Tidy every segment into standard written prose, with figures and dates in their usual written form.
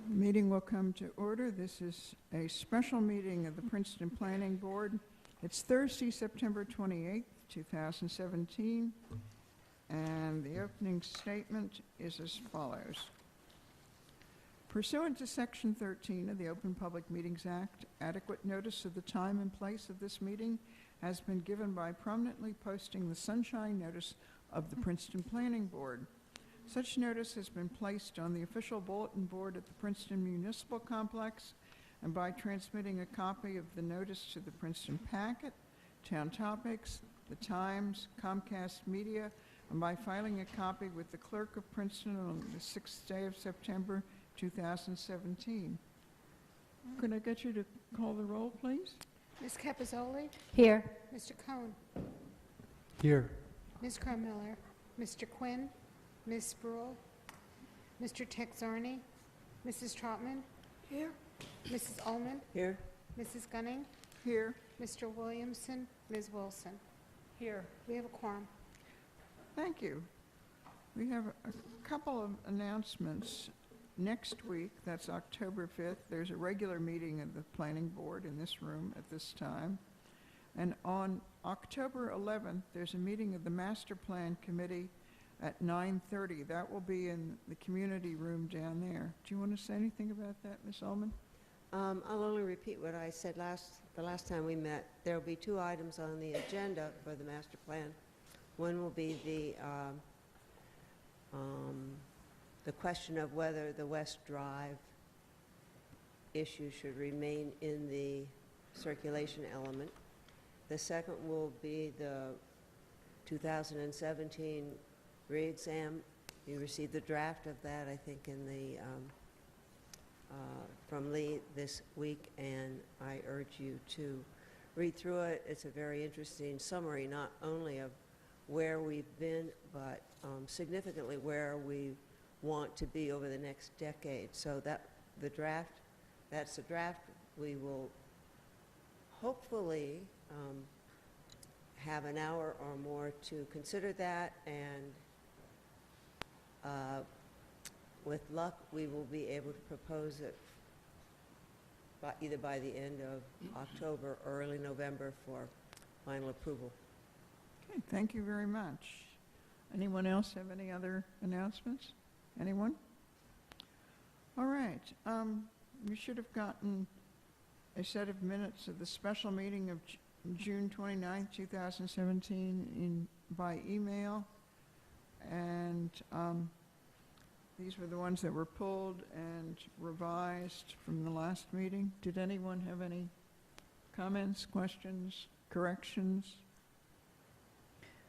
Meeting will come to order. This is a special meeting of the Princeton Planning Board. It's Thursday, September 28th, 2017, and the opening statement is as follows. Pursuant to Section 13 of the Open Public Meetings Act, adequate notice of the time and place of this meeting has been given by prominently posting the sunshine notice of the Princeton Planning Board. Such notice has been placed on the official bulletin board at the Princeton Municipal Complex and by transmitting a copy of the notice to the Princeton Packet, Town Topics, the Times, Comcast Media, and by filing a copy with the Clerk of Princeton on the 6th day of September 2017. Could I get you to call the roll, please? Ms. Capizoli? Here. Mr. Cohn? Here. Ms. Carmiller? Mr. Quinn? Ms. Spruill? Mr. Texarney? Mrs. Trotman? Here. Mrs. Ullman? Here. Mrs. Gunning? Here. Mr. Williamson? Ms. Wilson? Here. We have a quorum. Thank you. We have a couple of announcements. Next week, that's October 5th, there's a regular meeting of the Planning Board in this room at this time. And on October 11th, there's a meeting of the Master Plan Committee at 9:30. That will be in the community room down there. Do you want to say anything about that, Ms. Ullman? I'll only repeat what I said the last time we met. There will be two items on the agenda for the master plan. One will be the question of whether the West Drive issue should remain in the circulation element. The second will be the 2017 re-exam. You received the draft of that, I think, in the from Lee this week, and I urge you to read through it. It's a very interesting summary, not only of where we've been, but significantly where we want to be over the next decade. So that's the draft. We will hopefully have an hour or more to consider that, and with luck, we will be able to propose it either by the end of October or early November for final approval. Okay, thank you very much. Anyone else have any other announcements? Anyone? All right. You should have gotten a set of minutes of the special meeting of June 29, 2017 by email. And these were the ones that were pulled and revised from the last meeting. Did anyone have any comments, questions, corrections?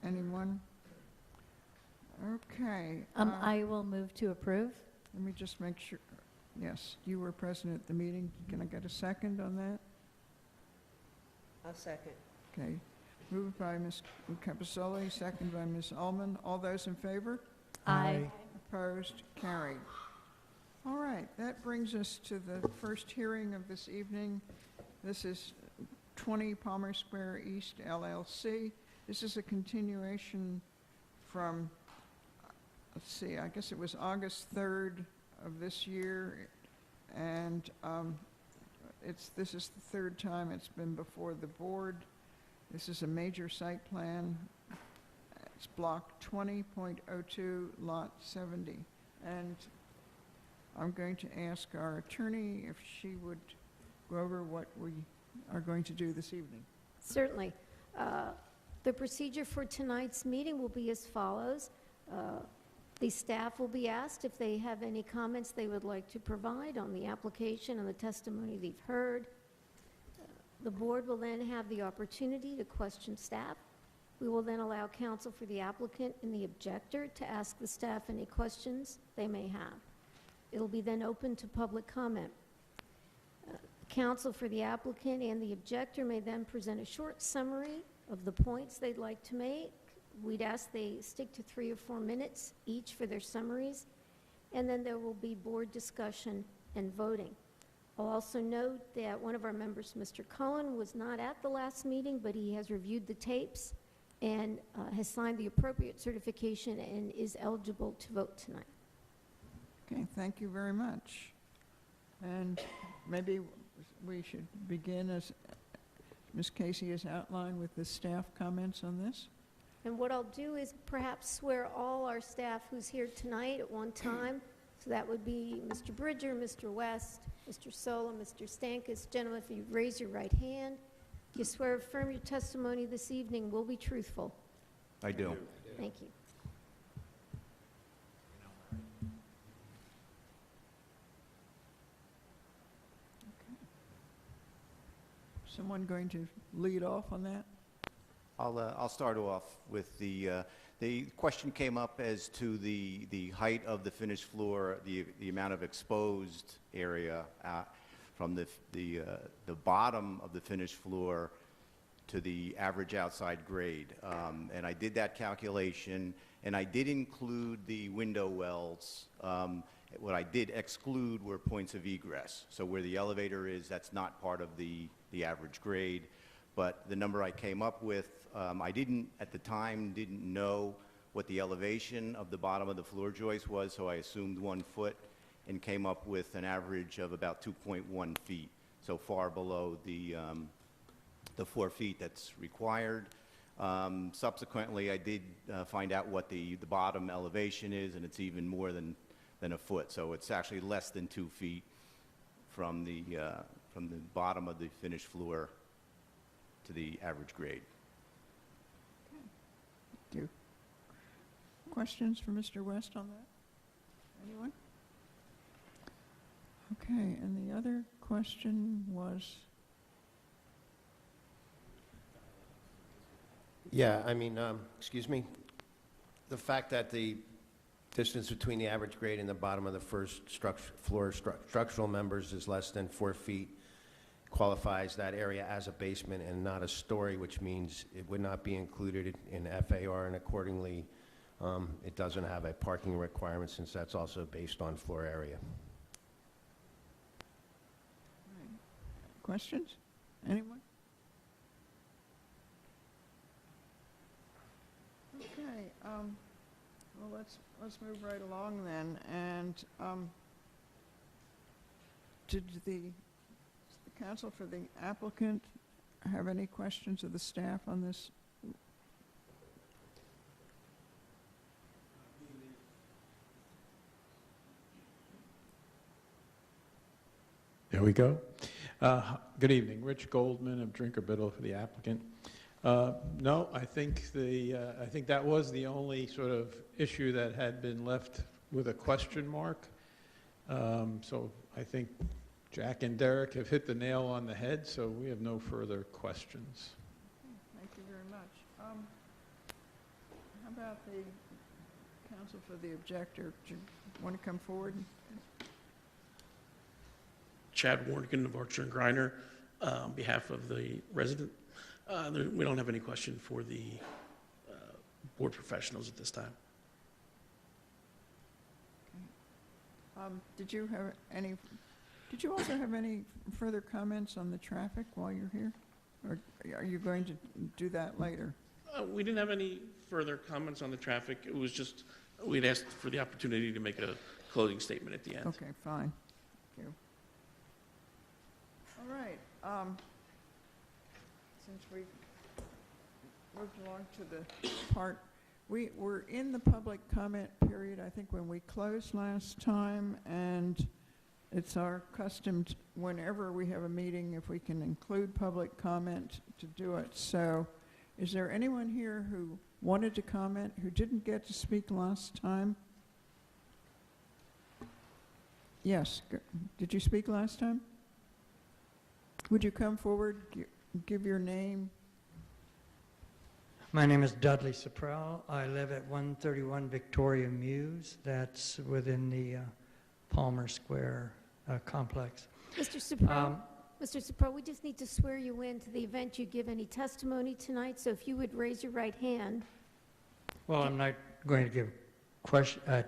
Anyone? Okay. I will move to approve. Let me just make sure. Yes, you were present at the meeting. Can I get a second on that? I'll second. Okay. Moved by Ms. Capizoli, second by Ms. Ullman. All those in favor? Aye. Opposed? Carried. All right, that brings us to the first hearing of this evening. This is 20 Palmer Square East, LLC. This is a continuation from, let's see, I guess it was August 3rd of this year, and this is the third time it's been before the board. This is a major site plan. It's block 20.02, lot 70. And I'm going to ask our attorney if she would go over what we are going to do this evening. Certainly. The procedure for tonight's meeting will be as follows. The staff will be asked if they have any comments they would like to provide on the application and the testimony they've heard. The board will then have the opportunity to question staff. We will then allow counsel for the applicant and the objector to ask the staff any questions they may have. It'll be then open to public comment. Counsel for the applicant and the objector may then present a short summary of the points they'd like to make. We'd ask they stick to 3 or 4 minutes each for their summaries, and then there will be board discussion and voting. I'll also note that one of our members, Mr. Cullen, was not at the last meeting, but he has reviewed the tapes and has signed the appropriate certification and is eligible to vote tonight. Okay, thank you very much. And maybe we should begin, as Ms. Casey has outlined, with the staff comments on this. And what I'll do is perhaps swear all our staff who's here tonight at one time. So that would be Mr. Bridger, Mr. West, Mr. Sola, Mr. Stankus. Gentlemen, if you raise your right hand, you swear affirm your testimony this evening will be truthful. I do. Thank you. Someone going to lead off on that? I'll start off with the question came up as to the height of the finished floor, the amount of exposed area from the bottom of the finished floor to the average outside grade. And I did that calculation, and I did include the window wells. What I did exclude were points of egress. So where the elevator is, that's not part of the average grade. But the number I came up with, I at the time didn't know what the elevation of the bottom of the floor joist was, so I assumed 1 foot and came up with an average of about 2.1 feet, so far below the 4 feet that's required. Subsequently, I did find out what the bottom elevation is, and it's even more than a foot, so it's actually less than 2 feet from the bottom of the finished floor to the average grade. Thank you. Questions for Mr. West on that? Anyone? Okay, and the other question was? Yeah, I mean, excuse me, the fact that the distance between the average grade and the bottom of the first floor structural members is less than 4 feet qualifies that area as a basement and not a story, which means it would not be included in FAR, and accordingly, it doesn't have a parking requirement since that's also based on floor area. Questions? Anyone? Okay, well, let's move right along then. And did the counsel for the applicant have any questions of the staff on this? There we go. Good evening. Rich Goldman of Drinker Biddle for the applicant. No, I think that was the only sort of issue that had been left with a question mark. So I think Jack and Derek have hit the nail on the head, so we have no further questions. Thank you very much. How about the counsel for the objector? Do you want to come forward? Chad Warnigan of Archer and Griner, on behalf of the resident. We don't have any question for the board professionals at this time. Did you also have any further comments on the traffic while you're here? Or are you going to do that later? We didn't have any further comments on the traffic. It was just, we'd asked for the opportunity to make a closing statement at the end. Okay, fine. Thank you. All right. Since we moved along to the part, we were in the public comment period, I think, when we closed last time, and it's our custom whenever we have a meeting, if we can include public comment, to do it. So is there anyone here who wanted to comment who didn't get to speak last time? Yes. Did you speak last time? Would you come forward, give your name? My name is Dudley Soprell. I live at 131 Victoria Mews. That's within the Palmer Square complex. Mr. Supro, we just need to swear you in to the event you give any testimony tonight, so if you would raise your right hand. Well, I'm not going to give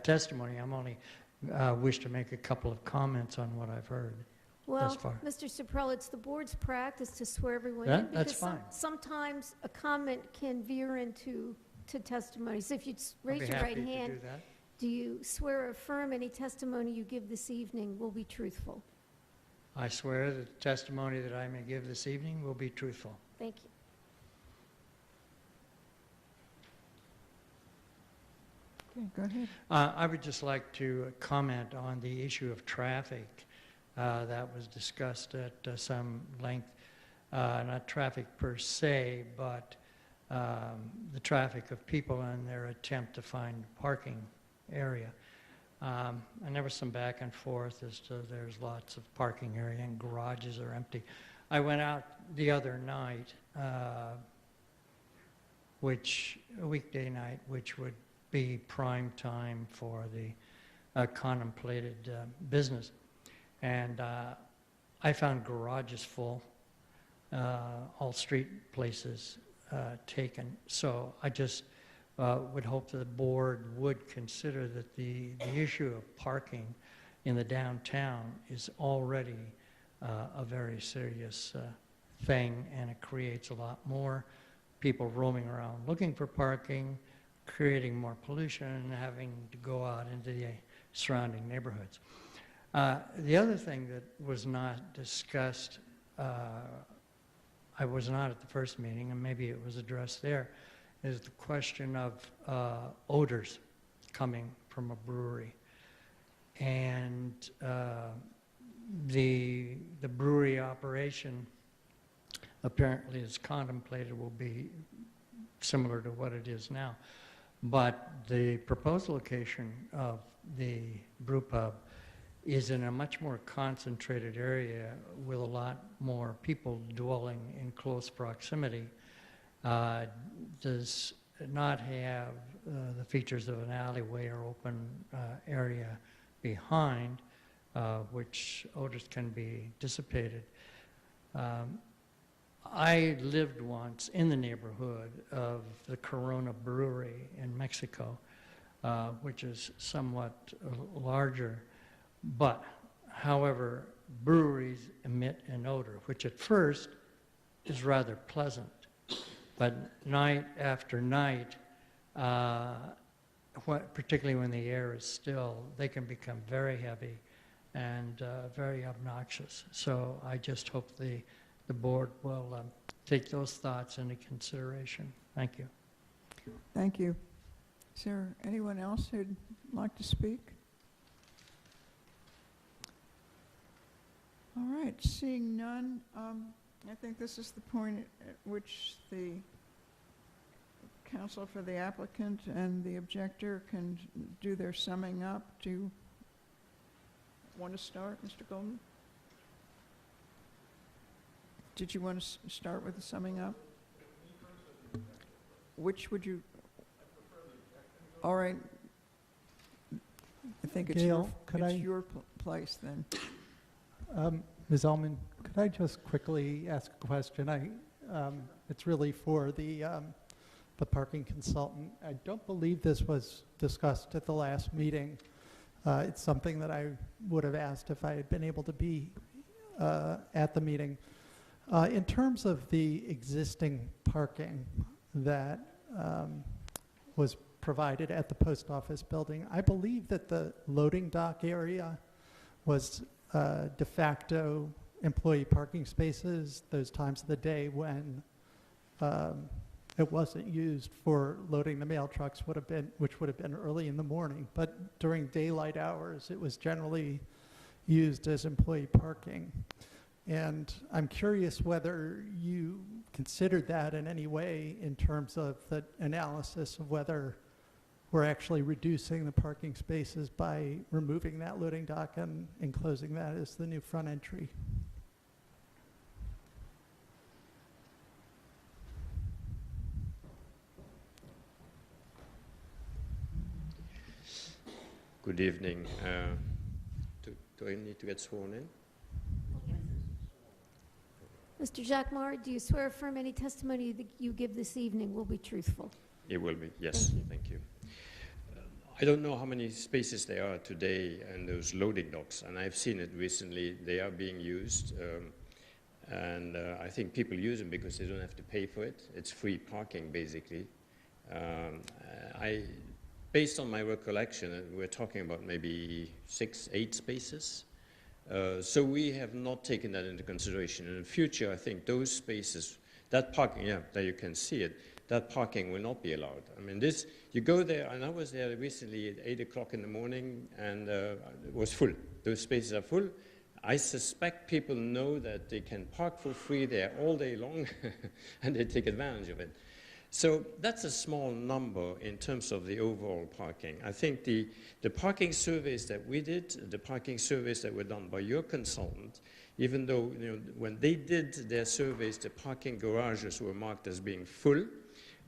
testimony. I'm only wish to make a couple of comments on what I've heard. Well, far. Mr. Supro, it's the board's practice to swear everyone Yeah, in. that's because fine. Sometimes a comment can veer into testimony. So if you'd I'll raise be your right happy to hand, do that. do you swear or affirm any testimony you give this evening will be truthful? I swear that the testimony that I may give this evening will be truthful. Thank you. Okay, go ahead. I would just like to comment on the issue of traffic that was discussed at some length. Not traffic per se, but the traffic of people and their attempt to find parking area. And there was some back and forth as to there's lots of parking area and garages are empty. I went out the other night, a weekday night, which would be prime time for the contemplated business. And I found garages full, all street places taken. So I just would hope that the board would consider that the issue of parking in the downtown is already a very serious thing, and it creates a lot more people roaming around looking for parking, creating more pollution, and having to go out into the surrounding neighborhoods. The other thing that was not discussed, I was not at the first meeting, and maybe it was addressed there, is the question of odors coming from a brewery. And the brewery operation apparently is contemplated will be similar to what it is now. But the proposed location of the brew pub is in a much more concentrated area with a lot more people dwelling in close proximity. Does not have the features of an alleyway or open area behind, which odors can be dissipated. I lived once in the neighborhood of the Corona Brewery in Mexico, which is somewhat larger. But, however, breweries emit an odor, which at first is rather pleasant. But night after night, particularly when the air is still, they can become very heavy and very obnoxious. So I just hope the board will take those thoughts into consideration. Thank you. Thank you. Is there anyone else who'd like to speak? All right, seeing none, I think this is the point at which the counsel for the applicant and the objector can do their summing up. Do you want to start, Mr. Goldman? Did you want to start with the summing up? Which would you? All right. I think it's Gail, your place then. Ms. Ullman, could I just quickly ask a question? It's really for the parking consultant. I don't believe this was discussed at the last meeting. It's something that I would have asked if I had been able to be at the meeting. In terms of the existing parking that was provided at the post office building, I believe that the loading dock area was de facto employee parking spaces those times of the day when it wasn't used for loading the mail trucks, which would have been early in the morning. But during daylight hours, it was generally used as employee parking. And I'm curious whether you considered that in any way in terms of the analysis of whether we're actually reducing the parking spaces by removing that loading dock and enclosing that as the new front entry. Good evening. Do I need to get sworn in? Mr. Jacquemart, do you swear affirm any testimony that you give this evening will be truthful? It will be, yes. Thank you. I don't know how many spaces there are today in those loading docks, and I've seen it recently. They are being used, and I think people use them because they don't have to pay for it. It's free parking, basically. Based on my recollection, we're talking about maybe 6, 8 spaces. So we have not taken that into consideration. In the future, I think those spaces, that parking, yeah, there you can see it, that parking will not be allowed. I mean, this, you go there, and I was there recently at 8 o'clock in the morning, and it was full. Those spaces are full. I suspect people know that they can park for free there all day long, and they take advantage of it. So that's a small number in terms of the overall parking. I think the parking surveys that we did, the parking surveys that were done by your consultant, even though when they did their surveys, the parking garages were marked as being full.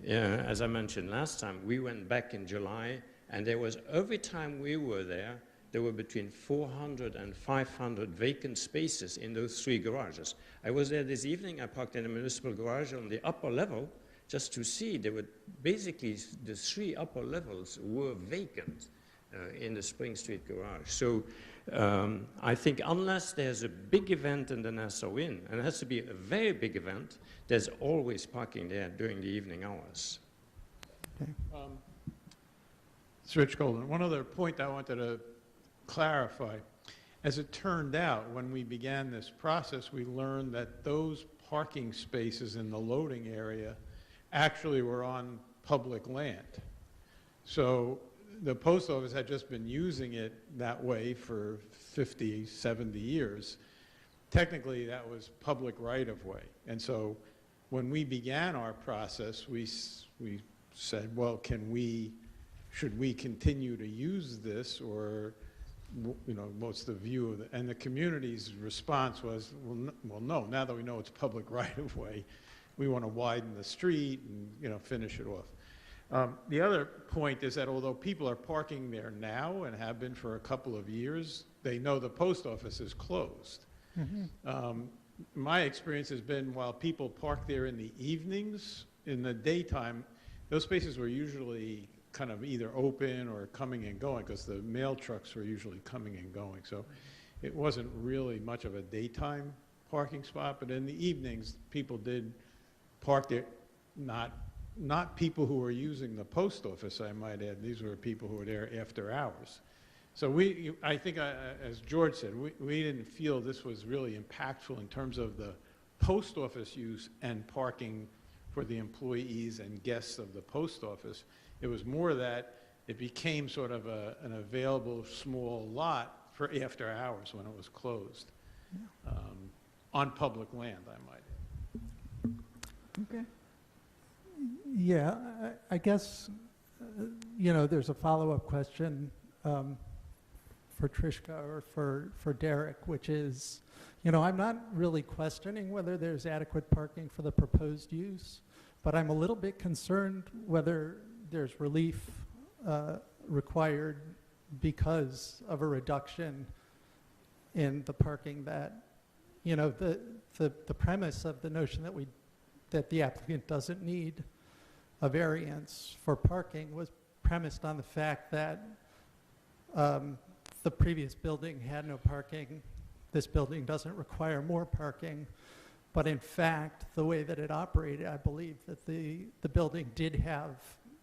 As I mentioned last time, we went back in July, and there was, every time we were there were between 400 and 500 vacant spaces in those 3 garages. I was there this evening. I parked in a municipal garage on the upper level, just to see. There were basically the 3 upper levels were vacant in the Spring Street garage. So I think unless there's a big event in the Nassau Inn, and it has to be a very big event, there's always parking there during the evening hours. Okay. It's Rich Golden. One other point I wanted to clarify. As it turned out, when we began this process, we learned that those parking spaces in the loading area actually were on public land. So the post office had just been using it that way for 50, 70 years. Technically, that was public right-of-way. And so when we began our process, we said, well, should we continue to use this, or, what's the view of it? And the community's response was, well, no, now that we know it's public right-of-way, we want to widen the street and, finish it off. The other point is that although people are parking there now and have been for a couple of years, they know the post office is closed. Mm-hmm. My experience has been, while people park there in the evenings, in the daytime, those spaces were usually kind of either open or coming and going, because the mail trucks were usually coming and going. So it wasn't really much of a daytime parking spot, but in the evenings, people did park there. Not people who were using the post office, I might add. These were people who were there after hours. So I think, as George said, we didn't feel this was really impactful in terms of the post office use and parking for the employees and guests of the post office. It was more that it became sort of an available small lot for after hours when it was closed, on public land, I might add. Okay. Yeah, I guess, there's a follow-up question for Trishka or for Derek, which is, I'm not really questioning whether there's adequate parking for the proposed use, but I'm a little bit concerned whether there's relief required because of a reduction in the parking that, the premise of the notion that the applicant doesn't need a variance for parking was premised on the fact that the previous building had no parking. This building doesn't require more parking. But in fact, the way that it operated, I believe that the building did have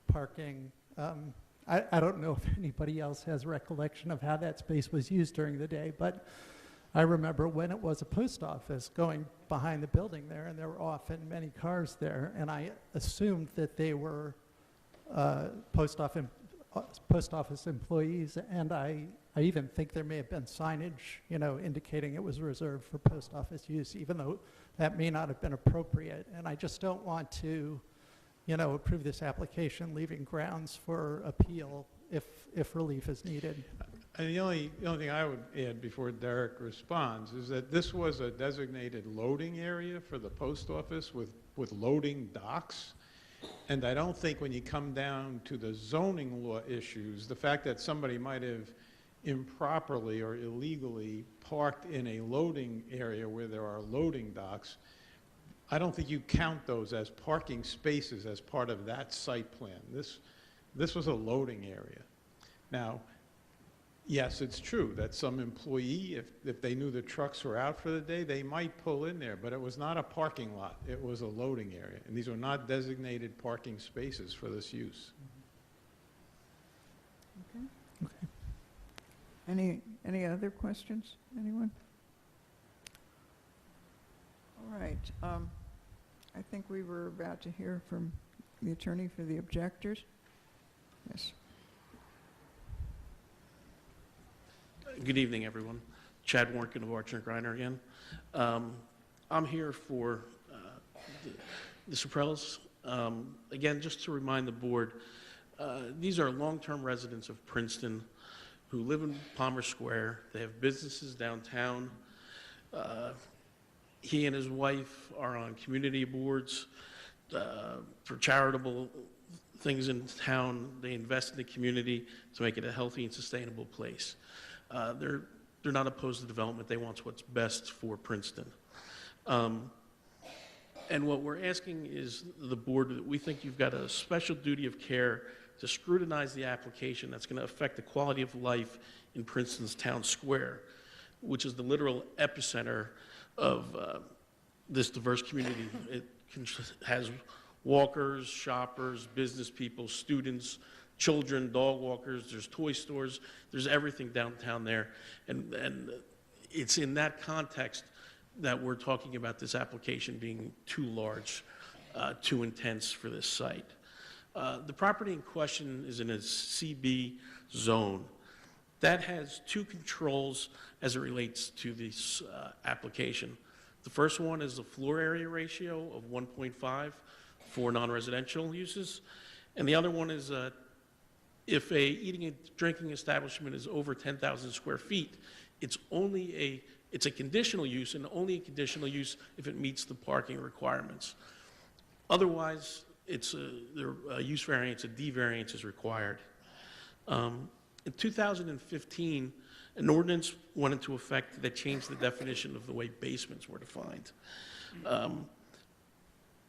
parking. I don't know if anybody else has recollection of how that space was used during the day, but I remember when it was a post office going behind the building there, and there were often many cars there, and I assumed that they were post office employees, and I even think there may have been signage, indicating it was reserved for post office use, even though that may not have been appropriate. And I just don't want to, approve this application, leaving grounds for appeal if relief is needed. And the only thing I would add before Derek responds is that this was a designated loading area for the post office with loading docks. And I don't think when you come down to the zoning law issues, the fact that somebody might have improperly or illegally parked in a loading area where there are loading docks, I don't think you count those as parking spaces as part of that site plan. This was a loading area. Now, yes, it's true that some employee, if they knew the trucks were out for the day, they might pull in there, but it was not a parking lot. It was a loading area, and these were not designated parking spaces for this use. Okay. Okay. Any other questions? Anyone? All right. I think we were about to hear from the attorney for the objectors. Yes. Good evening, everyone. Chad Warnken of Archer and Griner again. I'm here for the Soprells. Again, just to remind the board, these are long-term residents of Princeton who live in Palmer Square. They have businesses downtown. He and his wife are on community boards for charitable things in town. They invest in the community to make it a healthy and sustainable place. They're not opposed to development. They want what's best for Princeton. And what we're asking is the board, that we think you've got a special duty of care to scrutinize the application that's going to affect the quality of life in Princeton's town square, which is the literal epicenter of this diverse community. It has walkers, shoppers, business people, students, children, dog walkers, there's toy stores, there's everything downtown there. And it's in that context that we're talking about this application being too large, too intense for this site. The property in question is in a CB zone. That has two controls as it relates to this application. The first one is the floor area ratio of 1.5 for non-residential uses. And the other one is if a eating and drinking establishment is over 10,000 square feet, it's a conditional use, and only a conditional use if it meets the parking requirements. Otherwise, it's a use variance, a D variance is required. In 2015, an ordinance went into effect that changed the definition of the way basements were defined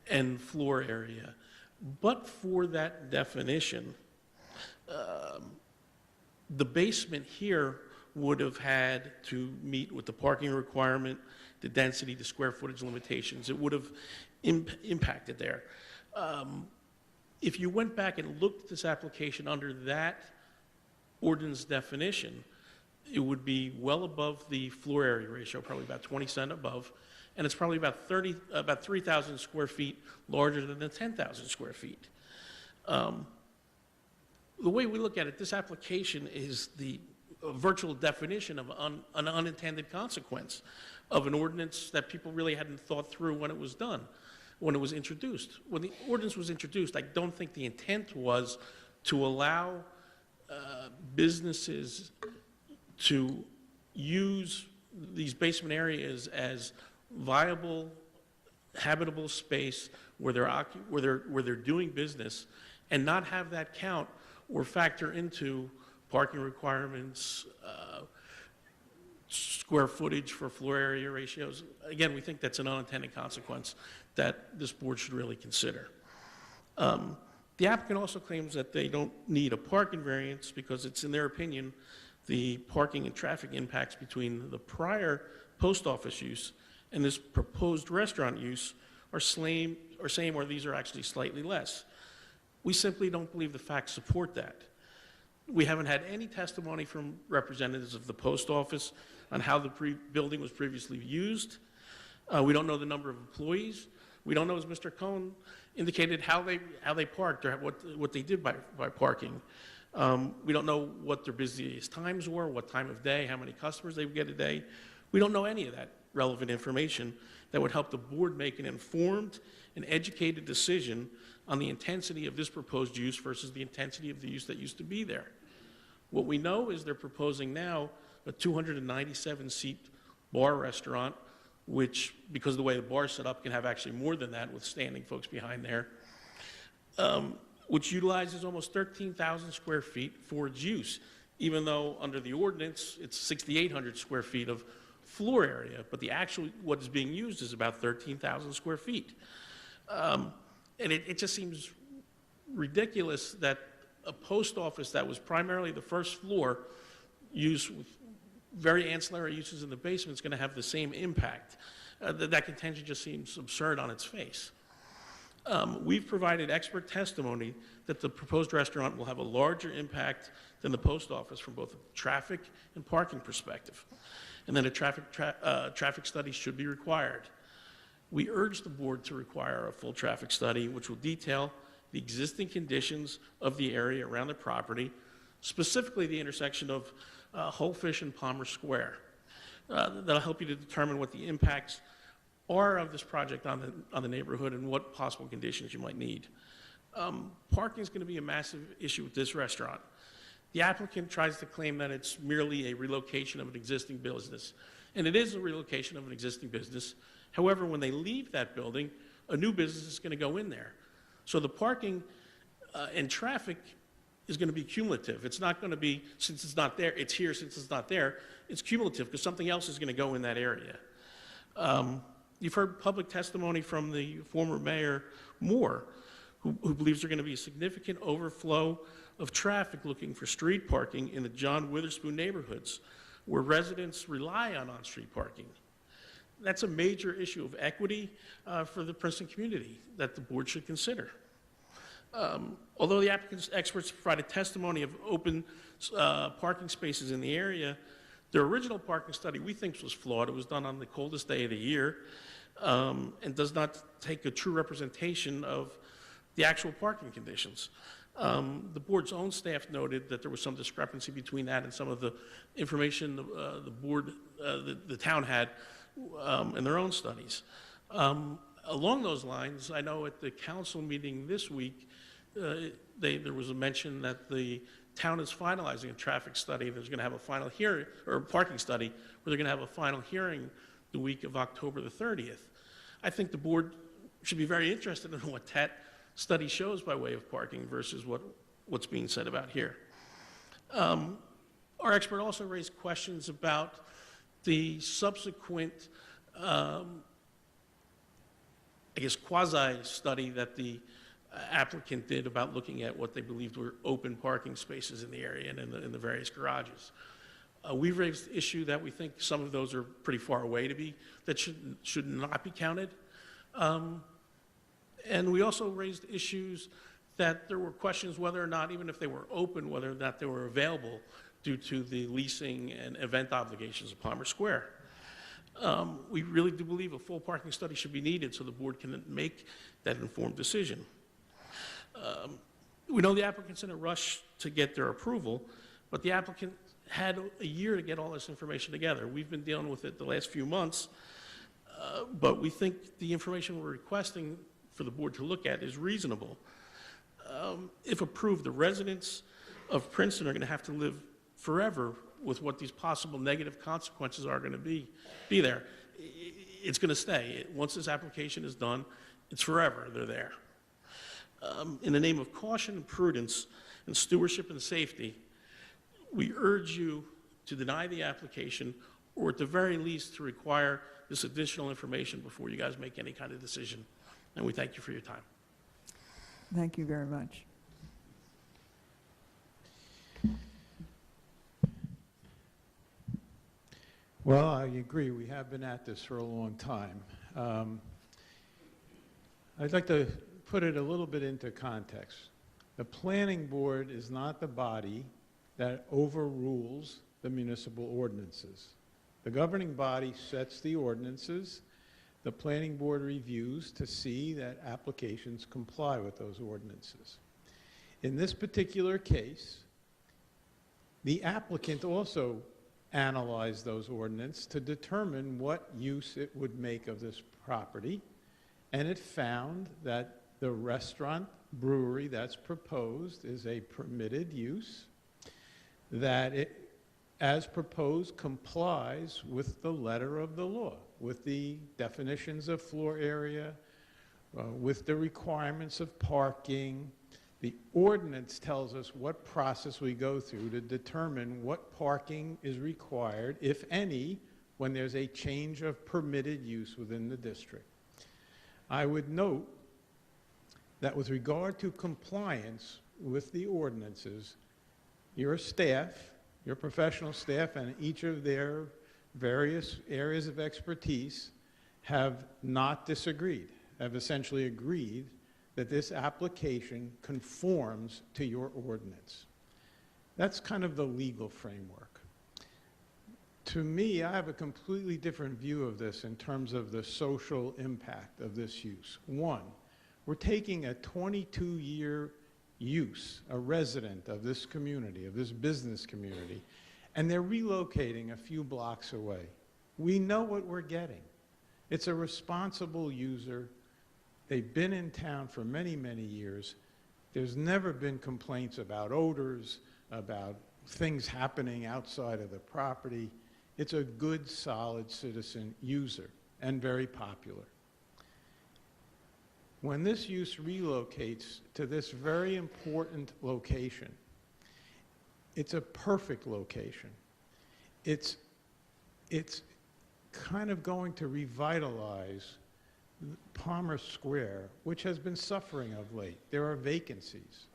and floor area. But for that definition, the basement here would have had to meet with the parking requirement, the density, the square footage limitations. It would have impacted there. If you went back and looked at this application under that ordinance definition, it would be well above the floor area ratio, probably about 20% above, and it's probably about 3,000 square feet larger than the 10,000 square feet. The way we look at it, this application is the virtual definition of an unintended consequence of an ordinance that people really hadn't thought through when it was done, when it was introduced. When the ordinance was introduced, I don't think the intent was to allow businesses to use these basement areas as viable, habitable space where they're doing business, and not have that count or factor into parking requirements, square footage for floor area ratios. Again, we think that's an unintended consequence that this board should really consider. The applicant also claims that they don't need a parking variance because it's, in their opinion, the parking and traffic impacts between the prior post office use and this proposed restaurant use are same, or these are actually slightly less. We simply don't believe the facts support that. We haven't had any testimony from representatives of the post office on how the building was previously used. We don't know the number of employees. We don't know, as Mr. Cohn indicated, how they parked or what they did by parking. We don't know what their busiest times were, what time of day, how many customers they would get a day. We don't know any of that relevant information that would help the board make an informed and educated decision on the intensity of this proposed use versus the intensity of the use that used to be there. What we know is they're proposing now a 297-seat bar restaurant, which, because of the way the bar's set up, can have actually more than that with standing folks behind there, which utilizes almost 13,000 square feet for its use, even though under the ordinance, it's 6,800 square feet of floor area, but the actual, what is being used is about 13,000 square feet. And it just seems ridiculous that a post office that was primarily the first floor, used with very ancillary uses in the basement, is going to have the same impact. That contention just seems absurd on its face. We've provided expert testimony that the proposed restaurant will have a larger impact than the post office from both a traffic and parking perspective, and that a traffic study should be required. We urge the board to require a full traffic study, which will detail the existing conditions of the area around the property, specifically the intersection of Whole Fish and Palmer Square. That'll help you to determine what the impacts are of this project on the neighborhood and what possible conditions you might need. Parking is going to be a massive issue with this restaurant. The applicant tries to claim that it's merely a relocation of an existing business, and it is a relocation of an existing business. However, when they leave that building, a new business is going to go in there. So the parking and traffic is going to be cumulative. It's not going to be, since it's not there, it's here, since it's not there. It's cumulative because something else is going to go in that area. You've heard public testimony from the former mayor, Moore, who believes there's going to be a significant overflow of traffic looking for street parking in the John Witherspoon neighborhoods, where residents rely on on-street parking. That's a major issue of equity for the Princeton community that the board should consider. Although the applicant's experts provided testimony of open parking spaces in the area, their original parking study we think was flawed. It was done on the coldest day of the year and does not take a true representation of the actual parking conditions. The board's own staff noted that there was some discrepancy between that and some of the information the town had in their own studies. Along those lines, I know at the council meeting this week, there was a mention that the town is finalizing a traffic study. There's going to have a final hearing, or a parking study, where they're going to have a final hearing the week of October the 30th. I think the board should be very interested in what that study shows by way of parking versus what's being said about here. Our expert also raised questions about the subsequent, I guess, quasi-study that the applicant did about looking at what they believed were open parking spaces in the area and in the various garages. We've raised the issue that we think some of those are pretty far away to be, that should not be counted. And we also raised issues that there were questions whether or not, even if they were open, whether or not they were available due to the leasing and event obligations of Palmer Square. We really do believe a full parking study should be needed so the board can make that informed decision. We know the applicant's in a rush to get their approval, but the applicant had a year to get all this information together. We've been dealing with it the last few months, but we think the information we're requesting for the board to look at is reasonable. If approved, the residents of Princeton are going to have to live forever with what these possible negative consequences are going to be there. It's going to stay. Once this application is done, it's forever. They're there. In the name of caution and prudence and stewardship and safety, we urge you to deny the application, or at the very least to require this additional information before you guys make any kind of decision. And we thank you for your time. Thank you very much. Well, I agree. We have been at this for a long time. I'd like to put it a little bit into context. The planning board is not the body that overrules the municipal ordinances. The governing body sets the ordinances. The planning board reviews to see that applications comply with those ordinances. In this particular case, the applicant also analyzed those ordinances to determine what use it would make of this property, and it found that the restaurant brewery that's proposed is a permitted use, that it, as proposed, complies with the letter of the law, with the definitions of floor area, with the requirements of parking. The ordinance tells us what process we go through to determine what parking is required, if any, when there's a change of permitted use within the district. I would note that with regard to compliance with the ordinances, your staff, your professional staff, and each of their various areas of expertise have not disagreed, have essentially agreed that this application conforms to your ordinance. That's kind of the legal framework. To me, I have a completely different view of this in terms of the social impact of this use. One, we're taking a 22-year use, a resident of this community, of this business community, and they're relocating a few blocks away. We know what we're getting. It's a responsible user. They've been in town for many, many years. There's never been complaints about odors, about things happening outside of the property. It's a good, solid citizen user and very popular. When this use relocates to this very important location, it's a perfect location. It's kind of going to revitalize Palmer Square, which has been suffering of late. There are vacancies.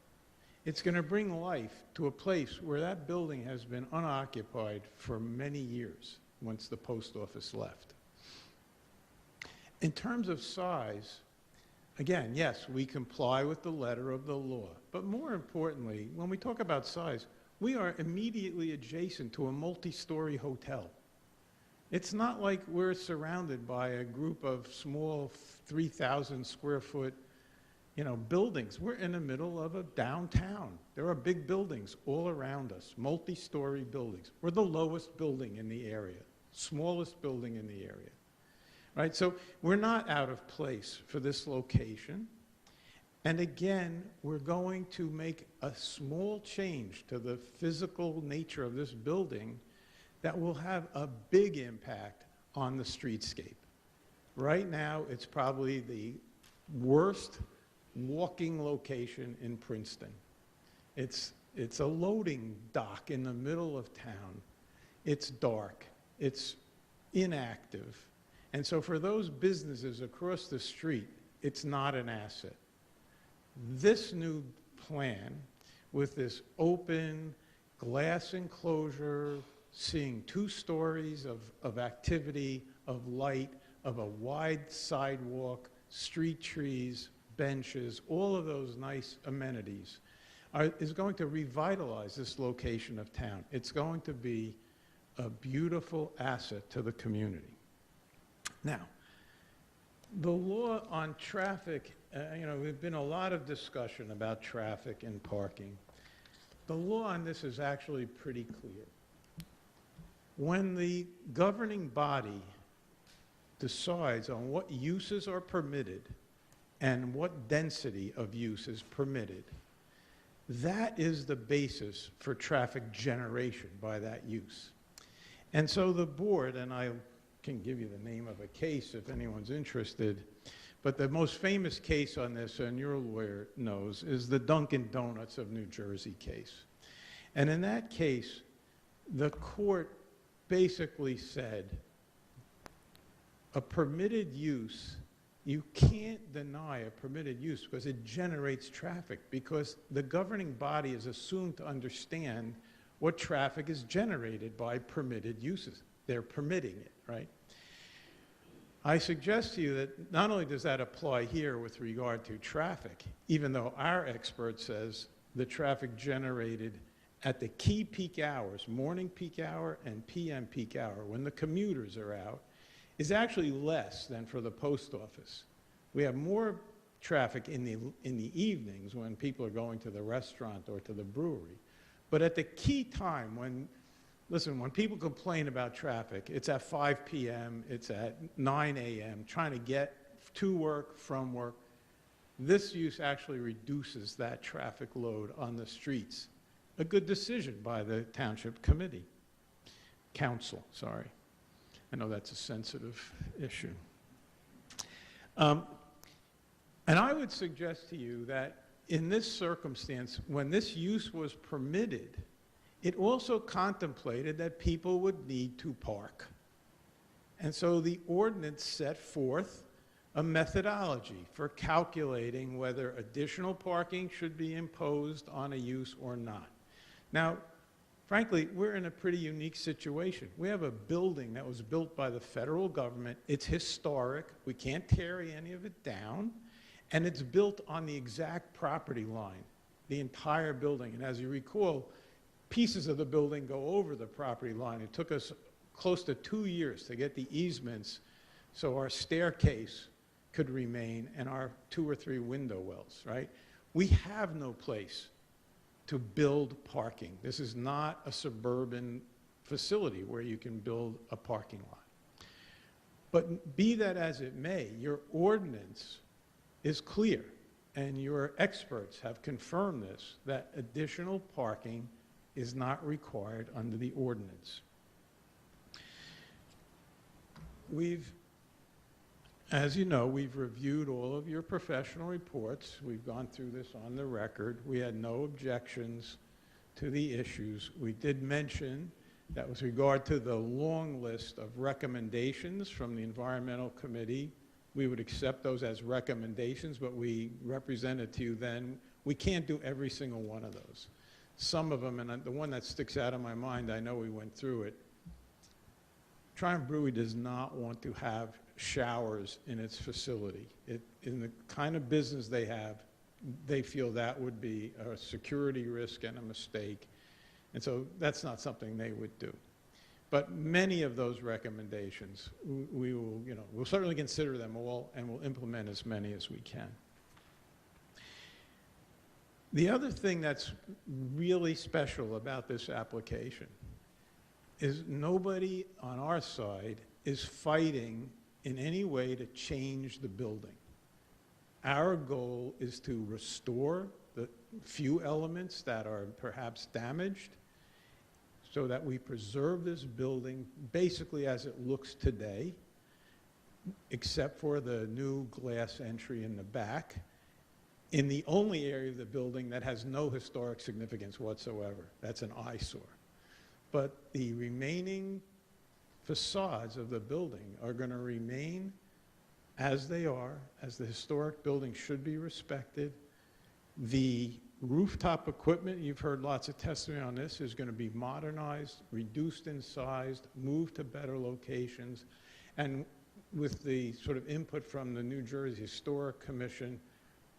It's going to bring life to a place where that building has been unoccupied for many years once the post office left. In terms of size, again, yes, we comply with the letter of the law. But more importantly, when we talk about size, we are immediately adjacent to a multi-story hotel. It's not like we're surrounded by a group of small 3,000 square foot buildings. We're in the middle of a downtown. There are big buildings all around us, multi-story buildings. We're the lowest building in the area, smallest building in the area, right? So we're not out of place for this location. And again, we're going to make a small change to the physical nature of this building that will have a big impact on the streetscape. Right now, it's probably the worst walking location in Princeton. It's a loading dock in the middle of town. It's dark. It's inactive. And so for those businesses across the street, it's not an asset. This new plan with this open glass enclosure, seeing 2 stories of activity, of light, of a wide sidewalk, street trees, benches, all of those nice amenities is going to revitalize this location of town. It's going to be a beautiful asset to the community. Now, the law on traffic, there's been a lot of discussion about traffic and parking. The law on this is actually pretty clear. When the governing body decides on what uses are permitted and what density of use is permitted, that is the basis for traffic generation by that use. And so the board, and I can give you the name of a case if anyone's interested, but the most famous case on this, and your lawyer knows, is the Dunkin' Donuts of New Jersey case. And in that case, the court basically said a permitted use, you can't deny a permitted use because it generates traffic, because the governing body is assumed to understand what traffic is generated by permitted uses. They're permitting it, right? I suggest to you that not only does that apply here with regard to traffic, even though our expert says the traffic generated at the key peak hours, morning peak hour and PM peak hour, when the commuters are out, is actually less than for the post office. We have more traffic in the evenings when people are going to the restaurant or to the brewery. But at the key time when people complain about traffic, it's at 5 p.m., it's at 9 a.m., trying to get to work, from work. This use actually reduces that traffic load on the streets. A good decision by the township council, sorry. I know that's a sensitive issue. And I would suggest to you that in this circumstance, when this use was permitted, it also contemplated that people would need to park. And so the ordinance set forth a methodology for calculating whether additional parking should be imposed on a use or not. Now, frankly, we're in a pretty unique situation. We have a building that was built by the federal government. It's historic. We can't tear any of it down. And it's built on the exact property line, the entire building. And as you recall, pieces of the building go over the property line. It took us close to 2 years to get the easements so our staircase could remain and our 2 or 3 window wells, right? We have no place to build parking. This is not a suburban facility where you can build a parking lot. But be that as it may, your ordinance is clear, and your experts have confirmed this, that additional parking is not required under the ordinance. As you know, we've reviewed all of your professional reports. We've gone through this on the record. We had no objections to the issues. We did mention that with regard to the long list of recommendations from the Environmental Committee, we would accept those as recommendations, but we represented to you then, we can't do every single one of those. Some of them, and the one that sticks out of my mind, I know we went through it, Triumph Brewery does not want to have showers in its facility. In the kind of business they have, they feel that would be a security risk and a mistake. And so that's not something they would do. But many of those recommendations, we will, we'll certainly consider them all, and we'll implement as many as we can. The other thing that's really special about this application is nobody on our side is fighting in any way to change the building. Our goal is to restore the few elements that are perhaps damaged so that we preserve this building basically as it looks today, except for the new glass entry in the back, in the only area of the building that has no historic significance whatsoever. That's an eyesore. But the remaining facades of the building are going to remain as they are, as the historic building should be respected. The rooftop equipment, you've heard lots of testimony on this, is going to be modernized, reduced in size, moved to better locations, and with the sort of input from the New Jersey Historic Commission,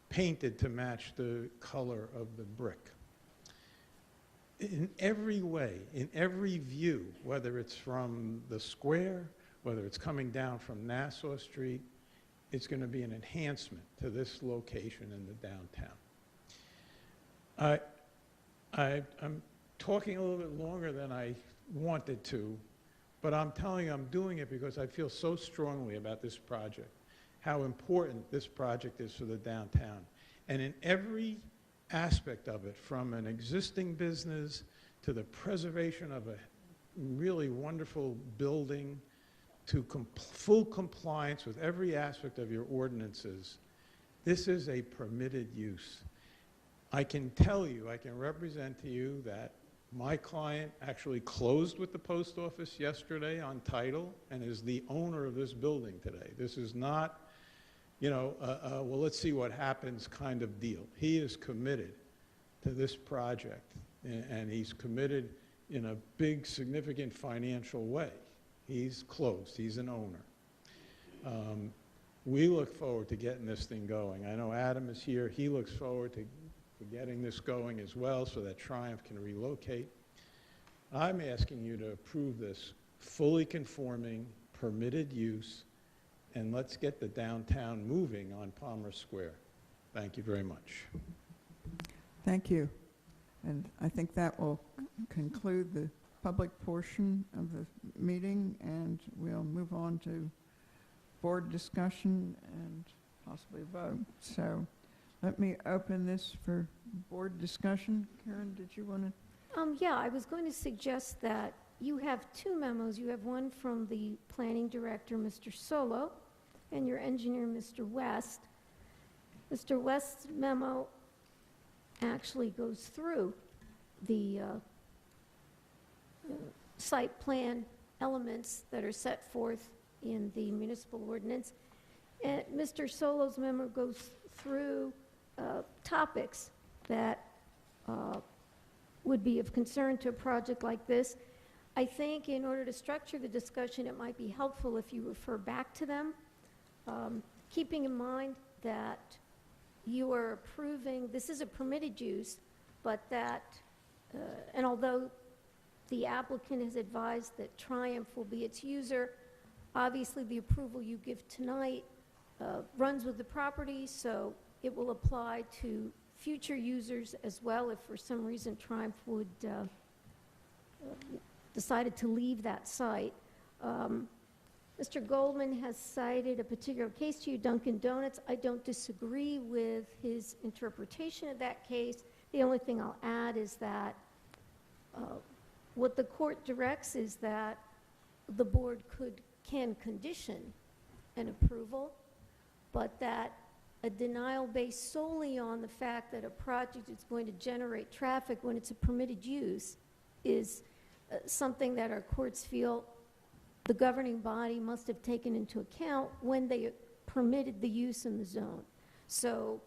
painted to match the color of the brick. In every way, in every view, whether it's from the square, whether it's coming down from Nassau Street, it's going to be an enhancement to this location in the downtown. I'm talking a little bit longer than I wanted to, but I'm telling you I'm doing it because I feel so strongly about this project, how important this project is for the downtown. And in every aspect of it, from an existing business to the preservation of a really wonderful building to full compliance with every aspect of your ordinances, this is a permitted use. I can tell you, I can represent to you that my client actually closed with the post office yesterday on title and is the owner of this building today. This is not, well, let's see what happens kind of deal. He is committed to this project, and he's committed in a big, significant financial way. He's closed. He's an owner. We look forward to getting this thing going. I know Adam is here. He looks forward to getting this going as well so that Triumph can relocate. I'm asking you to approve this fully conforming, permitted use, and let's get the downtown moving on Palmer Square. Thank you very much. Thank you. And I think that will conclude the public portion of the meeting, and we'll move on to board discussion and possibly vote. So let me open this for board discussion. Karen, did you want to? Yeah, I was going to suggest that you have 2 memos. You have one from the planning director, Mr. Solo, and your engineer, Mr. West. Mr. West's memo actually goes through the site plan elements that are set forth in the municipal ordinance. And Mr. Solo's memo goes through topics that would be of concern to a project like this. I think in order to structure the discussion, it might be helpful if you refer back to them, keeping in mind that you are approving, this is a permitted use, but that, and although the applicant has advised that Triumph will be its user, obviously the approval you give tonight runs with the property, so it will apply to future users as well if for some reason Triumph would decided to leave that site. Mr. Goldman has cited a particular case to you, Dunkin' Donuts. I don't disagree with his interpretation of that case. The only thing I'll add is that what the court directs is that the board can condition an approval, but that a denial based solely on the fact that a project is going to generate traffic when it's a permitted use is something that our courts feel the governing body must have taken into account when they permitted the use in the zone. So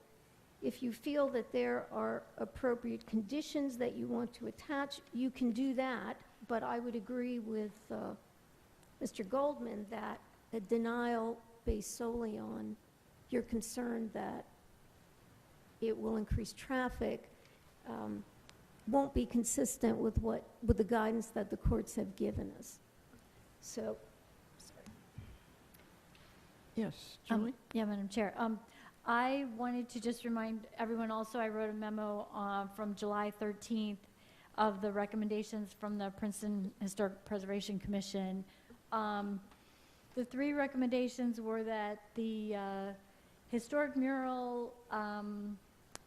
if you feel that there are appropriate conditions that you want to attach, you can do that, but I would agree with Mr. Goldman that a denial based solely on your concern that it will increase traffic won't be consistent with the guidance that the courts have given us. So, sorry. Yes, Julie? Yeah, Madam Chair. I wanted to just remind everyone also, I wrote a memo from July 13th of the recommendations from the Princeton Historic Preservation Commission. The three recommendations were that the historic mural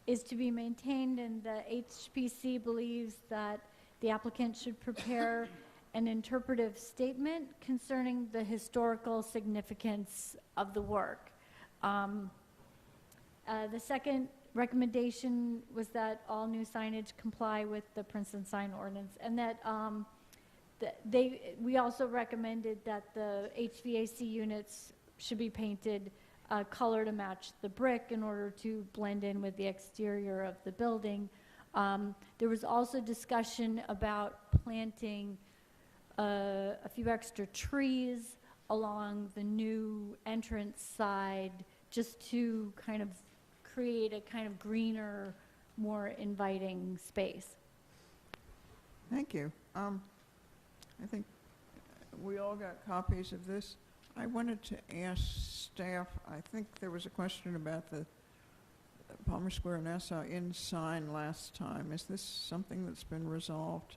is to be maintained, and the HPC believes that the applicant should prepare an interpretive statement concerning the historical significance of the work. The second recommendation was that all new signage comply with the Princeton sign ordinance, and that we also recommended that the HVAC units should be painted color to match the brick in order to blend in with the exterior of the building. There was also discussion about planting a few extra trees along the new entrance side just to kind of create a kind of greener, more inviting space. Thank you. I think we all got copies of this. I wanted to ask staff, I think there was a question about the Palmer Square Nassau Inn sign last time. Is this something that's been resolved?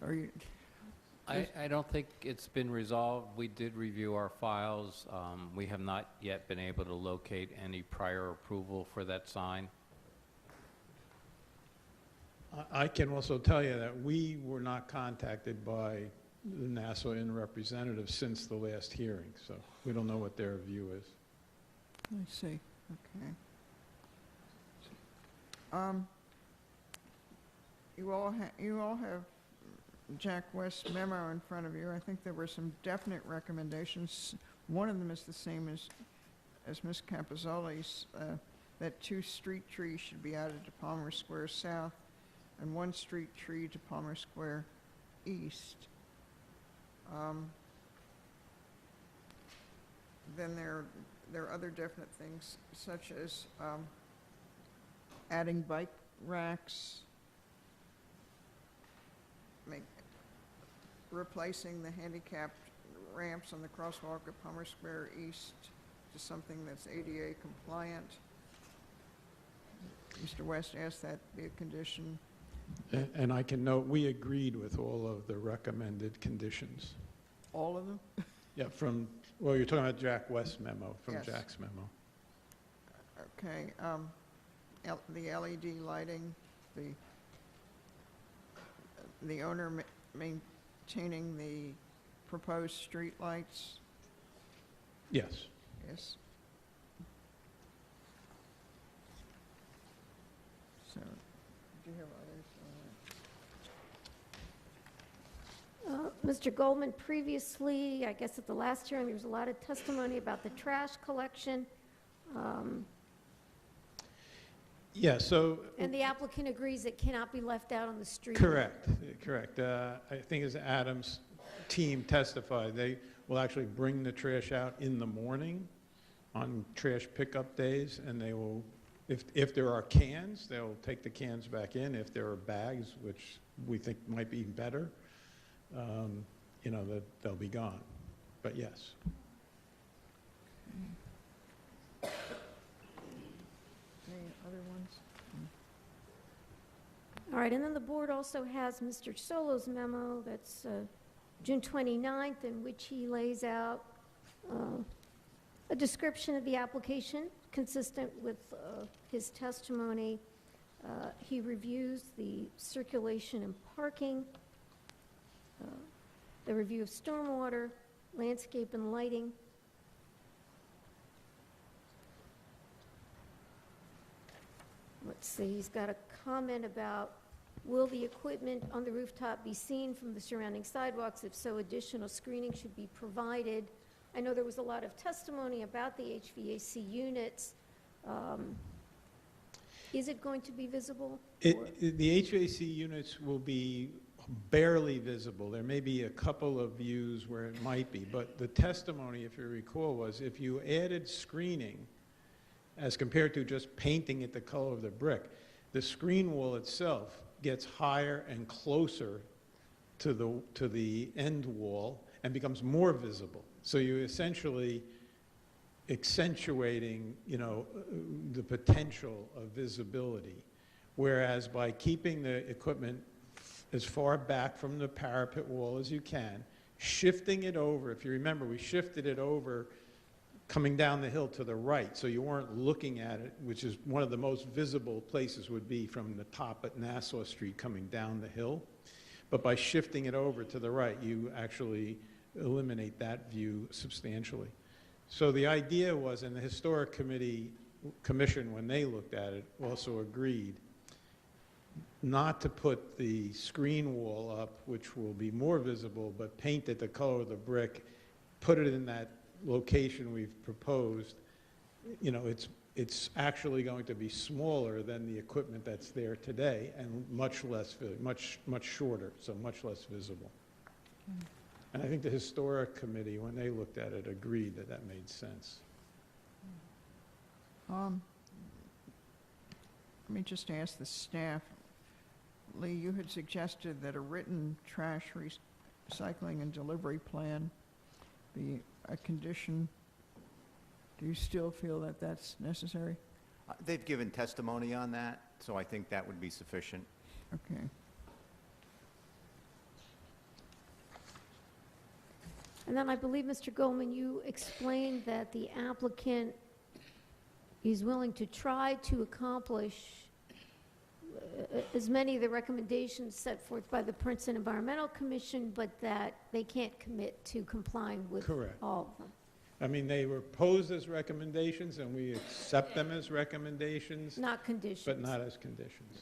Are you? I don't think it's been resolved. We did review our files. We have not yet been able to locate any prior approval for that sign. I can also tell you that we were not contacted by the Nassau Inn representative since the last hearing, so we don't know what their view is. I see, okay. You all have Jack West's memo in front of you. I think there were some definite recommendations. One of them is the same as Ms. Capozzoli's, that 2 street trees should be added to Palmer Square South and 1 street tree to Palmer Square East. Then there are other definite things, such as adding bike racks, replacing the handicapped ramps on the crosswalk at Palmer Square East to something that's ADA compliant. Mr. West asked that be a condition. And I can note, we agreed with all of the recommended conditions. All of them? Yeah, well, you're talking about Jack West's memo, from Yes. Jack's memo. Okay, the LED lighting, the owner maintaining the proposed street lights. Yes. Yes. So, do you have others on that? Mr. Goldman, previously, I guess at the last hearing, there was a lot of testimony about the trash collection. Yeah, so. And the applicant agrees it cannot be left out on the street. Correct. I think as Adam's team testified, they will actually bring the trash out in the morning on trash pickup days, and they will, if there are cans, they'll take the cans back in. If there are bags, which we think might be better, you know, that they'll be gone. But yes. Any other ones? All right, and then the board also has Mr. Solo's memo, that's June 29th, in which he lays out a description of the application consistent with his testimony. He reviews the circulation and parking, the review of stormwater, landscape and lighting. Let's see, he's got a comment about, will the equipment on the rooftop be seen from the surrounding sidewalks? If so, additional screening should be provided. I know there was a lot of testimony about the HVAC units. Is it going to be visible? The HVAC units will be barely visible. There may be a couple of views where it might be, but the testimony, if you recall, was if you added screening as compared to just painting it the color of the brick, the screen wall itself gets higher and closer to the end wall and becomes more visible. So you're essentially accentuating, you know, the potential of visibility. Whereas by keeping the equipment as far back from the parapet wall as you can, shifting it over, if you remember, we shifted it over coming down the hill to the right, so you weren't looking at it, which is one of the most visible places would be from the top at Nassau Street coming down the hill. But by shifting it over to the right, you actually eliminate that view substantially. So the idea was, and the Historic Commission, when they looked at it, also agreed not to put the screen wall up, which will be more visible, but paint it the color of the brick, put it in that location we've proposed. You know, it's actually going to be smaller than the equipment that's there today, and much shorter, so much less visible. And I think the Historic Committee, when they looked at it, agreed that that made sense. Let me just ask the staff. Lee, you had suggested that a written trash recycling and delivery plan be a condition. Do you still feel that that's necessary? They've given testimony on that, so I think that would be sufficient. Okay. And then I believe, Mr. Goldman, you explained that the applicant is willing to try to accomplish as many of the recommendations set forth by the Princeton Environmental Commission, but that they can't commit to complying with Correct. all of them. I mean, they were posed as recommendations, and we accept them as recommendations, Not conditions. but not as conditions.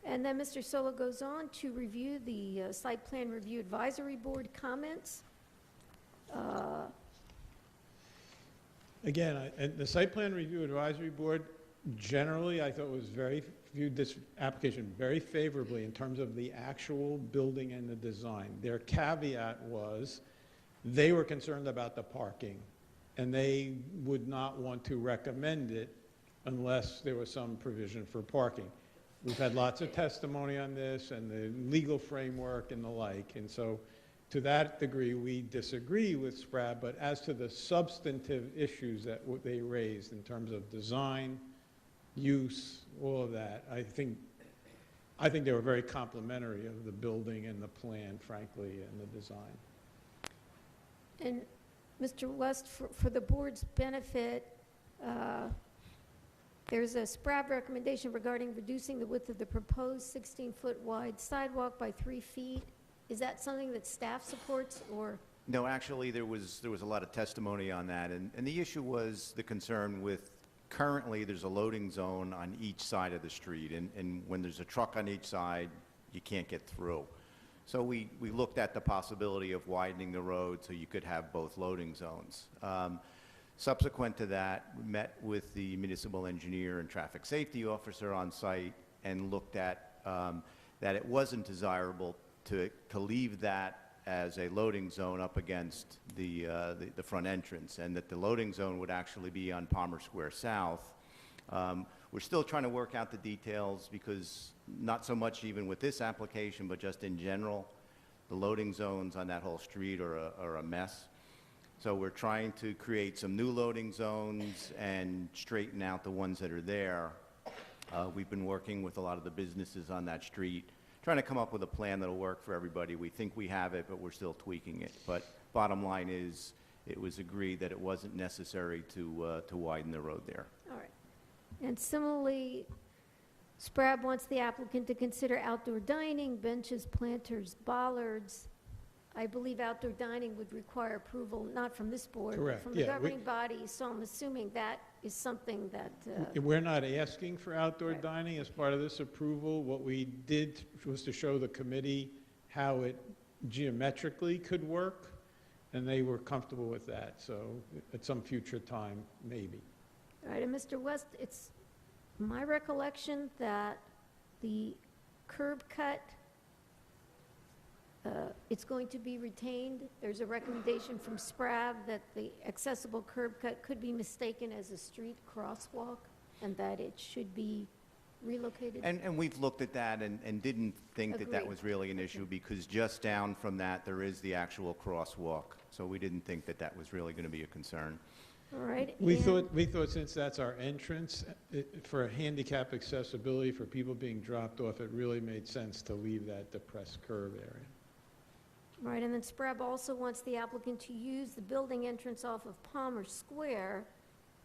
And then Mr. Solo goes on to review the Site Plan Review Advisory Board comments. Again, and the Site Plan Review Advisory Board, generally, I thought viewed this application very favorably in terms of the actual building and the design. Their caveat was they were concerned about the parking, and they would not want to recommend it unless there was some provision for parking. We've had lots of testimony on this and the legal framework and the like, and so to that degree, we disagree with SPRAB, but as to the substantive issues that they raised in terms of design, use, all of that, I think they were very complimentary of the building and the plan, frankly, and the design. And Mr. West, for the board's benefit, there's a SPRAB recommendation regarding reducing the width of the proposed 16-foot wide sidewalk by 3 feet. Is that something that staff supports, or? No, actually, there was a lot of testimony on that, and the issue was the concern with, currently, there's a loading zone on each side of the street, and when there's a truck on each side, you can't get through. So we looked at the possibility of widening the road so you could have both loading zones. Subsequent to that, we met with the municipal engineer and traffic safety officer on site and looked at that it wasn't desirable to leave that as a loading zone up against the front entrance, and that the loading zone would actually be on Palmer Square South. We're still trying to work out the details because not so much even with this application, but just in general, the loading zones on that whole street are a mess. So we're trying to create some new loading zones and straighten out the ones that are there. We've been working with a lot of the businesses on that street, trying to come up with a plan that'll work for everybody. We think we have it, but we're still tweaking it. But bottom line is, it was agreed that it wasn't necessary to widen the road there. All right. And similarly, SPRAB wants the applicant to consider outdoor dining, benches, planters, bollards. I believe outdoor dining would require approval, not from this board, but Correct, from the yeah, governing body, so I'm assuming that is something that, We're not asking for outdoor Right. dining as part of this approval. What we did was to show the committee how it geometrically could work, and they were comfortable with that. So at some future time, maybe. all right, and Mr. West, it's my recollection that the curb cut, it's going to be retained. There's a recommendation from SPRAB that the accessible curb cut could be mistaken as a street crosswalk and that it should be relocated. And we've looked at that and didn't think that that Agreed. was really an issue because just down from that, there is the actual crosswalk. So we didn't think that that was really going to be a concern. All right. We and- thought since that's our entrance, for handicap accessibility, for people being dropped off, it really made sense to leave that depressed curve area. Right, and then SPRAB also wants the applicant to use the building entrance off of Palmer Square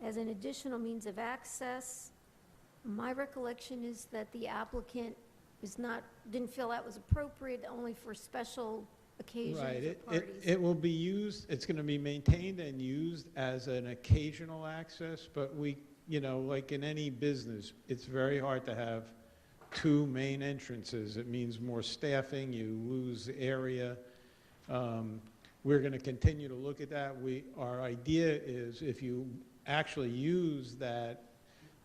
as an additional means of access. My recollection is that the applicant didn't feel that was appropriate, only for special occasions Right, or parties. it will be used, it's going to be maintained and used as an occasional access, but we, like in any business, it's very hard to have two main entrances. It means more staffing, you lose area. We're going to continue to look at that. Our idea is if you actually use that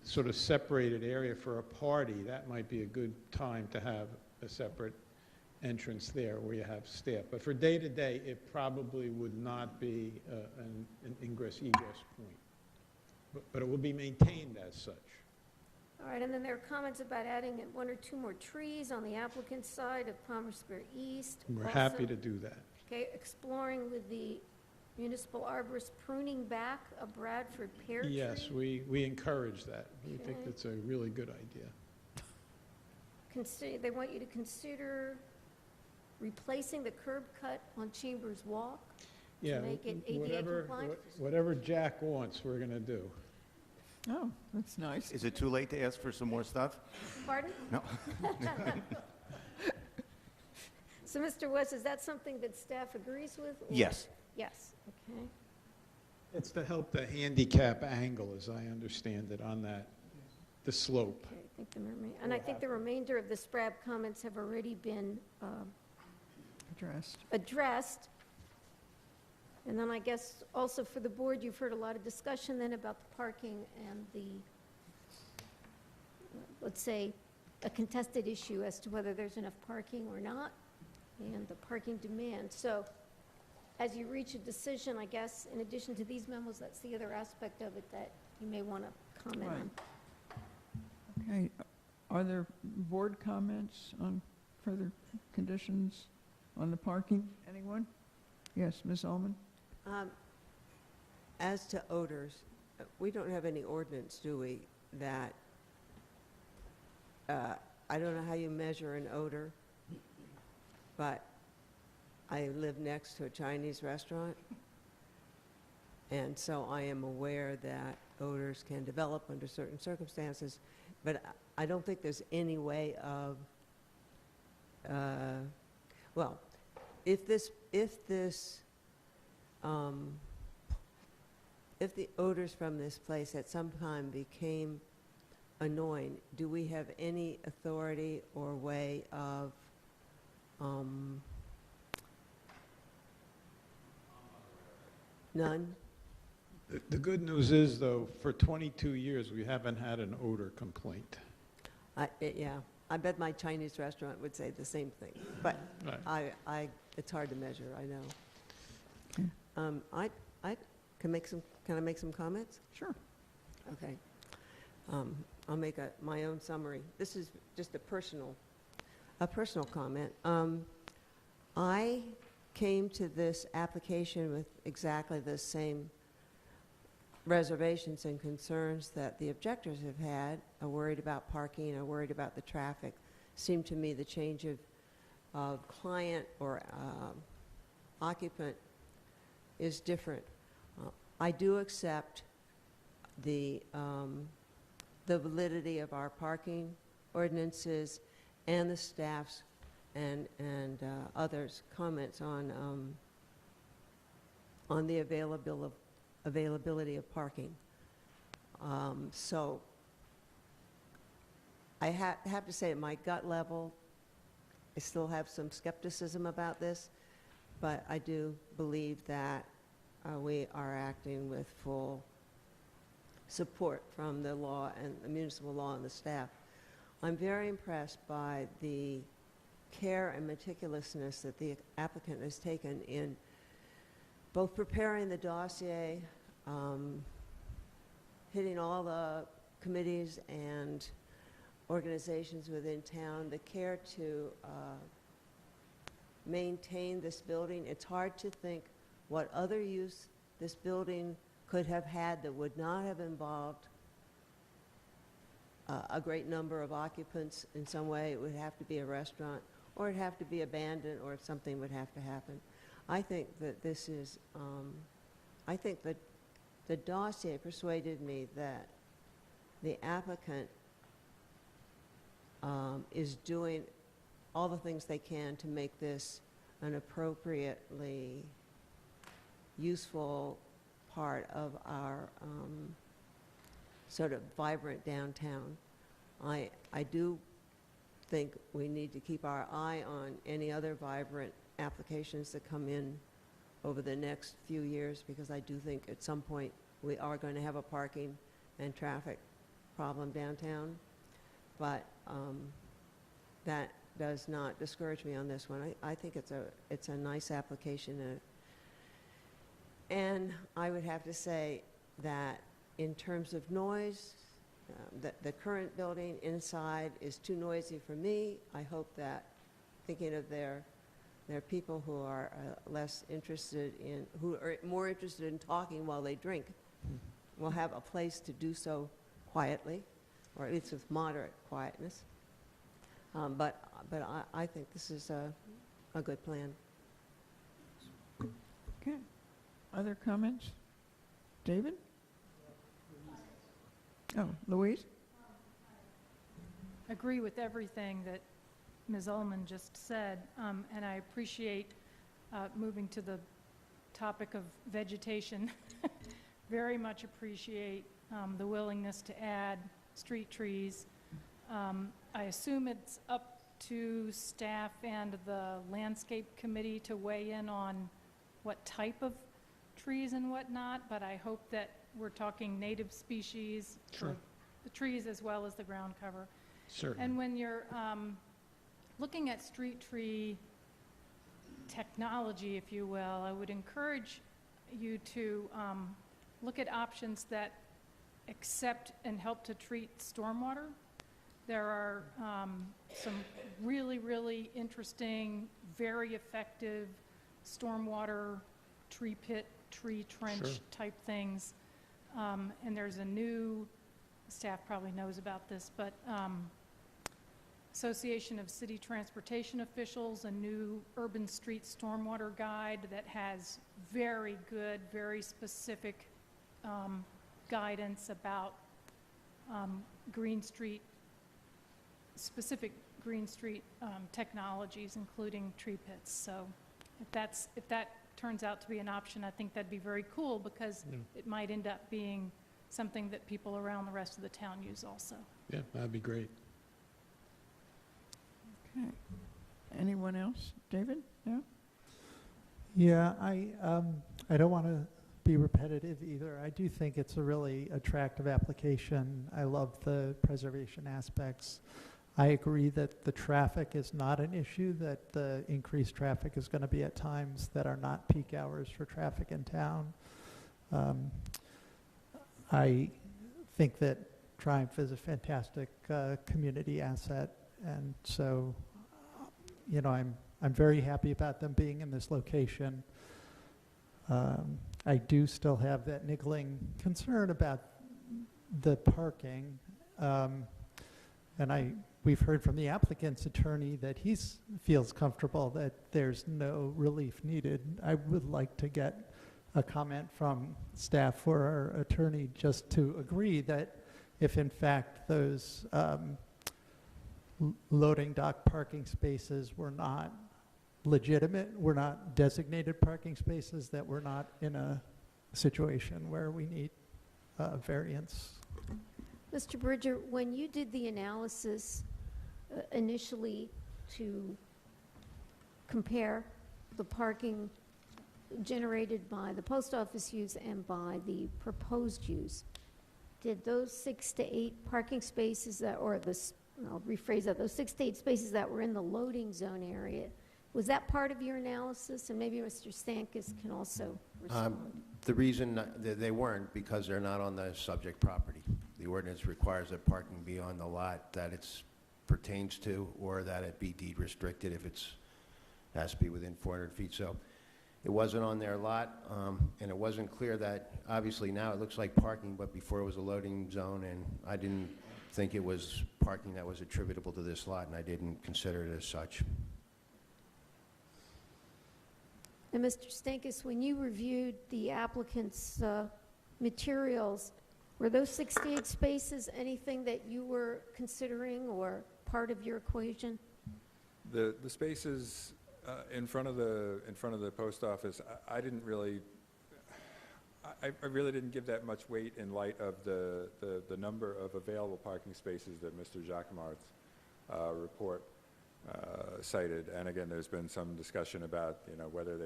sort of separated area for a party, that might be a good time to have a separate entrance there where you have staff. But for day-to-day, it probably would not be an ingress-egress point. But it will be maintained as such. All right, and then there are comments about adding one or two more trees on the applicant's side of Palmer Square East. We're happy Also, to do that. okay, exploring with the municipal arborist pruning back a Bradford pear tree. Yes, we encourage that. We think Okay. that's a really good idea. They want you to consider replacing the curb cut on Chambers Walk Yeah, to make it ADA compliant. whatever Jack wants, we're going to do. Oh, that's nice. Is it too late to ask for some more stuff? Pardon? No. So, Mr. West, is that something that staff agrees with? or- Yes. Yes, okay. It's to help the handicap angle, as I understand it, on the slope. Okay, I think the remainder of the SPRAB comments have already been Addressed. And then I guess also for the board, you've heard a lot of discussion then about the parking and the, let's say, a contested issue as to whether there's enough parking or not, and the parking demand. So as you reach a decision, I guess, in addition to these memos, that's the other aspect of it that you may want to comment on. Okay, are there board comments on further conditions on the parking? Anyone? Yes, Ms. Ullman? As to odors, we don't have any ordinance, do we, that, I don't know how you measure an odor, but I live next to a Chinese restaurant, and so I am aware that odors can develop under certain circumstances, but I don't think there's any way of, well, if the odors from this place at some time became annoying, do we have any authority or way of, none? The good news is, though, for 22 years, we haven't had an odor complaint. Yeah, I bet my Chinese restaurant would say the same thing, but Right. it's hard to measure, I know. Okay. I can I make some comments? Sure. Okay. I'll make my own summary. This is just a personal comment. I came to this application with exactly the same reservations and concerns that the objectors have had, are worried about parking, are worried about the traffic. Seemed to me the change of client or occupant is different. I do accept the validity of our parking ordinances and the staff's and others' comments on the availability of parking. So I have to say, at my gut level, I still have some skepticism about this, but I do believe that we are acting with full support from the law and the municipal law and the staff. I'm very impressed by the care and meticulousness that the applicant has taken in both preparing the dossier, hitting all the committees and organizations within town, the care to maintain this building. It's hard to think what other use this building could have had that would not have involved a great number of occupants in some way. It would have to be a restaurant, or it'd have to be abandoned, or something would have to happen. I think that this is, I think that the dossier persuaded me that the applicant is doing all the things they can to make this an appropriately useful part of our sort of vibrant downtown. I do think we need to keep our eye on any other vibrant applications that come in over the next few years, because I do think at some point we are going to have a parking and traffic problem downtown. But that does not discourage me on this one. I think it's a nice application. And I would have to say that in terms of noise, the current building inside is too noisy for me. I hope that, thinking of their people who are less interested in, who are more interested in talking while they drink, will have a place to do so quietly, or at least with moderate quietness. But I think this is a good plan. Okay. Other comments? David? Oh, Louise? Agree with everything that Ms. Ullman just said, and I appreciate moving to the topic of vegetation. Very much appreciate the willingness to add street trees. I assume it's up to staff and the landscape committee to weigh in on what type of trees and whatnot, but I hope that we're talking native species, Sure. the trees as well as the ground cover. Certainly. And when you're looking at street tree technology, if you will, I would encourage you to look at options that accept and help to treat stormwater. There are some really, really interesting, very effective stormwater tree pit, tree trench Sure. type things. And there's a new, staff probably knows about this, but Association of City Transportation Officials, a new urban street stormwater guide that has very good, very specific guidance about Green Street, specific Green Street technologies, including tree pits. So if that turns out to be an option, I think that'd be very cool, because it might end up being something that people around the rest of the town use also. Yeah, that'd be great. Okay. Anyone else? David? Yeah? Yeah, I don't want to be repetitive either. I do think it's a really attractive application. I love the preservation aspects. I agree that the traffic is not an issue, that the increased traffic is going to be at times that are not peak hours for traffic in town. I think that Triumph is a fantastic community asset, and so, you know, I'm very happy about them being in this location. I do still have that niggling concern about the parking, and we've heard from the applicant's attorney that he feels comfortable that there's no relief needed. I would like to get a comment from staff or our attorney just to agree that if in fact those loading dock parking spaces were not legitimate, were not designated parking spaces, that we're not in a situation where we need variance. Mr. Bridger, when you did the analysis initially to compare the parking generated by the post office use and by the proposed use, did those 6 to 8 parking spaces I'll rephrase that, those 6 to 8 spaces that were in the loading zone area, was that part of your analysis? And maybe Mr. Stankus can also respond. The reason that they weren't, because they're not on the subject property. The ordinance requires that parking be on the lot that it pertains to, or that it be deed restricted if it has to be within 400 feet. So it wasn't on their lot, and it wasn't clear that, obviously now it looks like parking, but before it was a loading zone, and I didn't think it was parking that was attributable to this lot, and I didn't consider it as such. And Mr. Stankus, when you reviewed the applicant's materials, were those 68 spaces anything that you were considering or part of your equation? The spaces in front of the post office, I didn't really, I really didn't give that much weight in light of the number of available parking spaces that Mr. Jacquemart's report cited. And again, there's been some discussion about, whether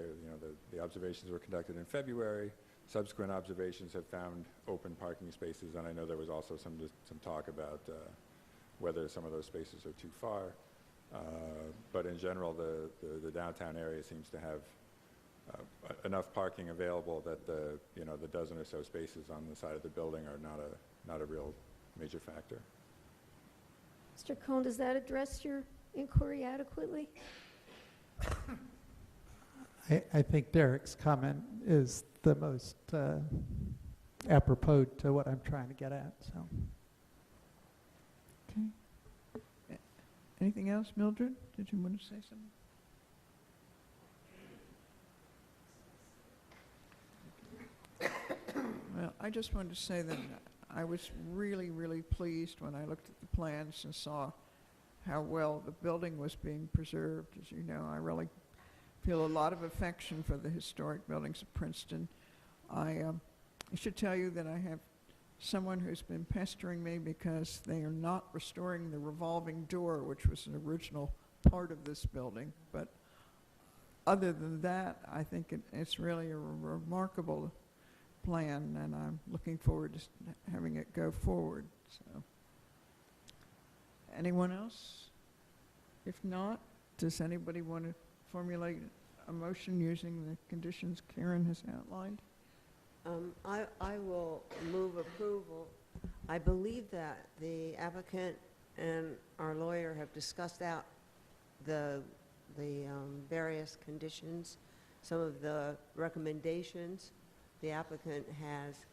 the observations were conducted in February. Subsequent observations have found open parking spaces, and I know there was also some talk about whether some of those spaces are too far. But in general, the downtown area seems to have enough parking available that the dozen or so spaces on the side of the building are not a real major factor. Mr. Cohn, does that address your inquiry adequately? I think Derek's comment is the most apropos to what I'm trying to get at. So, okay. Anything else, Mildred? Did you want to say something? Well, I just wanted to say that I was really, really pleased when I looked at the plans and saw how well the building was being preserved. As you know, I really feel a lot of affection for the historic buildings of Princeton. I should tell you that I have someone who's been pestering me because they are not restoring the revolving door, which was an original part of this building. But other than that, I think it's really a remarkable plan, and I'm looking forward to having it go forward. So, anyone else? If not, does anybody want to formulate a motion using the conditions Karen has outlined? I will move approval. I believe that the applicant and our lawyer have discussed out the various conditions, some of the recommendations. The applicant has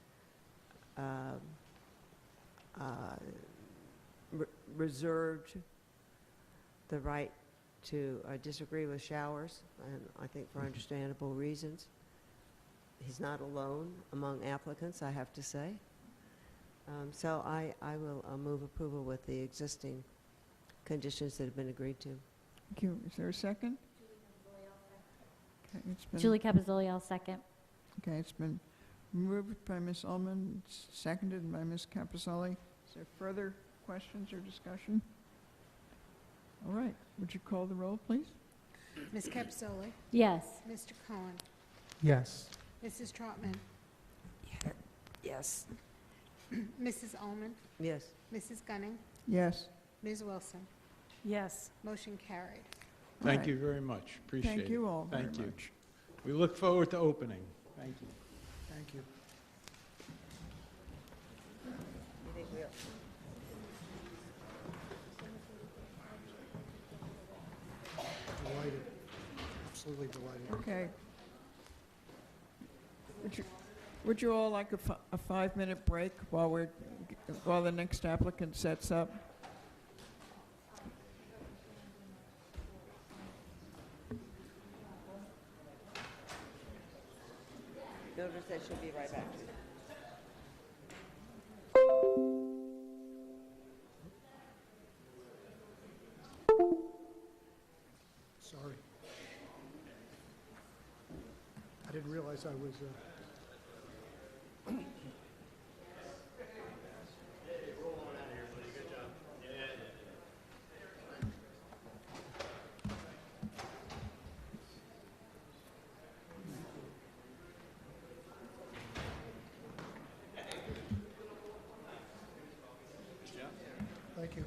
reserved the right to disagree with showers, and I think for understandable reasons. He's not alone among applicants, I have to say. So I will move approval with the existing conditions that have been agreed to. Thank you. Is there a second? Okay, it's been Julie Capizoli, I'll second. Okay, it's been moved by Ms. Ullman, seconded by Ms. Capizoli. Is there further questions or discussion? All right, would you call the roll, please? Ms. Capizoli? Yes. Mr. Cohen? yes. Mrs. Trotman? Yes. Mrs. Ullman? Yes. Mrs. Gunning? Yes. Ms. Wilson? Yes. Motion carried. Thank Right. you very much. Appreciate it. Thank you all very Thank you. much. We look forward to opening. Thank you. Thank you. You think we'll- Delighted, absolutely delighted. Okay. Would you all like a 5-minute break while the next applicant sets up? Notice that she'll be right back. Sorry. I didn't realize I was, Thank you.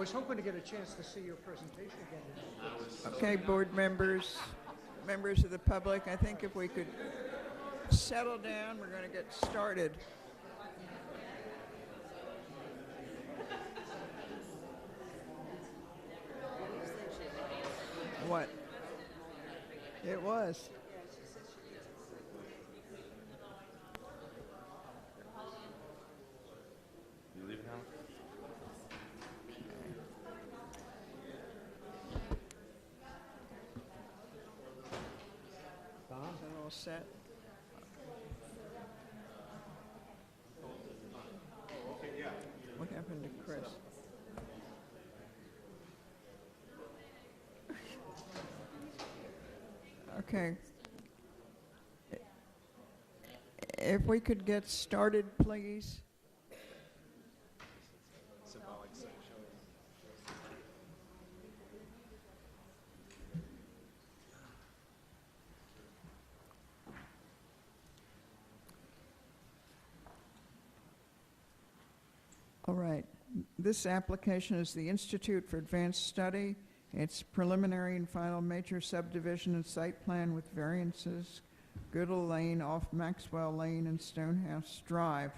was hoping to get a chance to see your presentation again. Okay, board members, members of the public, I think if we could settle down, we're going to get started. What? It was. You leaving now? Is that all set? What happened to Chris? Okay. If we could get started, please. All right. This application is the Institute for Advanced Study. It's preliminary and final major subdivision and site plan with variances. Goodall Lane off Maxwell Lane and Stonehouse Drive.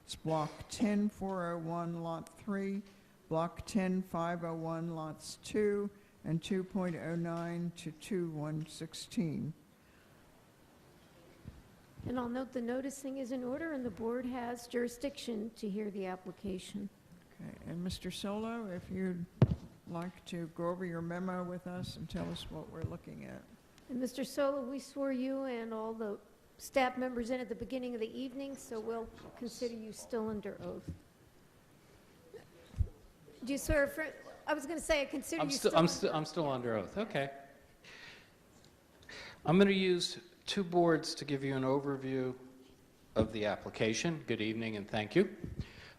It's block 10401 lot 3, block 10501 lots 2, and 2.09 to 2116. And I'll note the noticing is in order, and the board has jurisdiction to hear the application. Okay, and Mr. Solo, if you'd like to go over your memo with us and tell us what we're looking at. And Mr. Solo, we swore you and all the staff members in at the beginning of the evening, so we'll consider you still under oath. Do you swear, I was going to say, I consider you still I'm still under oath, okay. I'm going to use two boards to give you an overview of the application. Good evening and thank you.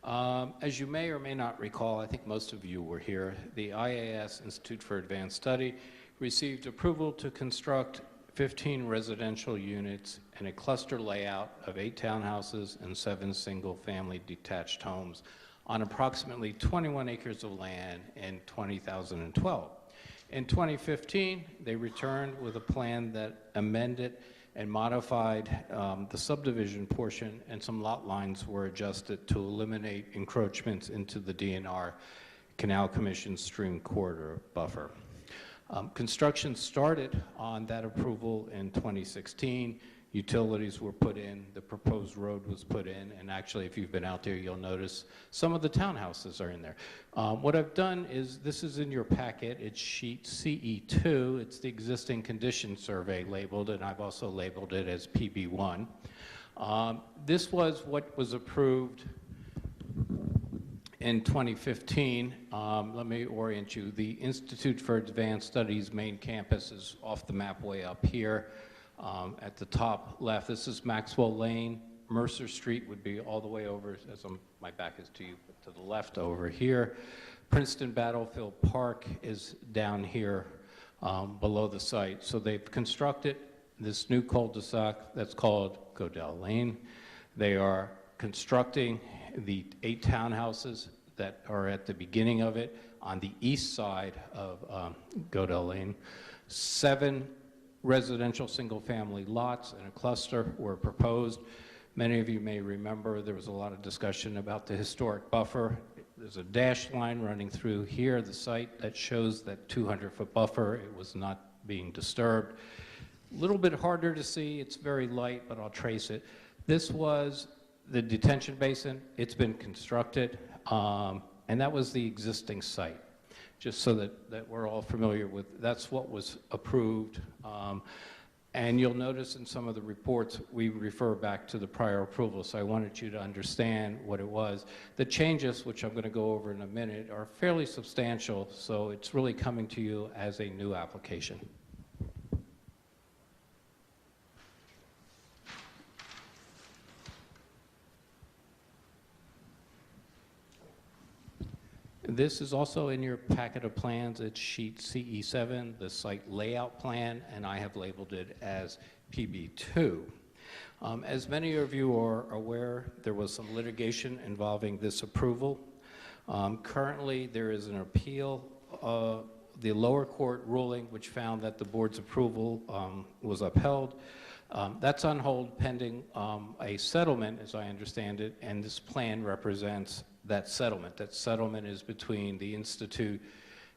As you may or may not recall, I think most of you were here, the IAS, Institute for Advanced Study, received approval to construct 15 residential units and a cluster layout of 8 townhouses and 7 single-family detached homes on approximately 21 acres of land in 2012. In 2015, they returned with a plan that amended and modified the subdivision portion, and some lot lines were adjusted to eliminate encroachments into the DNR Canal Commission stream corridor buffer. Construction started on that approval in 2016. Utilities were put in, the proposed road was put in, and actually if you've been out there you'll notice some of the townhouses are in there. What I've done is, this is in your packet, it's sheet CE2, it's the existing condition survey labeled, and I've also labeled it as PB1. This was what was approved in 2015. Let me orient you. The Institute for Advanced Studies main campus is off the map way up here. At the top left, this is Maxwell Lane. Mercer Street would be all the way over, as my back is to you, but to the left over here. Princeton Battlefield Park is down here below the site. So they've constructed this new cul-de-sac that's called Godell Lane. They are constructing the 8 townhouses that are at the beginning of it on the east side of Godell Lane. 7 residential single-family lots and a cluster were proposed. Many of you may remember there was a lot of discussion about the historic buffer. There's a dashed line running through here, the site, that shows that 200-foot buffer. It was not being disturbed. A little bit harder to see. It's very light, but I'll trace it. This was the detention basin. It's been constructed, and that was the existing site. Just so that we're all familiar with, that's what was approved. And you'll notice in some of the reports, we refer back to the prior approval, so I wanted you to understand what it was. The changes, which I'm going to go over in a minute, are fairly substantial, so it's really coming to you as a new application. This is also in your packet of plans. It's sheet CE7, the site layout plan, and I have labeled it as PB2. As many of you are aware, there was some litigation involving this approval. Currently, there is an appeal, the lower court ruling, which found that the board's approval was upheld. That's on hold pending a settlement, as I understand it, and this plan represents that settlement. That settlement is between the Institute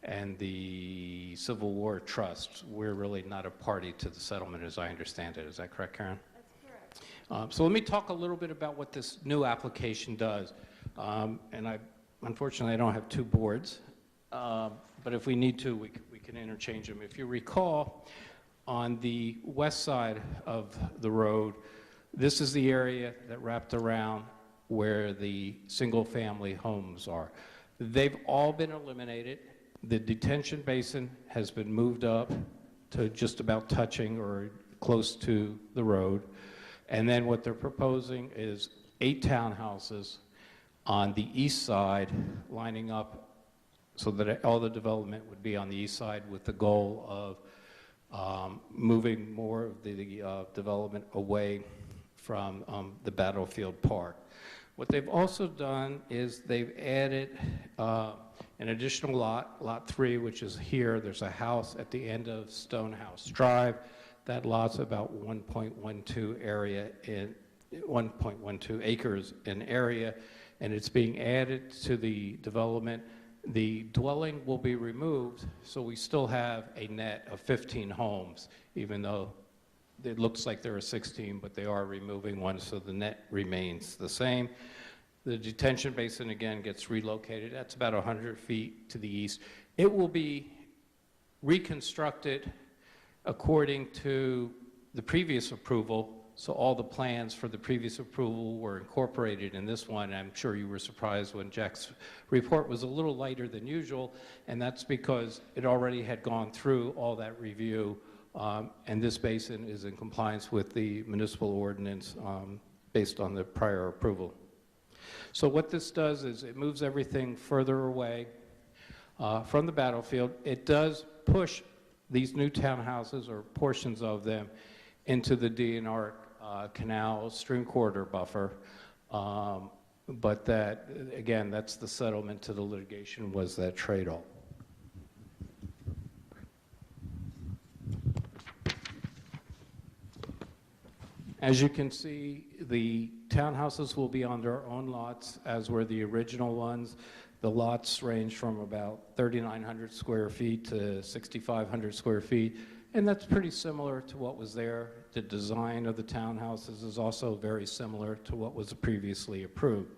and the Civil War Trust. We're really not a party to the settlement, as I understand it. Is that correct, Karen? That's correct. So let me talk a little bit about what this new application does. And unfortunately, I don't have two boards, but if we need to, we can interchange them. If you recall, on the west side of the road, this is the area that wrapped around where the single-family homes are. They've all been eliminated. The detention basin has been moved up to just about touching or close to the road. And then what they're proposing is 8 townhouses on the east side, lining up so that all the development would be on the east side, with the goal of moving more of the development away from the Battlefield Park. What they've also done is they've added an additional lot, Lot 3, which is here. There's a house at the end of Stonehouse Drive. That lot's about 1.12 acres in area, and it's being added to the development. The dwelling will be removed, so we still have a net of 15 homes, even though it looks like there are 16, but they are removing one, so the net remains the same. The detention basin, again, gets relocated. That's about 100 feet to the east. It will be reconstructed according to the previous approval, so all the plans for the previous approval were incorporated in this one. I'm sure you were surprised when Jack's report was a little lighter than usual, and that's because it already had gone through all that review, and this basin is in compliance with the municipal ordinance based on the prior approval. So what this does is it moves everything further away from the battlefield. It does push these new townhouses, or portions of them, into the DNR Canal Stream Corridor Buffer. But that, again, that's the settlement to the litigation, was that trade-off. As you can see, the townhouses will be on their own lots, as were the original ones. The lots range from about 3,900 square feet to 6,500 square feet, and that's pretty similar to what was there. The design of the townhouses is also very similar to what was previously approved.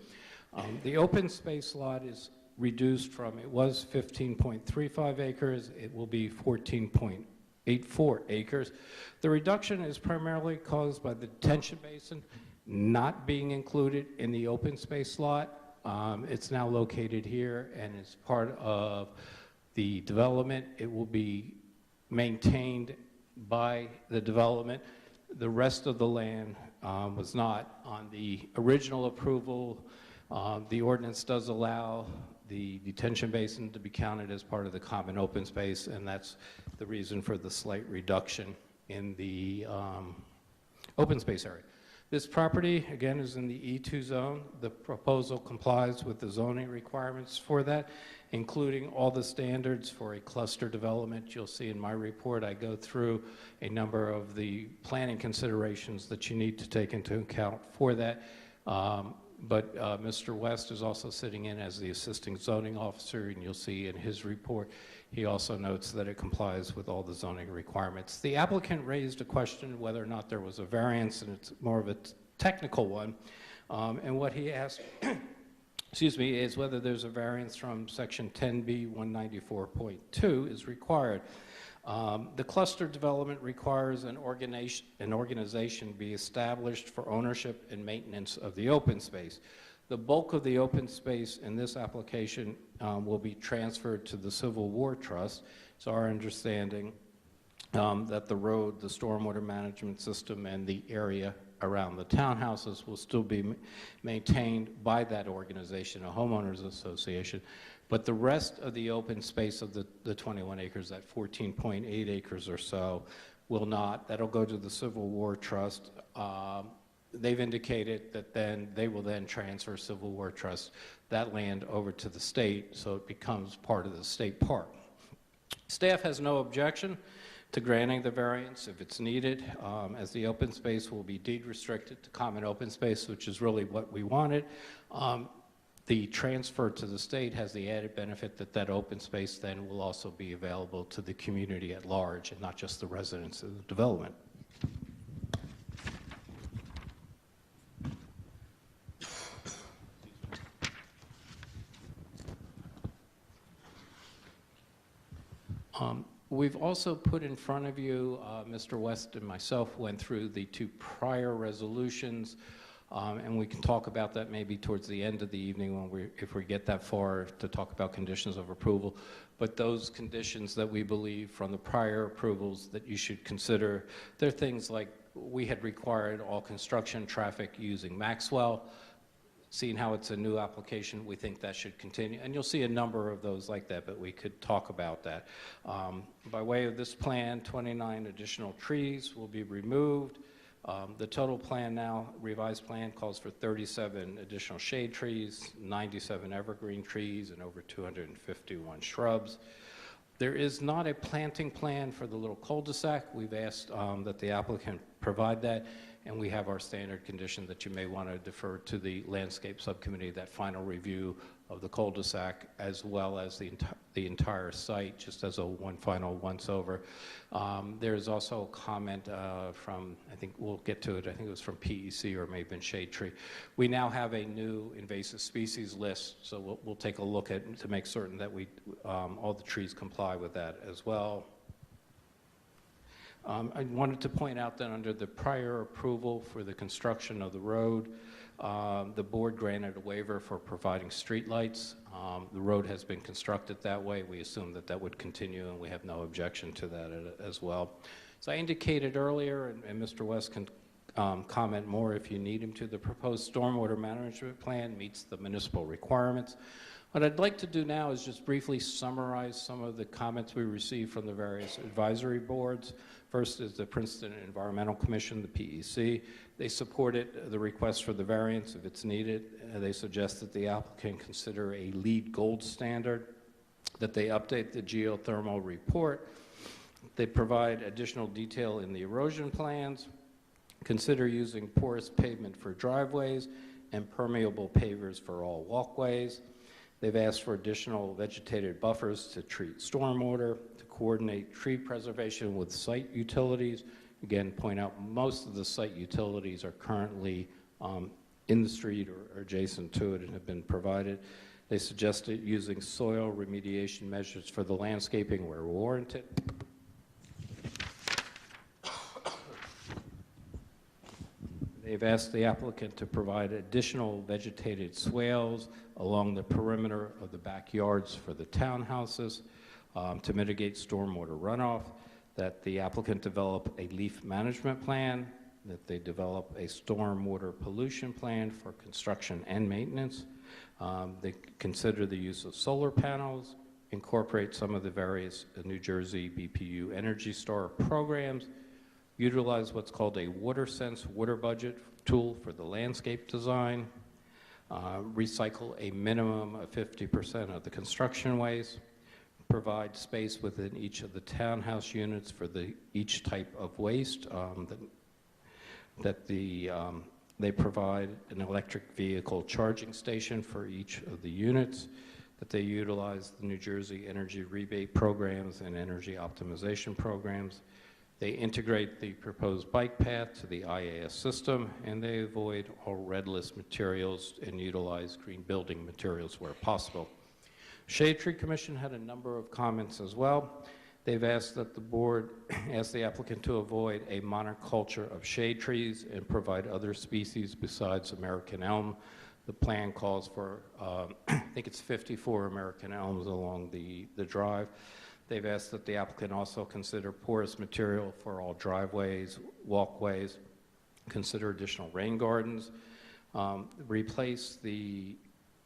The open space lot is reduced from, it was 15.35 acres, it will be 14.84 acres. The reduction is primarily caused by the detention basin not being included in the open space lot. It's now located here and is part of the development. It will be maintained by the development. The rest of the land was not. On the original approval, the ordinance does allow the detention basin to be counted as part of the common open space, and that's the reason for the slight reduction in the open space area. This property, again, is in the E2 zone. The proposal complies with the zoning requirements for that, including all the standards for a cluster development. You'll see in my report, I go through a number of the planning considerations that you need to take into account for that. But Mr. West is also sitting in as the assistant zoning officer, and you'll see in his report, he also notes that it complies with all the zoning requirements. The applicant raised a question whether or not there was a variance, and it's more of a technical one. And what he asked, excuse me, is whether there's a variance from section 10B 194.2 is required. The cluster development requires an organization be established for ownership and maintenance of the open space. The bulk of the open space in this application will be transferred to the Civil War Trust. It's our understanding that the road, the stormwater management system, and the area around the townhouses will still be maintained by that organization, a homeowners association. But the rest of the open space of the 21 acres, that 14.8 acres or so, will not. That'll go to the Civil War Trust. They've indicated that then they will then transfer Civil War Trust that land over to the state, so it becomes part of the state park. Staff has no objection to granting the variance if it's needed, as the open space will be deed restricted to common open space, which is really what we wanted. The transfer to the state has the added benefit that that open space then will also be available to the community at large and not just the residents of the development. We've also put in front of you, Mr. West and myself went through the 2 prior resolutions, and we can talk about that maybe towards the end of the evening when if we get that far to talk about conditions of approval. But those conditions that we believe from the prior approvals that you should consider, they're things like we had required all construction traffic using Maxwell. Seeing how it's a new application, we think that should continue. And you'll see a number of those like that, but we could talk about that. By way of this plan, 29 additional trees will be removed. The total plan now, revised plan, calls for 37 additional shade trees, 97 evergreen trees, and over 251 shrubs. There is not a planting plan for the little cul-de-sac. We've asked that the applicant provide that. And we have our standard condition that you may want to defer to the landscape subcommittee, that final review of the cul-de-sac, as well as the entire site, just as a final once-over. There's also a comment from, I think we'll get to it, I think it was from PEC or maybe been Shade Tree. We now have a new invasive species list, so we'll take a look at to make certain that we all the trees comply with that as well. I wanted to point out that under the prior approval for the construction of the road, the board granted a waiver for providing streetlights. The road has been constructed that way. We assume that that would continue, and we have no objection to that as well. As I indicated earlier, and Mr. West can comment more if you need him to, the proposed stormwater management plan meets the municipal requirements. What I'd like to do now is just briefly summarize some of the comments we received from the various advisory boards. First is the Princeton Environmental Commission, the PEC. They supported the request for the variance if it's needed. They suggest that the applicant consider a LEED gold standard, that they update the geothermal report, they provide additional detail in the erosion plans, consider using porous pavement for driveways and permeable pavers for all walkways. They've asked for additional vegetated buffers to treat stormwater, to coordinate tree preservation with site utilities. Again, point out most of the site utilities are currently in the street or adjacent to it and have been provided. They suggested using soil remediation measures for the landscaping where warranted. They've asked the applicant to provide additional vegetated swales along the perimeter of the backyards for the townhouses to mitigate stormwater runoff, that the applicant develop a leaf management plan, that they develop a stormwater pollution plan for construction and maintenance. They consider the use of solar panels, incorporate some of the various New Jersey BPU Energy Star programs, utilize what's called a WaterSense water budget tool for the landscape design, recycle a minimum of 50% of the construction waste, provide space within each of the townhouse units for each type of waste, they provide an electric vehicle charging station for each of the units, that they utilize the New Jersey energy rebate programs and energy optimization programs. They integrate the proposed bike path to the IAS system, and they avoid all red list materials and utilize green building materials where possible. Shade Tree Commission had a number of comments as well. They've asked that the board ask the applicant to avoid a monoculture of shade trees and provide other species besides American elm. The plan calls for, I think it's 54 American elms along the drive. They've asked that the applicant also consider porous material for all driveways, walkways, consider additional rain gardens, replace the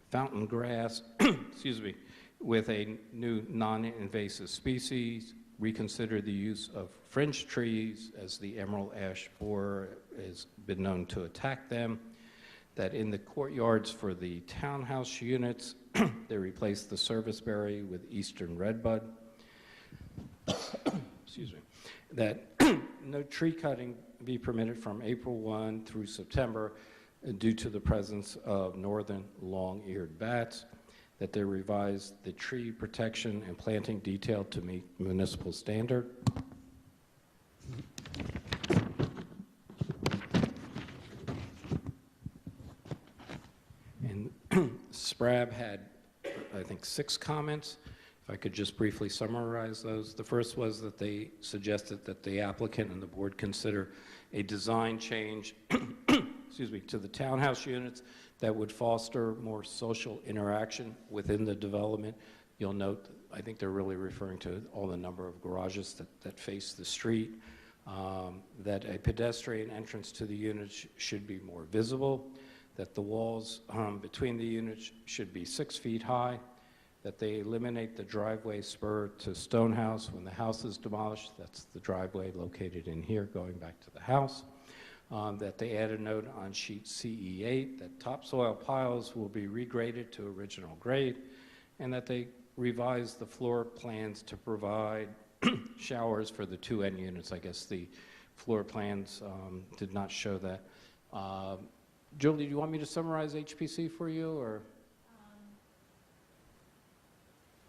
fountain grass, excuse me, with a new non-invasive species, reconsider the use of fringe trees as the emerald ash borer has been known to attack them. that in the courtyards for the townhouse units, they replaced the serviceberry with eastern redbud. Excuse me. That no tree cutting be permitted from April 1 through September due to the presence of northern long-eared bats, that they revise the tree protection and planting detail to meet municipal standard. And SPRAB had, I think, 6 comments. If I could just briefly summarize those. The first was that they suggested that the applicant and the board consider a design change excuse me, to the townhouse units that would foster more social interaction within the development. You'll note, I think they're really referring to all the number of garages that face the street, that a pedestrian entrance to the units should be more visible, that the walls between the units should be 6 feet high, that they eliminate the driveway spur to Stonehouse when the house is demolished. That's the driveway located in here going back to the house. That they add a note on sheet CE8 that topsoil piles will be regraded to original grade, and that they revise the floor plans to provide showers for the 2 end units. I guess the floor plans did not show that. Julie, do you want me to summarize HPC for you, or?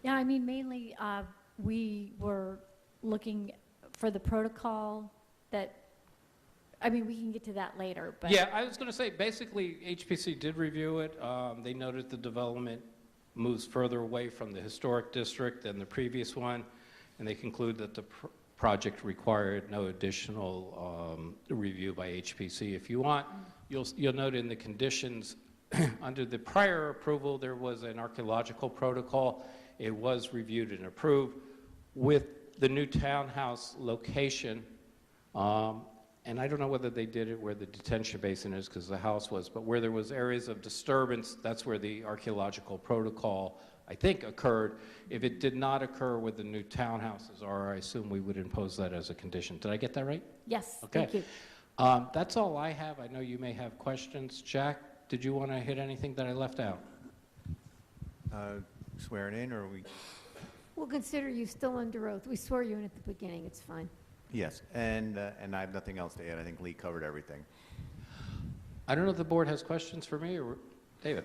Yeah, I mean, mainly we were looking for the protocol that, I mean, we can get to that later, but. Yeah, I was going to say, basically, HPC did review it. They noted the development moves further away from the historic district than the previous one, and they conclude that the project required no additional review by HPC. If you want, you'll note in the conditions, under the prior approval, there was an archaeological protocol. It was reviewed and approved. With the new townhouse location, and I don't know whether they did it where the detention basin is because the house was, but where there was areas of disturbance, that's where the archaeological protocol, I think, occurred. If it did not occur with the new townhouses, or I assume we would impose that as a condition. Did I get that right? Yes, Okay. thank you. That's all I have. I know you may have questions. Jack, did you want to hit anything that I left out? Swearing in, or are we? We'll consider you still under oath. We swore you in at the beginning, it's fine. Yes, and I have nothing else to add. I think Lee covered everything. I don't know if the board has questions for me, or David?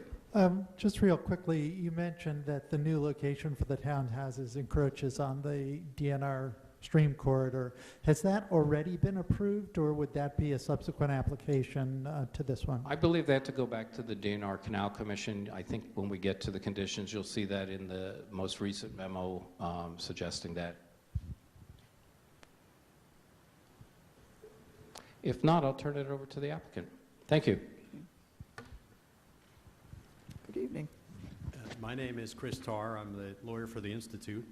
Just real quickly, you mentioned that the new location for the townhouses encroaches on the DNR stream corridor. Has that already been approved, or would that be a subsequent application to this one? I believe they have to go back to the DNR Canal Commission. I think when we get to the conditions, you'll see that in the most recent memo suggesting that. If not, I'll turn it over to the applicant. Thank you. Good evening. My name is Chris Tarr. I'm the lawyer for the Institute.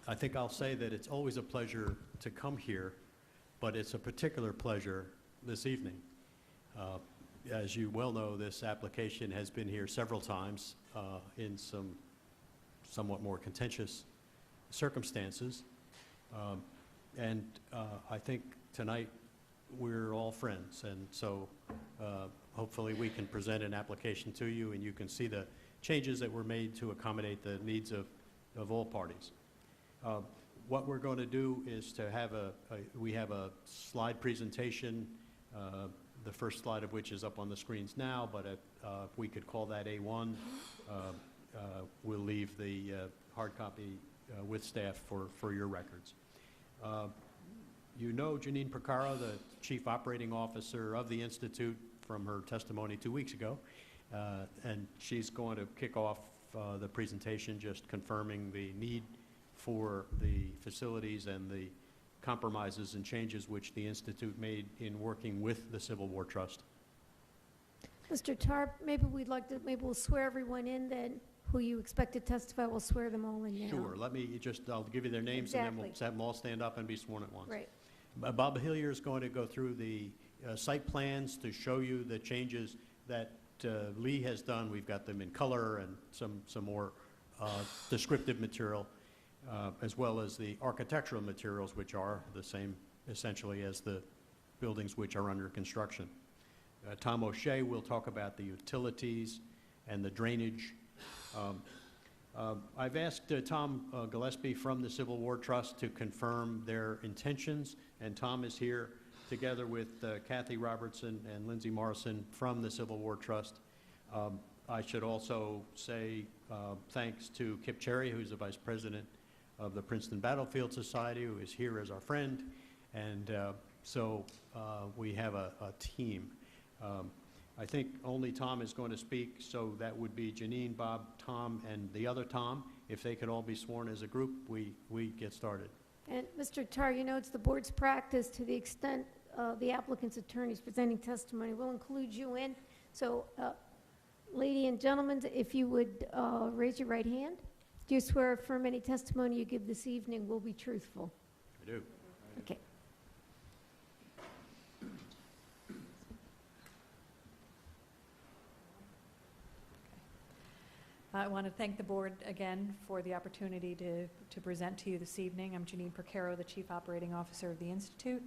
I think I'll say that it's always a pleasure to come here, but it's a particular pleasure this evening. As you well know, this application has been here several times in some somewhat more contentious circumstances. And I think tonight we're all friends, and so hopefully we can present an application to you and you can see the changes that were made to accommodate the needs of all parties. What we're going to do is to have we have a slide presentation, the first slide of which is up on the screens now, but we could call that A1. We'll leave the hard copy with staff for your records. You know Janine Percara, the Chief Operating Officer of the Institute, from her testimony 2 weeks ago, and she's going to kick off the presentation just confirming the need for the facilities and the compromises and changes which the Institute made in working with the Civil War Trust. Mr. Tarp, maybe we'll swear everyone in then, who you expect to testify. We'll swear them all in now. Sure. I'll give you their names and then we'll have them all stand up and be sworn at once. Right. Bob Hillier is going to go through the site plans to show you the changes that Lee has done. We've got them in color and some more descriptive material, as well as the architectural materials, which are the same essentially as the buildings which are under construction. Tom O'Shea will talk about the utilities and the drainage. I've asked Tom Gillespie from the Civil War Trust to confirm their intentions, and Tom is here together with Kathy Robertson and Lindsay Morrison from the Civil War Trust. I should also say thanks to Kip Cherry, who's the Vice President of the Princeton Battlefield Society, who is here as our friend, and so we have a team. I think only Tom is going to speak, so that would be Janine, Bob, Tom, and the other Tom. If they could all be sworn as a group, we get started. And Mr. Tar, you know, it's the board's practice, to the extent the applicant's attorneys presenting testimony will include you in. So, lady and gentlemen, if you would raise your right hand. Do you swear or affirm any testimony you give this evening will be truthful? I do. Okay. I want to thank the board again for the opportunity to present to you this evening. I'm Janine Percaro, the Chief Operating Officer of the Institute.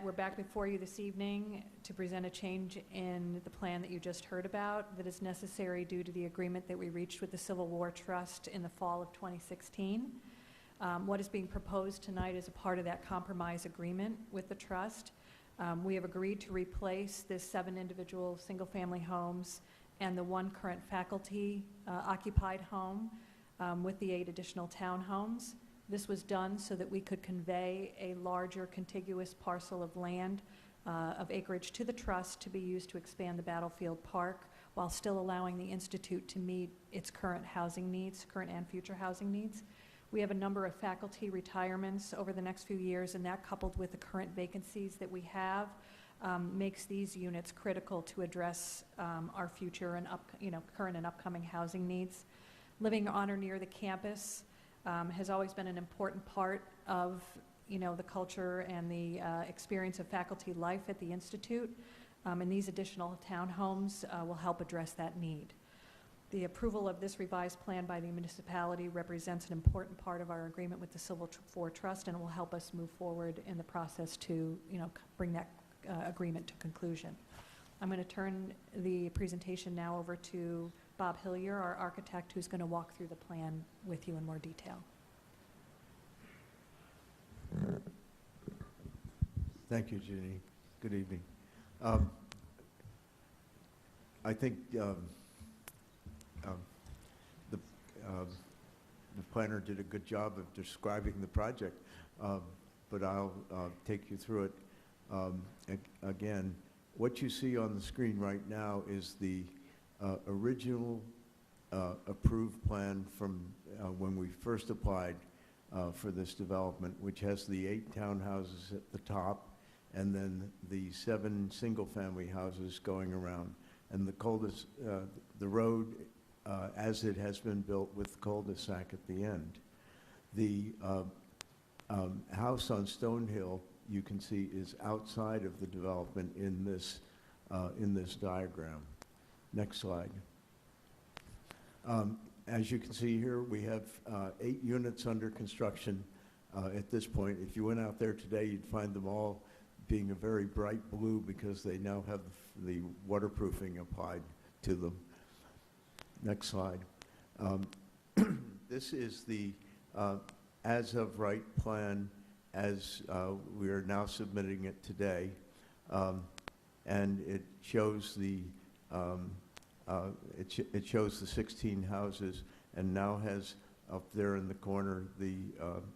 We're back before you this evening to present a change in the plan that you just heard about that is necessary due to the agreement that we reached with the Civil War Trust in the fall of 2016. What is being proposed tonight is a part of that compromise agreement with the trust. We have agreed to replace the 7 individual single-family homes and the 1 current faculty occupied home with the 8 additional townhomes. This was done so that we could convey a larger contiguous parcel of land of acreage to the trust to be used to expand the Battlefield Park while still allowing the Institute to meet its current housing needs, current and future housing needs. We have a number of faculty retirements over the next few years, and that, coupled with the current vacancies that we have, makes these units critical to address our future and current and upcoming housing needs. Living on or near the campus has always been an important part of the culture and the experience of faculty life at the Institute, and these additional townhomes will help address that need. The approval of this revised plan by the municipality represents an important part of our agreement with the Civil War Trust, and it will help us move forward in the process to bring that agreement to conclusion. I'm going to turn the presentation now over to Bob Hillier, our architect, who's going to walk through the plan with you in more detail. Thank you, Jeannie. Good evening. I think the planner did a good job of describing the project, but I'll take you through it. Again, what you see on the screen right now is the original approved plan from when we first applied for this development, which has the 8 townhouses at the top and then the 7 single-family houses going around. And the road, as it has been built with cul-de-sac at the end. The house on Stonehill, you can see, is outside of the development in this diagram. Next slide. As you can see here, we have 8 units under construction at this point. If you went out there today, you'd find them all being a very bright blue because they now have the waterproofing applied to them. Next slide. This is the as-of-right plan as we are now submitting it today, and it shows the it shows the 16 houses, and now has up there in the corner the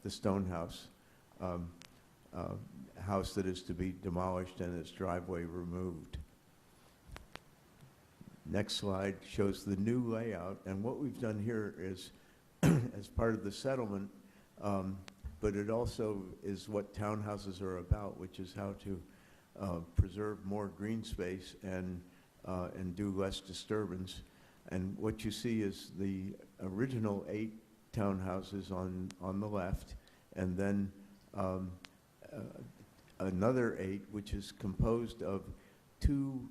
stone house house that is to be demolished and its driveway removed. Next slide shows the new layout, and what we've done here is as part of the settlement, but it also is what townhouses are about, which is how to preserve more green space and do less disturbance. And what you see is the original 8 townhouses on the left, and then another 8, which is composed of 2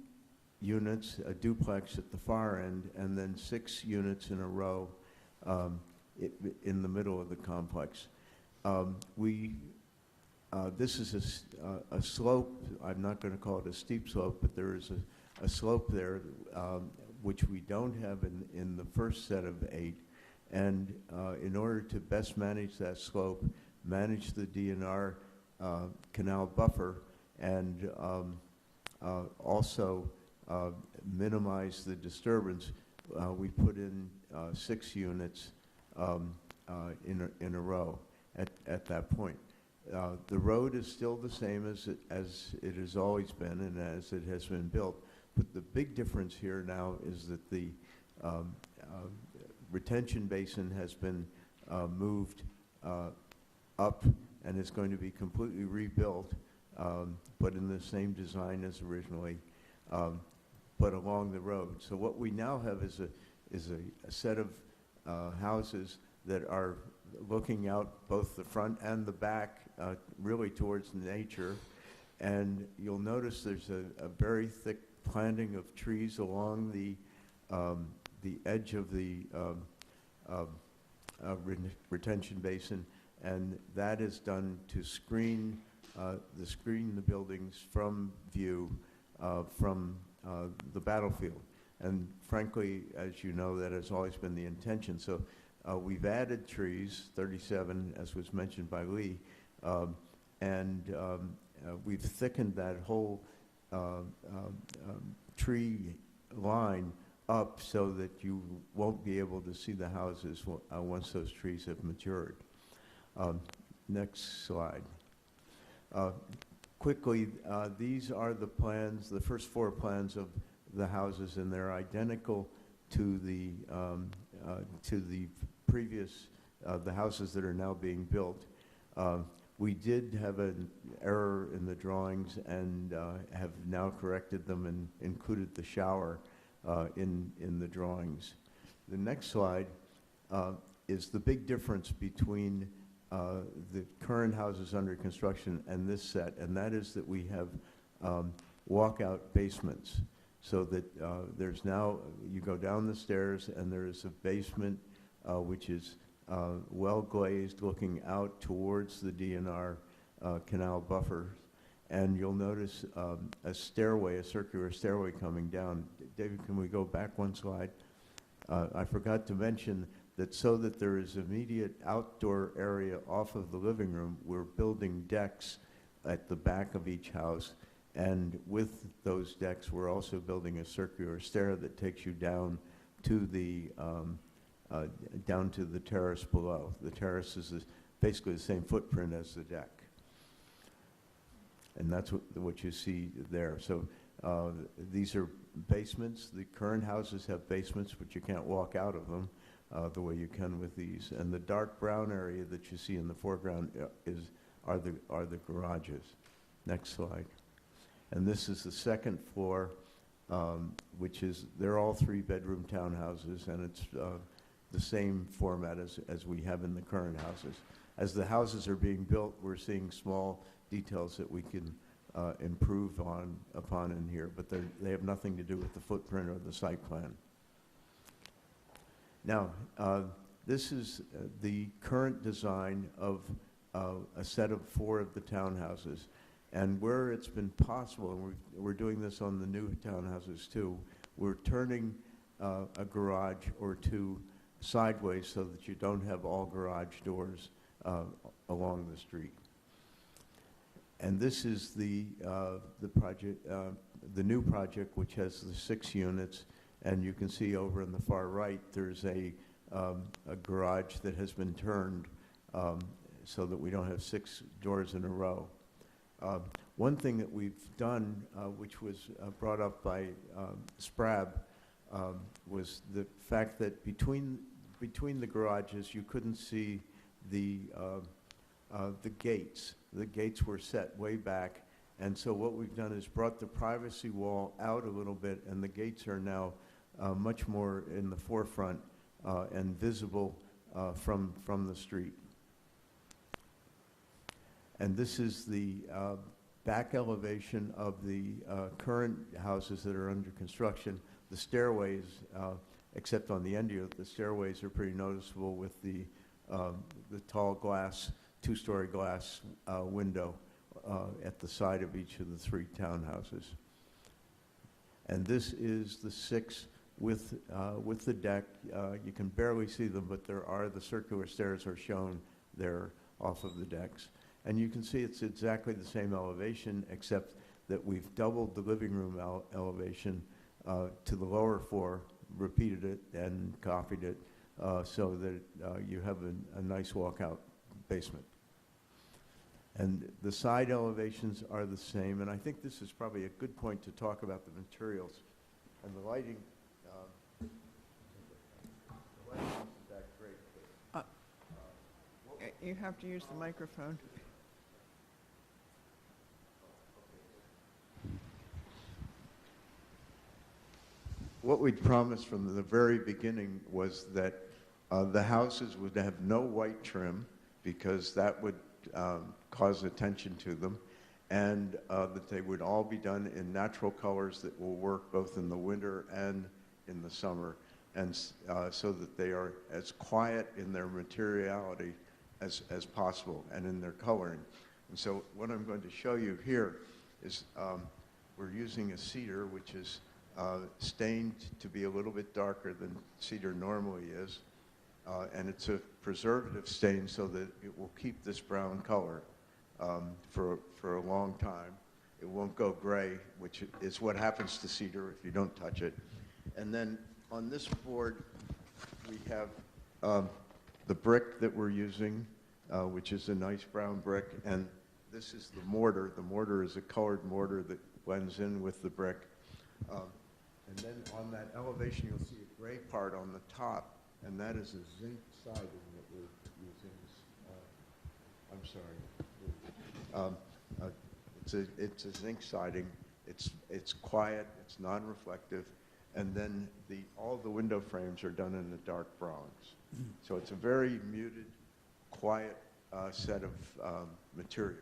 units, a duplex at the far end, and then 6 units in a row in the middle of the complex. We this is a slope. I'm not going to call it a steep slope, but there is a slope there, which we don't have in the first set of 8. And in order to best manage that slope, manage the DNR canal buffer, and also minimize the disturbance, we put in 6 units in a row at that point. The road is still the same as it has always been and as it has been built, but the big difference here now is that the retention basin has been moved up and is going to be completely rebuilt, but in the same design as originally, but along the road. So what we now have is a set of houses that are looking out both the front and the back, really towards nature. And you'll notice there's a very thick planting of trees along the edge of the retention basin, and that is done to screen the buildings from view from the battlefield. And frankly, as you know, that has always been the intention. So we've added trees, 37, as was mentioned by Lee, and we've thickened that whole tree line up so that you won't be able to see the houses once those trees have matured. Next slide. Quickly, these are the plans, the first 4 plans of the houses, and they're identical to the previous, the houses that are now being built. We did have an error in the drawings and have now corrected them and included the shower in the drawings. The next slide is the big difference between the current houses under construction and this set, and that is that we have walkout basements, so that there's now, you go down the stairs and there is a basement which is well glazed, looking out towards the DNR canal buffer. And you'll notice a stairway, a circular stairway coming down. David, can we go back one slide? I forgot to mention that so that there is immediate outdoor area off of the living room, we're building decks at the back of each house. And with those decks, we're also building a circular stair that takes you down to the terrace below. The terrace is basically the same footprint as the deck. And that's what you see there. So these are basements. The current houses have basements, but you can't walk out of them the way you can with these. And the dark brown area that you see in the foreground are the garages. Next slide. And this is the second floor, which is, they're all 3-bedroom townhouses, and it's the same format as we have in the current houses. As the houses are being built, we're seeing small details that we can improve upon in here, but they have nothing to do with the footprint or the site plan. Now, this is the current design of a set of 4 of the townhouses. And where it's been possible, and we're doing this on the new townhouses too, we're turning a garage or 2 sideways so that you don't have all garage doors along the street. And this is the project, the new project, which has the 6 units. And you can see over in the far right, there's a garage that has been turned so that we don't have 6 doors in a row. One thing that we've done, which was brought up by Sprab, was the fact that between the garages, you couldn't see the gates. The gates were set way back, and so what we've done is brought the privacy wall out a little bit, and the gates are now much more in the forefront and visible from the street. And this is the back elevation of the current houses that are under construction. The stairways, except on the end here, the stairways are pretty noticeable with the tall glass two-story glass window at the side of each of the 3 townhouses. And this is the 6 with the deck. You can barely see them, but the circular stairs are shown there off of the decks. And you can see it's exactly the same elevation, except that we've doubled the living room elevation to the lower floor, repeated it and copied it so that you have a nice walkout basement. And the side elevations are the same, and I think this is probably a good point to talk about the materials and the lighting. The lighting isn't that great. But, You have to use the microphone. what we'd promised from the very beginning was that the houses would have no white trim because that would cause attention to them, and that they would all be done in natural colors that will work both in the winter and in the summer, and so that they are as quiet in their materiality as possible and in their coloring. And so what I'm going to show you here is we're using a cedar which is stained to be a little bit darker than cedar normally is, and it's a preservative stain so that it will keep this brown color for a long time. It won't go gray, which is what happens to cedar if you don't touch it. And then on this board, we have the brick that we're using, which is a nice brown brick, and this is the mortar. The mortar is a colored mortar that blends in with the brick. And then on that elevation, you'll see a gray part on the top, and that is a zinc siding that we're using. I'm sorry. It's a zinc siding. It's quiet. It's non-reflective, and then all the window frames are done in a dark bronze. So it's a very muted, quiet set of materials.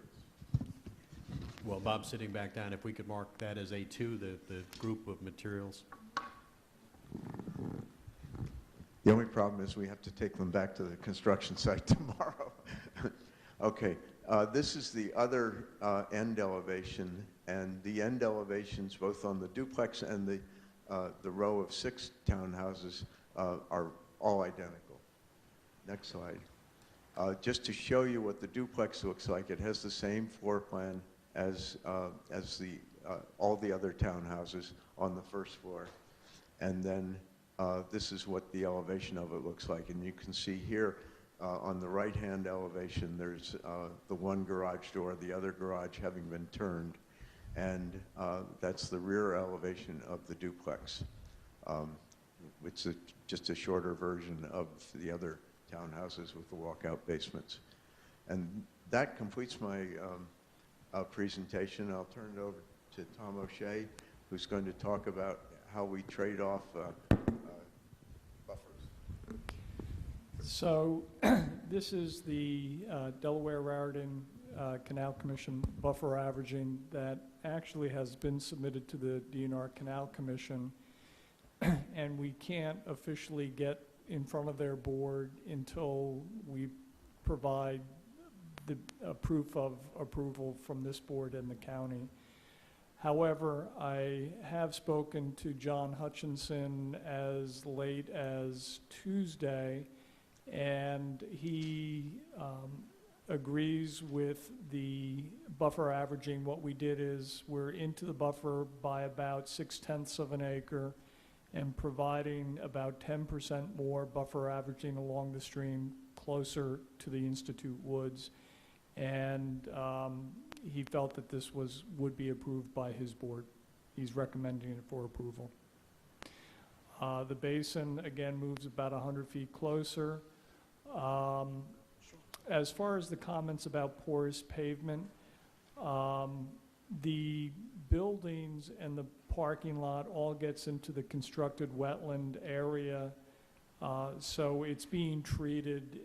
Well, Bob's sitting back down. If we could mark that as A2, the group of materials. The only problem is we have to take them back to the construction site tomorrow. Okay, this is the other end elevation, and the end elevations, both on the duplex and the row of 6 townhouses, are all identical. Next slide. Just to show you what the duplex looks like, it has the same floor plan as all the other townhouses on the first floor. And then this is what the elevation of it looks like. And you can see here on the right-hand elevation, there's the one garage door, the other garage having been turned. And that's the rear elevation of the duplex. It's just a shorter version of the other townhouses with the walkout basements. And that completes my presentation. I'll turn it over to Tom O'Shea, who's going to talk about how we trade off buffers. So this is the Delaware-Raritan Canal Commission buffer averaging that actually has been submitted to the DNR Canal Commission, and we can't officially get in front of their board until we provide the proof of approval from this board and the county. However, I have spoken to John Hutchinson as late as Tuesday, and he agrees with the buffer averaging. What we did is we're into the buffer by about 0.6 of an acre and providing about 10% more buffer averaging along the stream closer to the Institute Woods. And he felt that this would be approved by his board. He's recommending it for approval. The basin, again, moves about 100 feet closer. As far as the comments about porous pavement, the buildings and the parking lot all gets into the constructed wetland area, so it's being treated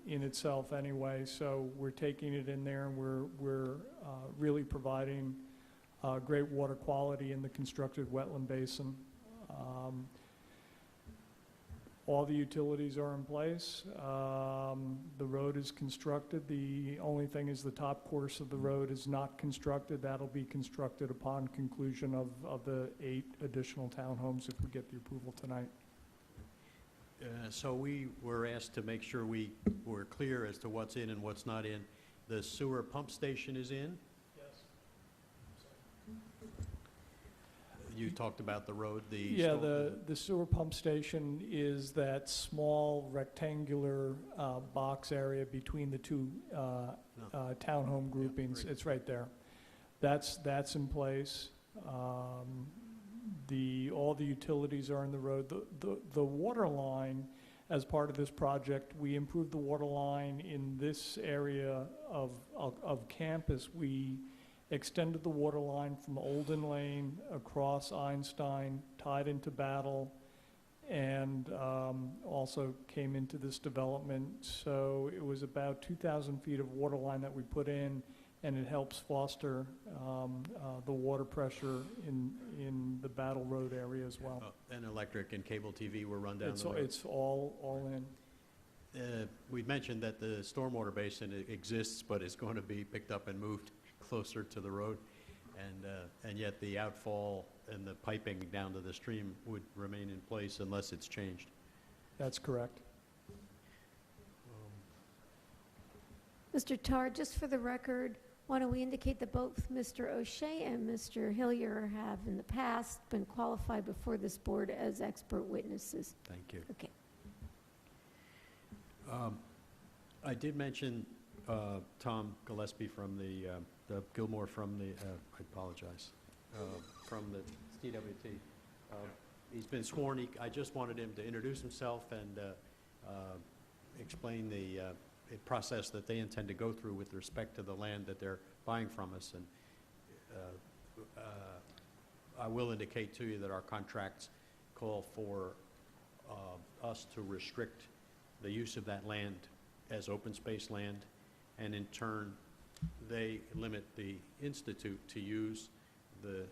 in itself anyway. So we're taking it in there, and we're really providing great water quality in the constructed wetland basin. All the utilities are in place. The road is constructed. The only thing is the top course of the road is not constructed. That'll be constructed upon conclusion of the 8 additional townhomes if we get the approval tonight. So we were asked to make sure we were clear as to what's in and what's not in. The sewer pump station is in? Yes. You talked about the road, the... Yeah, the sewer pump station is that small rectangular box area between the 2 townhome groupings. It's right there. That's in place. All the utilities are in the road. The water line, as part of this project, we improved the water line in this area of campus. We extended the water line from Olden Lane across Einstein, tied into Battle, and also came into this development. So it was about 2,000 feet of water line that we put in, and it helps foster the water pressure in the Battle Road area as well. And electric and cable TV were run down the road. It's all in. We mentioned that the stormwater basin exists, but it's going to be picked up and moved closer to the road, and yet the outfall and the piping down to the stream would remain in place unless it's changed. That's correct. Mr. Tarr, just for the record, why don't we indicate that both Mr. O'Shea and Mr. Hillier have in the past been qualified before this board as expert witnesses. Thank you. Okay. I did mention Tom Gillespie from the Gilmore from the, I apologize, from the CWT. He's been sworn. I just wanted him to introduce himself and explain the process that they intend to go through with respect to the land that they're buying from us. And I will indicate to you that our contracts call for us to restrict the use of that land as open space land, and in turn they limit the Institute to use the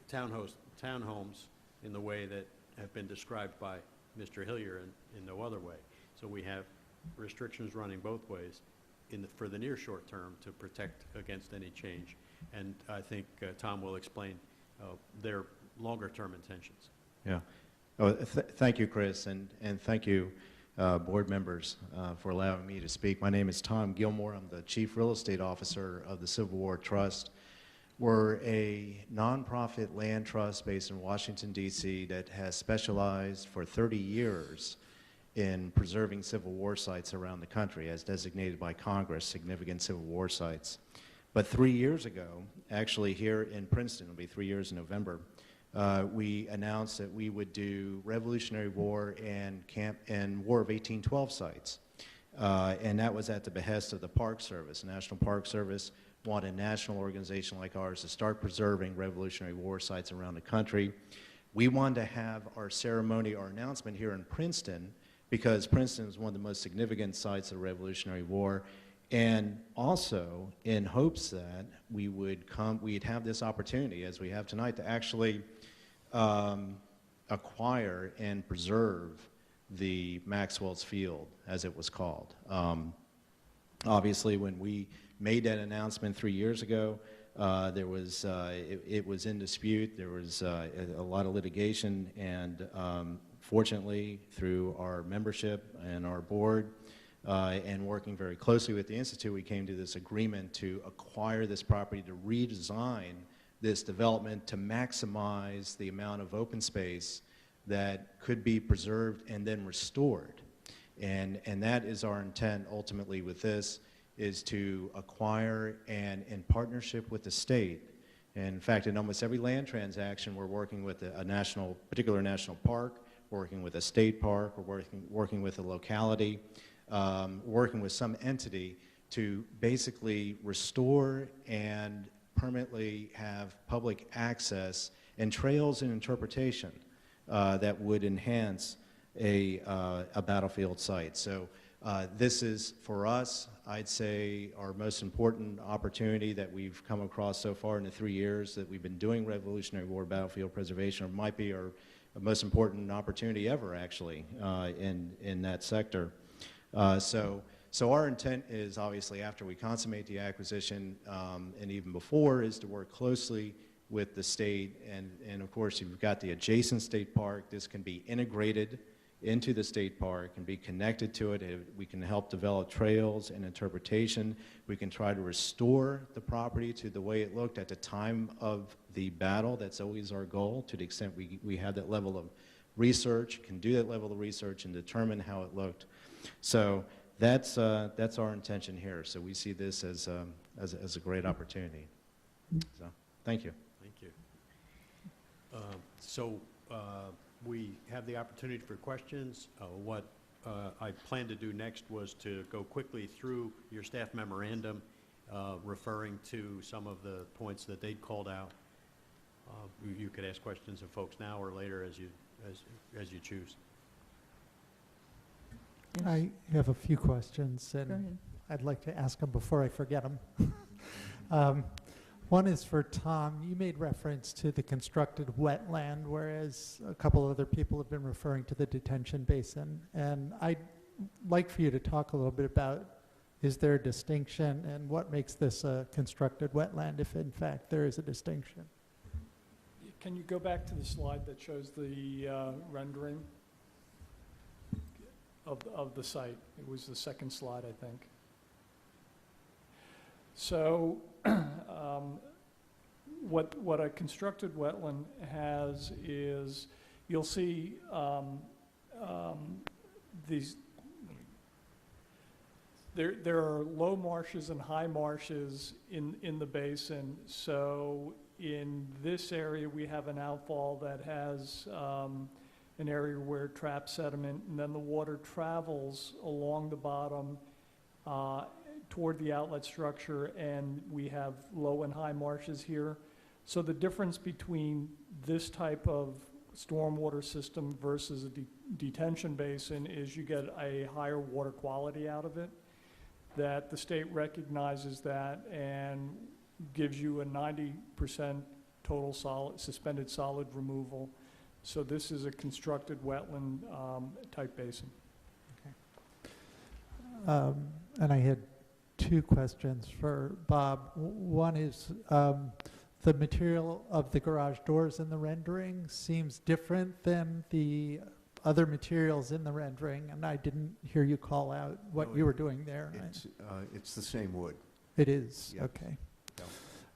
townhomes in the way that have been described by Mr. Hillier in no other way. So we have restrictions running both ways for the near short term to protect against any change. And I think Tom will explain their longer term intentions. Yeah. Oh, thank you, Chris, and thank you, board members, for allowing me to speak. My name is Tom Gilmore. I'm the Chief Real Estate Officer of the Civil War Trust. We're a nonprofit land trust based in Washington, D.C. that has specialized for 30 years in preserving Civil War sites around the country as designated by Congress, significant Civil War sites. But 3 years ago, actually here in Princeton, it'll be 3 years in November, we announced that we would do Revolutionary War and War of 1812 sites. And that was at the behest of the Park Service. National Park Service wanted a national organization like ours to start preserving Revolutionary War sites around the country. We wanted to have our ceremony, our announcement here in Princeton, because Princeton is one of the most significant sites of the Revolutionary War, and also in hopes that we'd have this opportunity, as we have tonight, to actually acquire and preserve the Maxwell's Field, as it was called. Obviously, when we made that announcement 3 years ago, there was it was in dispute. There was a lot of litigation, and fortunately, through our membership and our board, and working very closely with the Institute, we came to this agreement to acquire this property, to redesign this development to maximize the amount of open space that could be preserved and then restored. And that is our intent ultimately with this, is to acquire and in partnership with the state. And in fact, in almost every land transaction, we're working with a particular national park, working with a state park, we're working with a locality, working with some entity to basically restore and permanently have public access and trails and interpretation that would enhance a battlefield site. So this is, for us, I'd say our most important opportunity that we've come across so far in the 3 years that we've been doing Revolutionary War battlefield preservation, or might be our most important opportunity ever, actually, in that sector. So our intent is, obviously, after we consummate the acquisition, and even before, is to work closely with the state. And of course, you've got the adjacent state park. This can be integrated into the state park and be connected to it. We can help develop trails and interpretation. We can try to restore the property to the way it looked at the time of the battle. That's always our goal, to the extent we have that level of research, can do that level of research and determine how it looked. So that's our intention here. So we see this as a great opportunity. So thank you. Thank you. We have the opportunity for questions. What I planned to do next was to go quickly through your staff memorandum, referring to some of the points that they'd called out. You could ask questions of folks now or later as you choose. Yes. I have a few questions, Go and ahead. I'd like to ask them before I forget them. One is for Tom. You made reference to the constructed wetland, whereas a couple other people have been referring to the detention basin. And I'd like for you to talk a little bit about, is there a distinction, and what makes this a constructed wetland, if in fact there is a distinction? Can you go back to the slide that shows the rendering of the site? It was the second slide, I think. So what a constructed wetland has is, you'll see these, there are low marshes and high marshes in the basin. So in this area, we have an outfall that has an area where it traps sediment, and then the water travels along the bottom toward the outlet structure, and we have low and high marshes here. So the difference between this type of stormwater system versus a detention basin is you get a higher water quality out of it, that the state recognizes that and gives you a 90% total suspended solid removal. So this is a constructed wetland type basin. Okay. And I had two questions for Bob. One is, the material of the garage doors in the rendering seems different than the other materials in the rendering, and I didn't hear you call out what you were doing there. It's the same wood. It is, Yep. okay. Yep.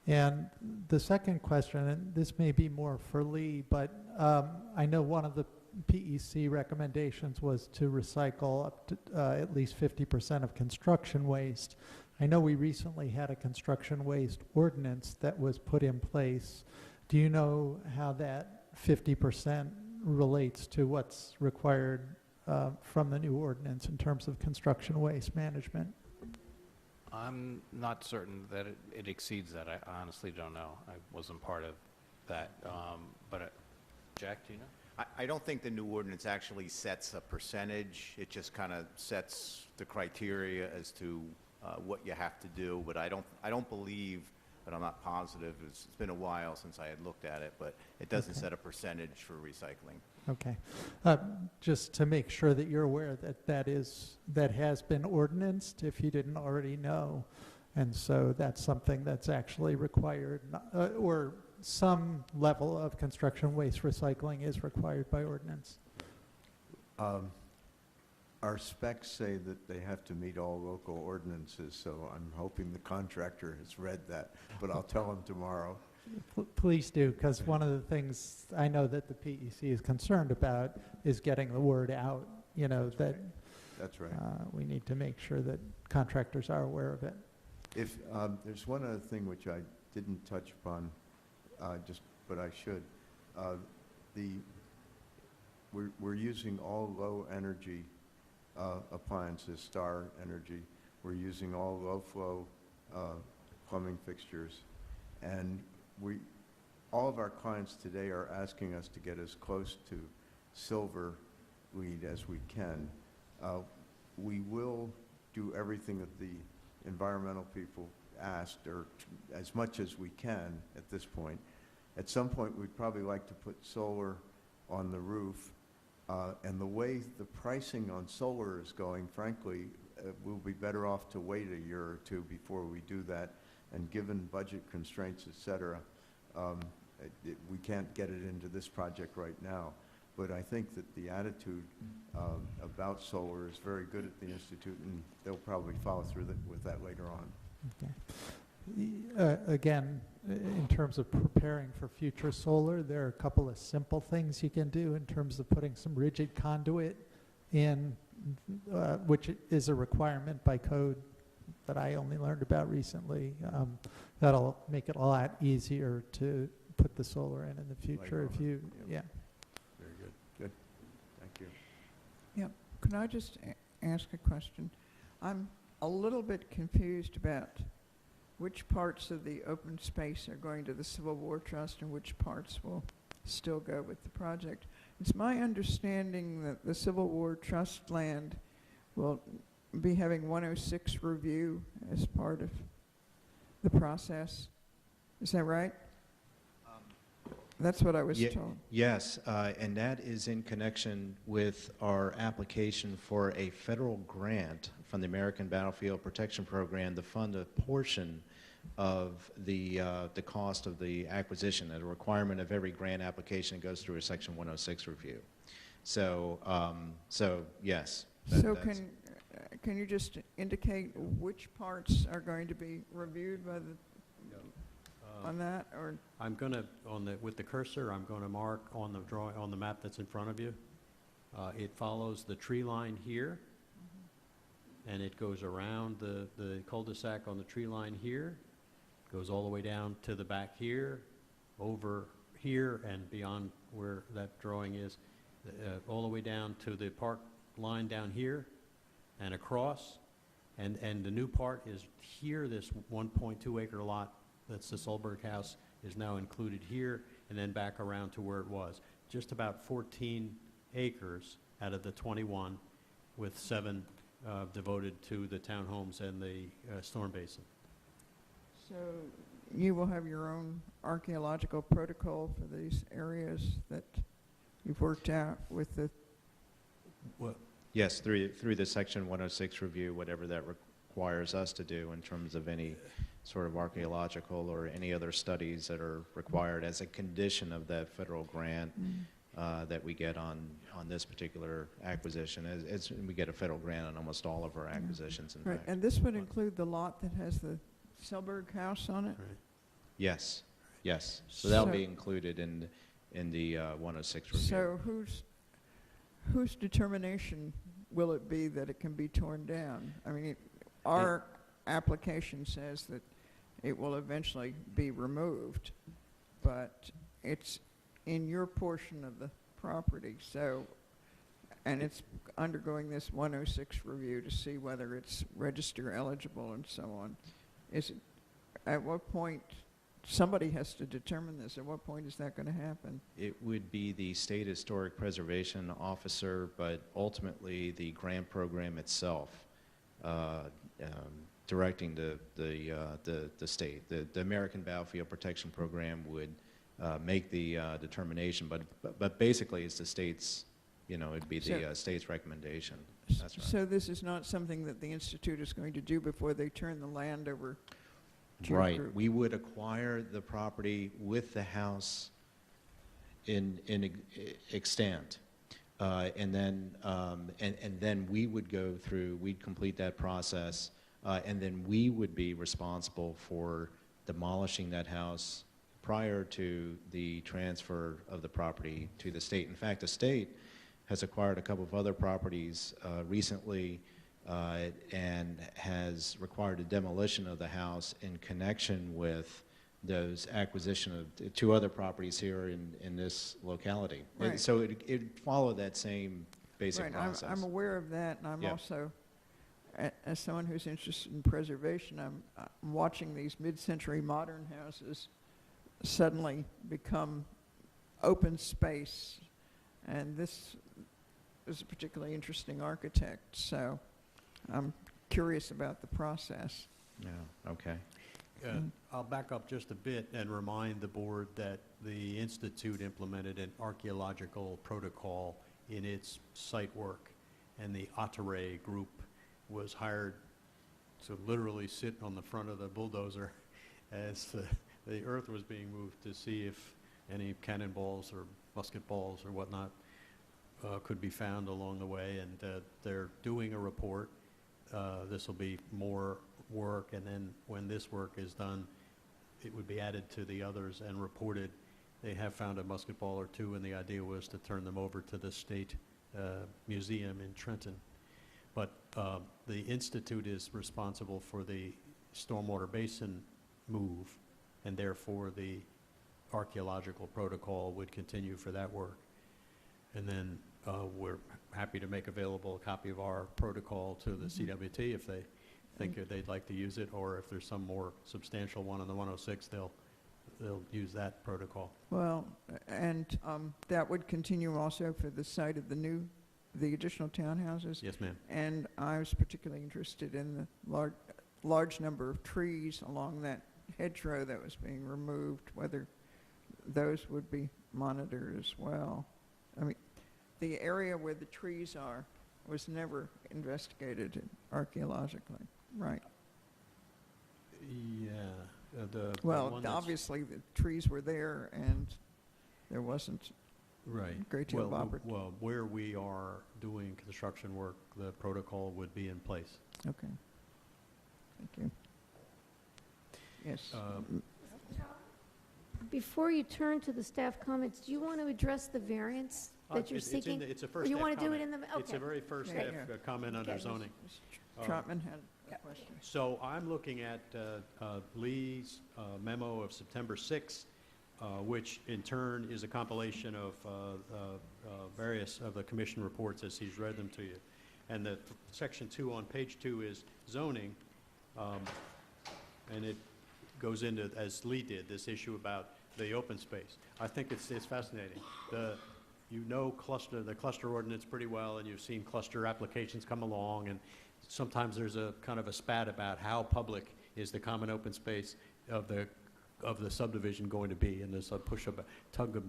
And the second question, and this may be more for Lee, but I know one of the PEC recommendations was to recycle up to at least 50% of construction waste. I know we recently had a construction waste ordinance that was put in place. Do you know how that 50% relates to what's required from the new ordinance in terms of construction waste management? I'm not certain that it exceeds that. I honestly don't know. I wasn't part of that. Jack, do you know? I don't think the new ordinance actually sets a percentage. It just kind of sets the criteria as to what you have to do. But I don't believe, but I'm not positive. It's been a while since I had looked at it, but it doesn't set a percentage for recycling. Okay. Just to make sure that you're aware that has been ordinanced, if you didn't already know. And so that's something that's actually required, or some level of construction waste recycling is required by ordinance. Our specs say that they have to meet all local ordinances, so I'm hoping the contractor has read that, but I'll tell him tomorrow. Please do, because one of the things I know that the PEC is concerned about is getting the word out, That's right. We need to make sure that contractors are aware of it. If there's one other thing which I didn't touch upon, but I should. We're using all low energy appliances, Star Energy. We're using all low flow plumbing fixtures, and all of our clients today are asking us to get as close to silver LEED as we can. We will do everything that the environmental people asked, or as much as we can at this point. At some point, we'd probably like to put solar on the roof. And the way the pricing on solar is going, frankly, we'll be better off to wait a year or two before we do that. And given budget constraints, et cetera, we can't get it into this project right now. But I think that the attitude about solar is very good at the Institute, and they'll probably follow through with that later on. Okay. Again, in terms of preparing for future solar, there are a couple of simple things you can do in terms of putting some rigid conduit in, which is a requirement by code that I only learned about recently. That'll make it a lot easier to put the solar in the future if you, yeah. Very good. Good. Thank you. Yep. Could I just ask a question? I'm a little bit confused about which parts of the open space are going to the Civil War Trust and which parts will still go with the project. It's my understanding that the Civil War Trust land will be having 106 review as part of the process. Is that right? That's what I was told. Yes, and that is in connection with our application for a federal grant from the American Battlefield Protection Program to fund a portion of the cost of the acquisition. A requirement of every grant application goes through a Section 106 review. So, yes. So can you just indicate which parts are going to be reviewed by the on that, or I'm going to, with the cursor, I'm going to mark on the drawing, on the map that's in front of you. It follows the tree line here, and it goes around the cul-de-sac on the tree line here, goes all the way down to the back here, over here, and beyond where that drawing is, all the way down to the park line down here, and across. And the new part is here, this 1.2 acre lot that's the Solberg house is now included here, and then back around to where it was. Just about 14 acres out of the 21, with 7 devoted to the townhomes and the storm basin. so you will have your own archaeological protocol for these areas that you've worked out with the Yes, through the Section 106 review, whatever that requires us to do in terms of any sort of archaeological or any other studies that are required as a condition of that federal grant that we get on this particular acquisition. As we get a federal grant on almost all of our acquisitions, in right, fact. and this would include the lot that has the Selberg house on it? Right. Yes, yes. So that'll be included in the 106 review. So whose determination will it be that it can be torn down? I mean, our application says that it will eventually be removed, but it's in your portion of the property, so, and it's undergoing this 106 review to see whether it's register eligible and so on. Is it, at what point, somebody has to determine this, at what point is that going to happen? It would be the State Historic Preservation Officer, but ultimately the grant program itself directing the state. The American Battlefield Protection Program would make the determination, but basically it's the state's, it'd be the state's recommendation. That's right. So this is not something that the Institute is going to do before they turn the land over to your Right. group? We would acquire the property with the house in extent. And then we would go through, we'd complete that process, and then we would be responsible for demolishing that house prior to the transfer of the property to the state. In fact, the state has acquired a couple of other properties recently and has required a demolition of the house in connection with those acquisition of 2 other properties here in this locality. Right. And so it followed that same basic process. I'm aware of that, and I'm also, as someone who's interested in preservation, I'm watching these mid-century modern houses suddenly become open space, and this is a particularly interesting architect, so I'm curious about the process. Yeah, okay. I'll back up just a bit and remind the board that the Institute implemented an archaeological protocol in its site work, and the Atare group was hired to literally sit on the front of the bulldozer as the earth was being moved to see if any cannonballs or musket balls or whatnot could be found along the way, and they're doing a report. This will be more work, and then when this work is done, it would be added to the others and reported. They have found a musket ball or two, and the idea was to turn them over to the State Museum in Trenton. But the Institute is responsible for the stormwater basin move, and therefore the archaeological protocol would continue for that work. And then we're happy to make available a copy of our protocol to the CWT if they think they'd like to use it, or if there's some more substantial one on the 106, they'll use that protocol. Well, and that would continue also for the site of the additional townhouses? Yes, ma'am. And I was particularly interested in the large number of trees along that hedgerow that was being removed, whether those would be monitored as well. I mean, the area where the trees are was never investigated archaeologically, right? Yeah. The Well, one that's- obviously the trees were there and there wasn't Right. a great deal of opportunity. Well, where we are doing construction work, the protocol would be in place. Okay. Thank you. Yes. Before you turn to the staff comments, do you want to address the variance that you're seeking? It's a Or first you staff want to do it comment. in the, okay. It's a very first Yeah, staff yeah. comment under Okay. zoning. Trotman had a question. So I'm looking at Lee's memo of September 6th, which in turn is a compilation of various of the commission reports as he's read them to you. And the section 2 on page 2 is zoning, and it goes into, as Lee did, this issue about the open space. I think it's fascinating. You know the cluster ordinance pretty well, and you've seen cluster applications come along, and sometimes there's a kind of a spat about how public is the common open space of the subdivision going to be, and there's a tug of,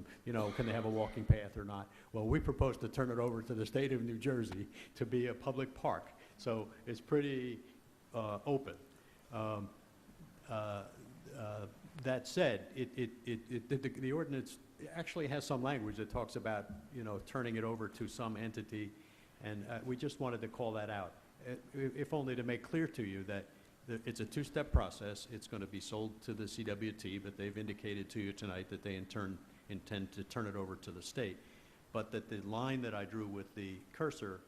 can they have a walking path or not? Well, we propose to turn it over to the state of New Jersey to be a public park, so it's pretty open. That said, the ordinance actually has some language that talks about, turning it over to some entity, and we just wanted to call that out, if only to make clear to you that it's a two-step process. It's going to be sold to the CWT, but they've indicated to you tonight that they intend to turn it over to the state, but that the line that I drew with the cursor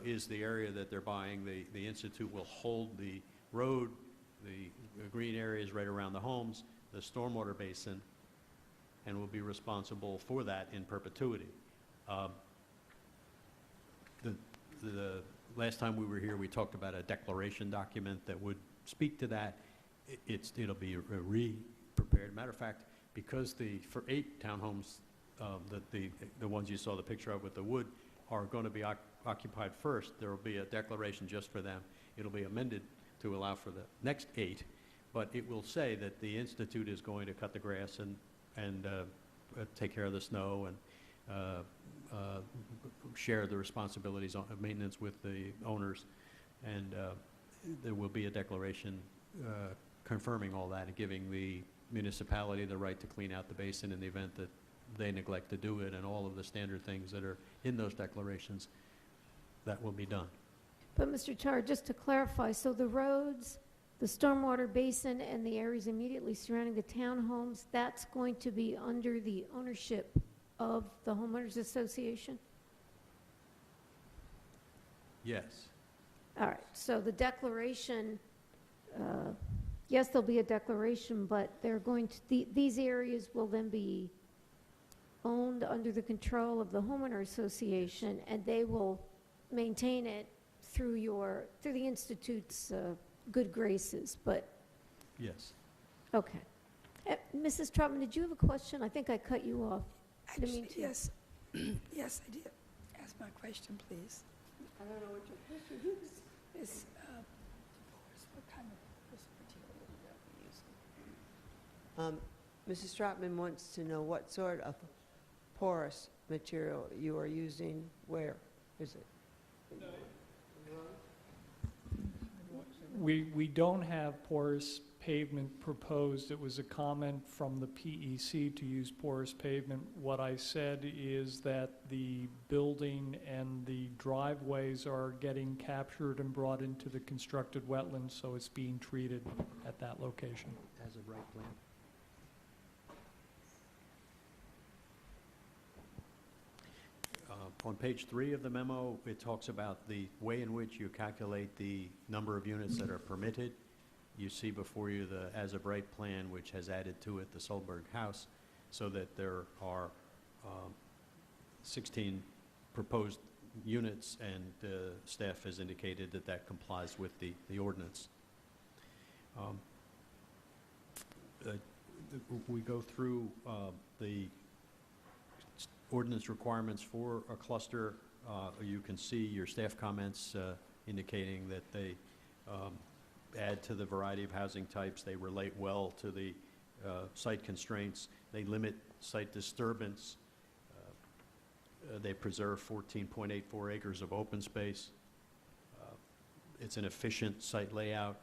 is the area that they're buying. The Institute will hold the road, the green areas right around the homes, the stormwater basin, and will be responsible for that in perpetuity. The last time we were here, we talked about a declaration document that would speak to that. It'll be re-prepared. Matter of fact, because for 8 townhomes, the ones you saw the picture of with the wood are going to be occupied first, there will be a declaration just for them. It'll be amended to allow for the next 8, but it will say that the Institute is going to cut the grass and take care of the snow and share the responsibilities of maintenance with the owners, and there will be a declaration confirming all that and giving the municipality the right to clean out the basin in the event that they neglect to do it, and all of the standard things that are in those declarations that will be done. But Mr. Char, just to clarify, so the roads, the stormwater basin, and the areas immediately surrounding the townhomes, that's going to be under the ownership of the homeowners association? Yes. All right, so the declaration, yes, there'll be a declaration, but they're going to, these areas will then be owned under the control of the homeowner association, and they will maintain it through the Institute's good graces, but... Yes. Okay. Mrs. Trotman, did you have a question? I think I cut you off. I didn't mean to. Yes. Yes, I did. Ask my question, please. I don't know what your question is. It's, what kind of material are we using? Mrs. Trotman wants to know what sort of porous material you are using. Where is it? We don't have porous pavement proposed. It was a comment from the PEC to use porous pavement. What I said is that the building and the driveways are getting captured and brought into the constructed wetlands, so it's being treated at that location. As of right plan. On page 3 of the memo, it talks about the way in which you calculate the number of units that are permitted. You see before you the as-of-right plan, which has added to it the Solberg House, so that there are 16 proposed units, and staff has indicated that that complies with the ordinance. We go through the ordinance requirements for a cluster. You can see your staff comments indicating that they add to the variety of housing types. They relate well to the site constraints. They limit site disturbance. They preserve 14.84 acres of open space. It's an efficient site layout.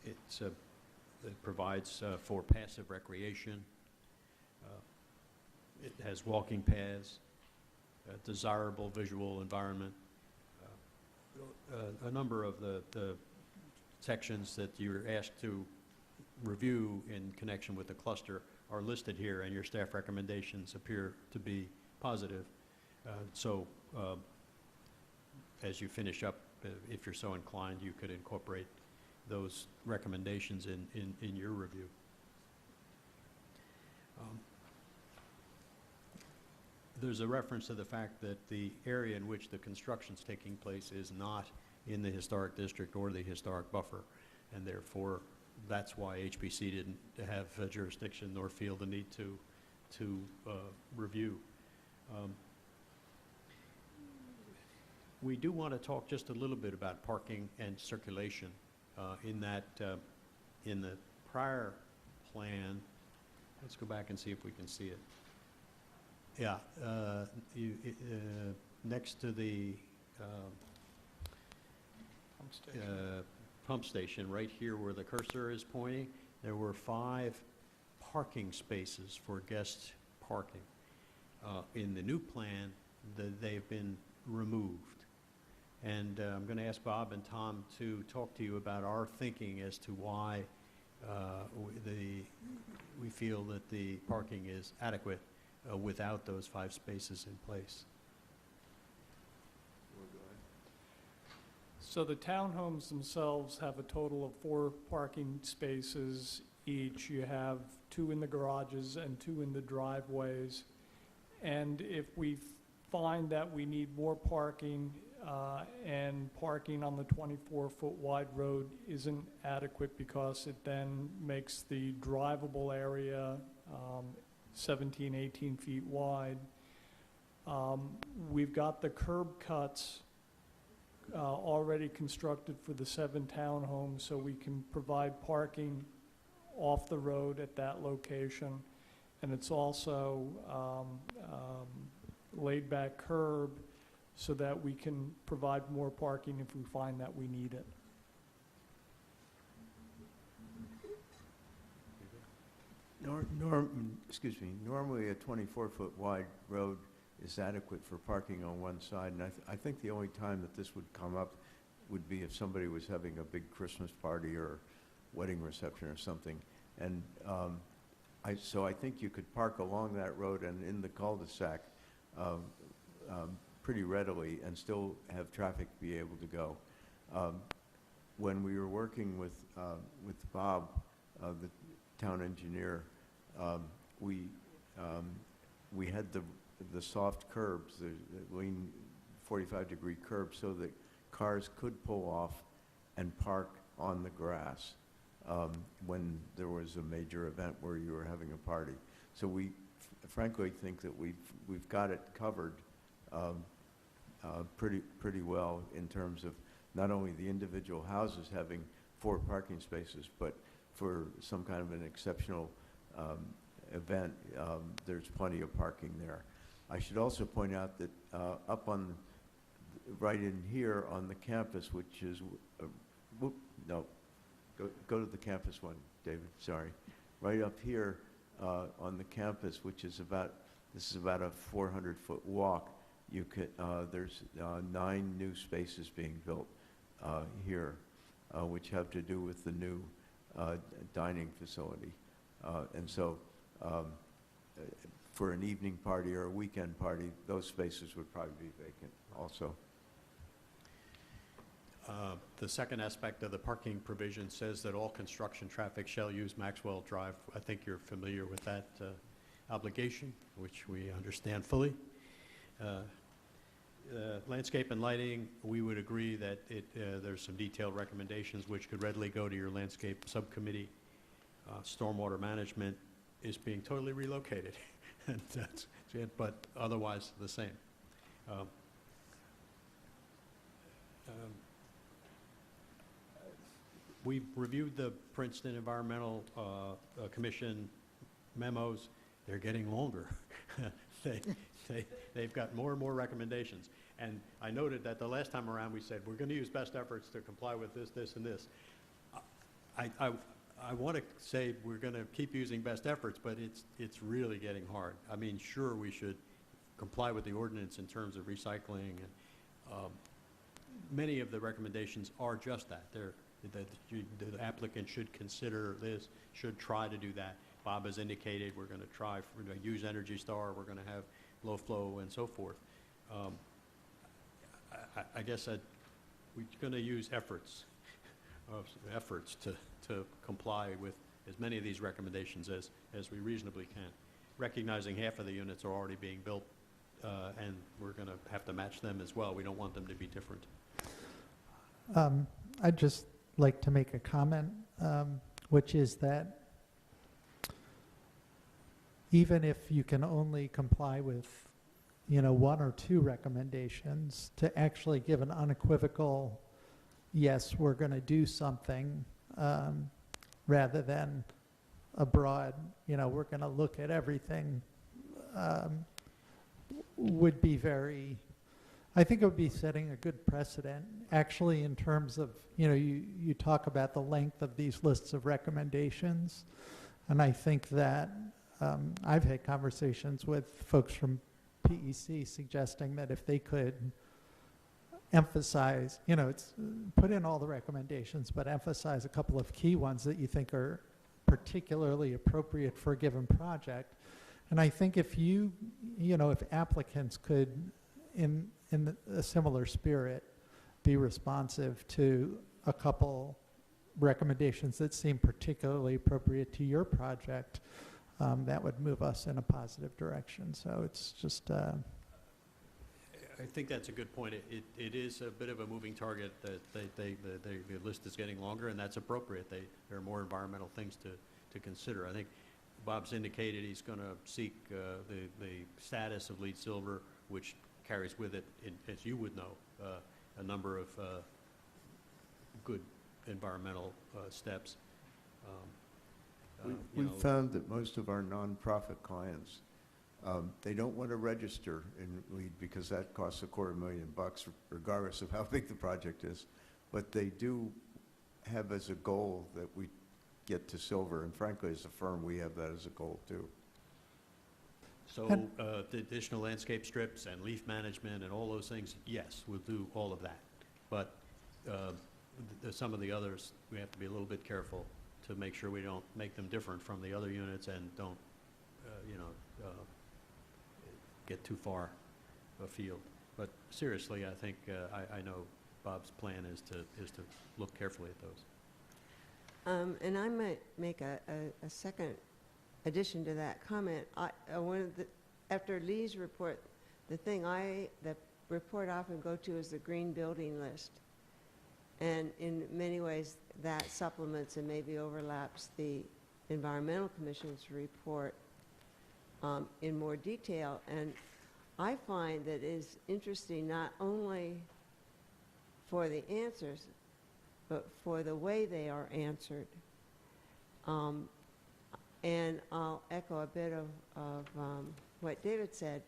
It provides for passive recreation. It has walking paths, a desirable visual environment. A number of the sections that you're asked to review in connection with the cluster are listed here, and your staff recommendations appear to be positive. As you finish up, if you're so inclined, you could incorporate those recommendations in your review. There's a reference to the fact that the area in which the construction's taking place is not in the historic district or the historic buffer, and therefore that's why HPC didn't have jurisdiction nor feel the need to review. We do want to talk just a little bit about parking and circulation. In the prior plan, let's go back and see if we can see it. Yeah, next to the pump station, right here where the cursor is pointing, there were 5 parking spaces for guest parking. In the new plan, they've been removed. And I'm going to ask Bob and Tom to talk to you about our thinking as to why we feel that the parking is adequate without those 5 spaces in place. So the townhomes themselves have a total of 4 parking spaces each. You have 2 in the garages and 2 in the driveways. And if we find that we need more parking and parking on the 24-foot wide road isn't adequate because it then makes the drivable area 17, 18 feet wide. We've got the curb cuts already constructed for the 7 townhomes, so we can provide parking off the road at that location. And it's also laid back curb so that we can provide more parking if we find that we need it. Normally a 24-foot wide road is adequate for parking on one side, and I think the only time that this would come up would be if somebody was having a big Christmas party or wedding reception or something. And so I think you could park along that road and in the cul-de-sac pretty readily and still have traffic be able to go. When we were working with Bob, the town engineer, we had the soft curbs, the lean 45-degree curbs, so that cars could pull off and park on the grass when there was a major event where you were having a party. So we frankly think that we've got it covered pretty well in terms of not only the individual houses having 4 parking spaces, but for some kind of an exceptional event, there's plenty of parking there. I should also point out that up on, right in here on the campus, which is, no, go to the campus one, David, sorry. Right up here on the campus, which is about, this is about a 400-foot walk, you could, there's 9 new spaces being built here, which have to do with the new dining facility. And so for an evening party or a weekend party, those spaces would probably be vacant also. The second aspect of the parking provision says that all construction traffic shall use Maxwell Drive. I think you're familiar with that obligation, which we understand fully. Landscape and lighting, we would agree that there's some detailed recommendations which could readily go to your landscape subcommittee. Stormwater management is being totally relocated, and that's it, but otherwise the same. We've reviewed the Princeton Environmental Commission memos. They're getting longer. They've got more and more recommendations. And I noted that the last time around we said, we're going to use best efforts to comply with this, this, and this. I want to say we're going to keep using best efforts, but it's really getting hard. I mean, sure, we should comply with the ordinance in terms of recycling, and many of the recommendations are just that. The applicant should consider this, should try to do that. Bob has indicated we're going to try, we're going to use Energy Star, we're going to have low flow and so forth. I guess we're going to use efforts to comply with as many of these recommendations as we reasonably can, recognizing half of the units are already being built, and we're going to have to match them as well. We don't want them to be different. I'd just like to make a comment, which is that even if you can only comply with, 1 or 2 recommendations, to actually give an unequivocal, yes, we're going to do something, rather than a broad, we're going to look at everything, would be very, I think it would be setting a good precedent, actually, in terms of, you talk about the length of these lists of recommendations, and I think that I've had conversations with folks from PEC suggesting that if they could emphasize, it's put in all the recommendations, but emphasize a couple of key ones that you think are particularly appropriate for a given project. And I think if if applicants could, in a similar spirit, be responsive to a couple recommendations that seem particularly appropriate to your project, that would move us in a positive direction. So it's just... I think that's a good point. It is a bit of a moving target that the list is getting longer, and that's appropriate. There are more environmental things to consider. I think Bob's indicated he's going to seek the status of LEED Silver, which carries with it, as you would know, a number of good environmental steps. We've found that most of our nonprofit clients, they don't want to register in LEED because that costs $250,000 regardless of how big the project is. But they do have as a goal that we get to silver, and frankly, as a firm, we have that as a goal too. So the additional landscape strips and leaf management and all those things, yes, we'll do all of that. But some of the others, we have to be a little bit careful to make sure we don't make them different from the other units and don't, get too far afield. But seriously, I think I know Bob's plan is to look carefully at those. And I might make a second addition to that comment. After Lee's report, the report I often go to is the green building list. And in many ways, that supplements and maybe overlaps the Environmental Commission's report in more detail. And I find that is interesting not only for the answers, but for the way they are answered. And I'll echo a bit of what David said.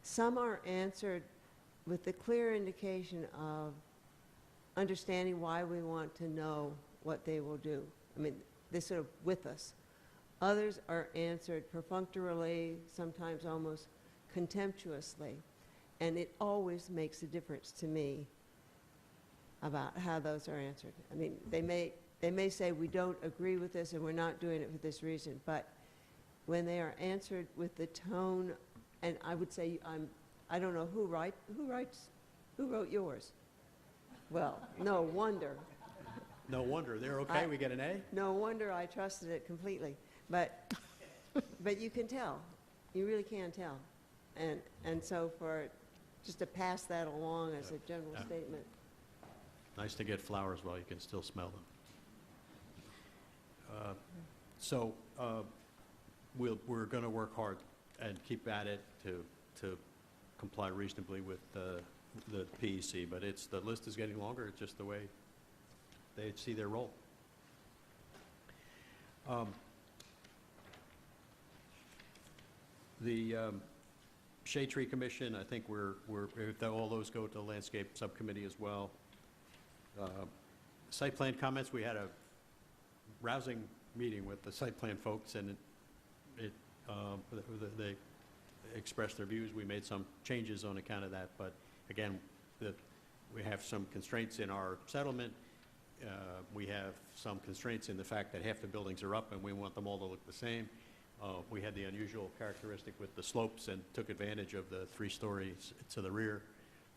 Some are answered with the clear indication of understanding why we want to know what they will do. I mean, they're sort of with us. Others are answered perfunctorily, sometimes almost contemptuously. And it always makes a difference to me about how those are answered. I mean, they may say, we don't agree with this and we're not doing it for this reason, but when they are answered with the tone, and I would say, I don't know who wrote yours? Well, no wonder. No wonder. They're okay, we get an A? No wonder I trusted it completely. But you can tell. You really can tell. And so just to pass that along as a general statement. Nice to get flowers while you can still smell them. We're going to work hard and keep at it to comply reasonably with the PEC, but the list is getting longer. It's just the way they see their role. The Shade Tree Commission, I think if all those go to the Landscape Subcommittee as well. Site plan comments, we had a rousing meeting with the site plan folks, and they expressed their views. We made some changes on account of that, but again, we have some constraints in our settlement. We have some constraints in the fact that half the buildings are up and we want them all to look the same. We had the unusual characteristic with the slopes and took advantage of the 3 stories to the rear,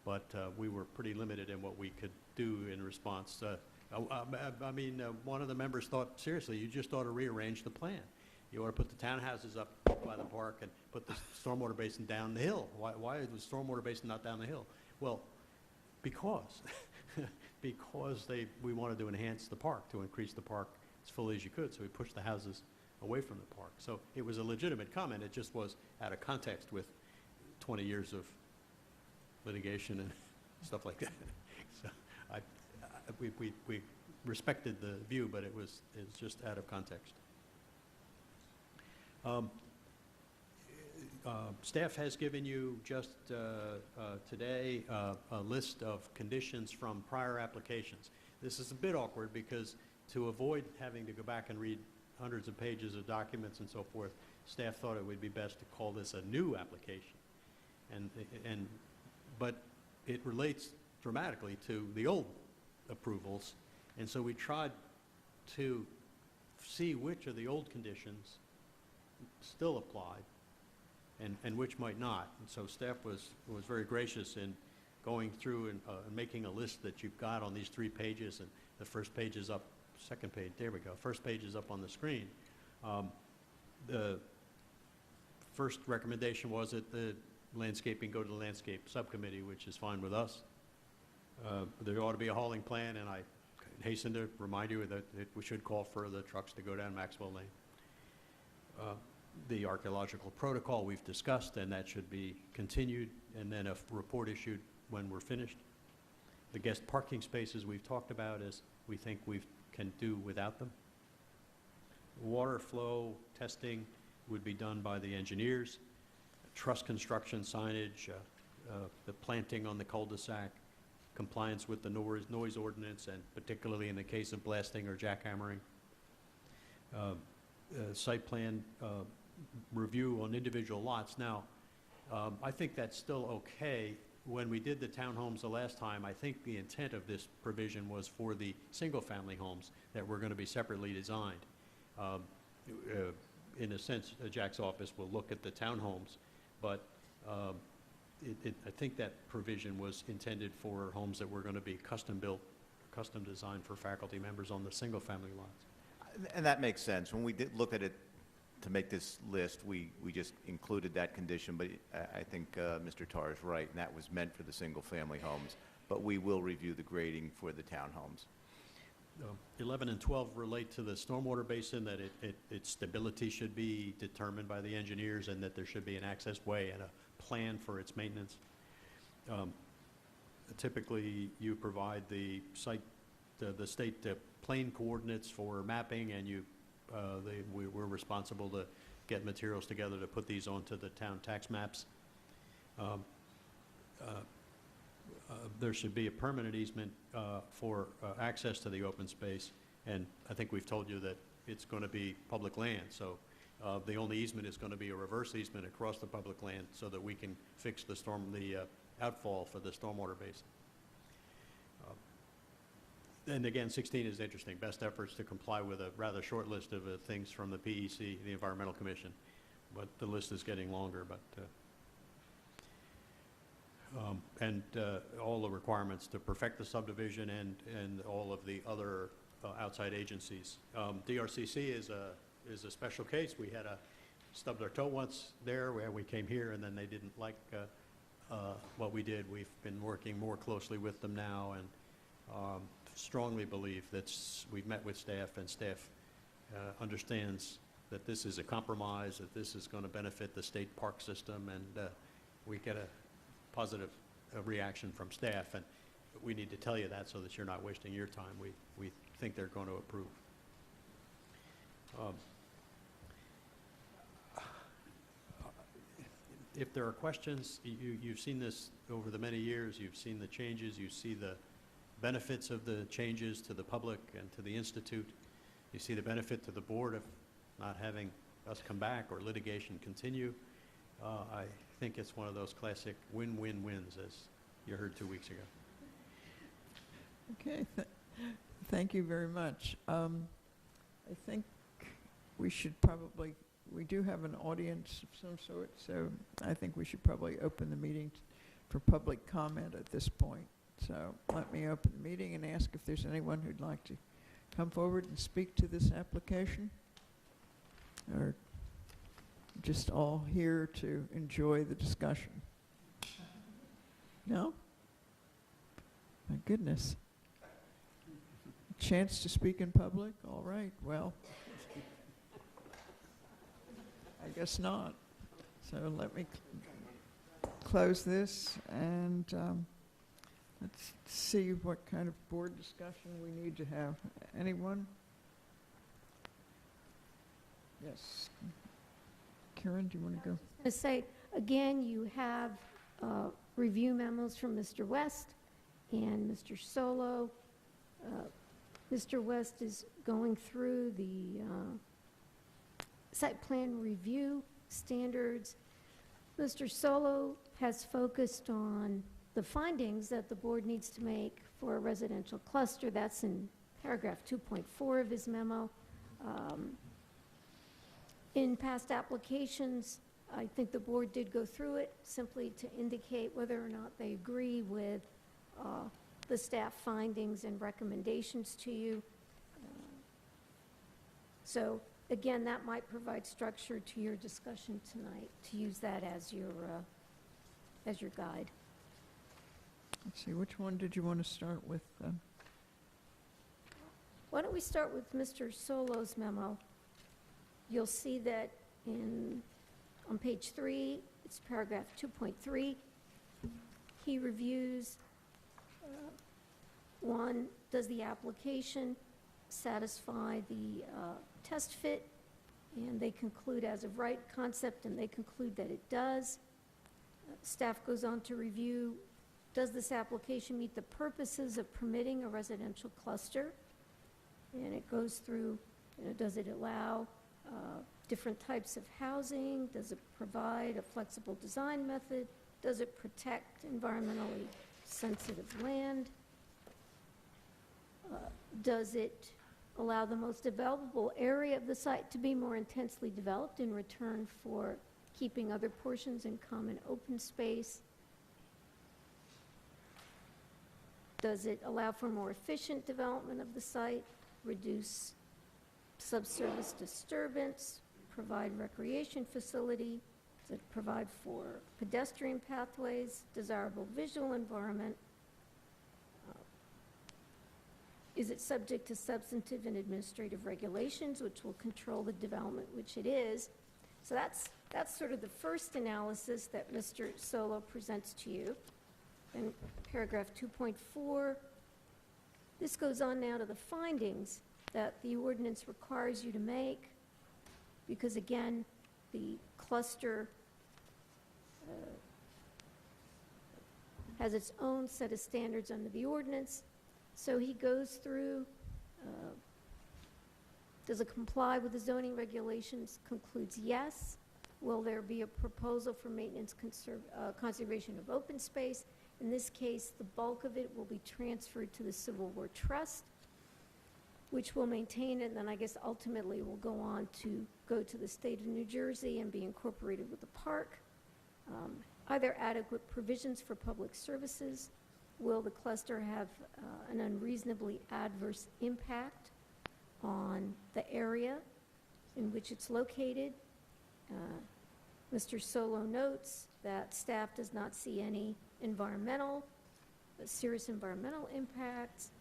but we were pretty limited in what we could do in response. One of the members thought, seriously, you just ought to rearrange the plan. You ought to put the townhouses up by the park and put the stormwater basin down the hill. Why is the stormwater basin not down the hill? Well, because we wanted to enhance the park, to increase the park as fully as you could, so we pushed the houses away from the park. So it was a legitimate comment. It just was out of context with 20 years of litigation and stuff like that. So we respected the view, but it was just out of context. Staff has given you just today a list of conditions from prior applications. This is a bit awkward because to avoid having to go back and read hundreds of pages of documents and so forth, staff thought it would be best to call this a new application. But it relates dramatically to the old approvals, and so we tried to see which of the old conditions still applied and which might not. And so staff was very gracious in going through and making a list that you've got on these 3 pages, and the first page is up, second page, there we go, first page is up on the screen. The first recommendation was that the landscaping go to the Landscape Subcommittee, which is fine with us. There ought to be a hauling plan, and I hasten to remind you that we should call for the trucks to go down Maxwell Lane. The archaeological protocol we've discussed, and that should be continued, and then a report issued when we're finished. The guest parking spaces we've talked about as we think we can do without them. Water flow testing would be done by the engineers. Truss construction signage, the planting on the cul-de-sac, compliance with the noise ordinance, and particularly in the case of blasting or jackhammering. Site plan review on individual lots. Now, I think that's still okay. When we did the townhomes the last time, I think the intent of this provision was for the single-family homes that were going to be separately designed. In a sense, Jack's office will look at the townhomes, but I think that provision was intended for homes that were going to be custom-built, custom designed for faculty members on the single-family lots. And that makes sense. When we looked at it to make this list, we just included that condition, but I think Mr. Tarr is right, and that was meant for the single-family homes. But we will review the grading for the townhomes. 11 and 12 relate to the stormwater basin, that its stability should be determined by the engineers, and that there should be an access way and a plan for its maintenance. Typically, you provide the site the state plane coordinates for mapping, and we're responsible to get materials together to put these onto the town tax maps. There should be a permanent easement for access to the open space, and I think we've told you that it's going to be public land, so the only easement is going to be a reverse easement across the public land so that we can fix the outfall for the stormwater basin. And again, 16 is interesting. Best efforts to comply with a rather short list of things from the PEC, the Environmental Commission, but the list is getting longer. But all the requirements to perfect the subdivision and all of the other outside agencies. DRCC is a special case. We had stubbed our toe once there where we came here, and then they didn't like what we did. We've been working more closely with them now, and strongly believe that we've met with staff, and staff understands that this is a compromise, that this is going to benefit the state park system, and we get a positive reaction from staff, and we need to tell you that so that you're not wasting your time. We think they're going to approve. If there are questions, you've seen this over the many years, you've seen the changes, you see the benefits of the changes to the public and to the Institute. You see the benefit to the board of not having us come back or litigation continue. I think it's one of those classic win-win-wins, as you heard 2 weeks ago. Okay, thank you very much. I think we should probably, we do have an audience of some sort, so I think we should probably open the meeting for public comment at this point. So let me open the meeting and ask if there's anyone who'd like to come forward and speak to this application, or just all here to enjoy the discussion. No? My goodness. Chance to speak in public? All right, well, I guess not. So let me close this, and let's see what kind of board discussion we need to have. Anyone? Yes. Karen, do you want to go? To say, again, you have review memos from Mr. West and Mr. Solo. Mr. West is going through the site plan review standards. Mr. Solo has focused on the findings that the board needs to make for a residential cluster. That's in paragraph 2.4 of his memo. In past applications, I think the board did go through it simply to indicate whether or not they agree with the staff findings and recommendations to you. So again, that might provide structure to your discussion tonight, to use that as your guide. Let's see, which one did you want to start with? Why don't we start with Mr. Solo's memo? You'll see that on page 3, it's paragraph 2.3. He reviews, 1, does the application satisfy the test fit? And they conclude as of right concept, and they conclude that it does. Staff goes on to review, does this application meet the purposes of permitting a residential cluster? And it goes through, does it allow different types of housing? Does it provide a flexible design method? Does it protect environmentally sensitive land? Does it allow the most developable area of the site to be more intensely developed in return for keeping other portions in common open space? Does it allow for more efficient development of the site, reduce subsurface disturbance, provide recreation facility? Does it provide for pedestrian pathways, desirable visual environment? Is it subject to substantive and administrative regulations which will control the development, which it is? So that's sort of the first analysis that Mr. Solo presents to you. In paragraph 2.4, This goes on now to the findings that the ordinance requires you to make, because again, the cluster has its own set of standards under the ordinance. So he goes through, does it comply with the zoning regulations? Concludes yes. Will there be a proposal for maintenance conservation of open space? In this case, the bulk of it will be transferred to the Civil War Trust, which will maintain it, and then I guess ultimately will go on to go to the state of New Jersey and be incorporated with the park. Are there adequate provisions for public services? Will the cluster have an unreasonably adverse impact on the area in which it's located? Mr. Solo notes that staff does not see any serious environmental impacts.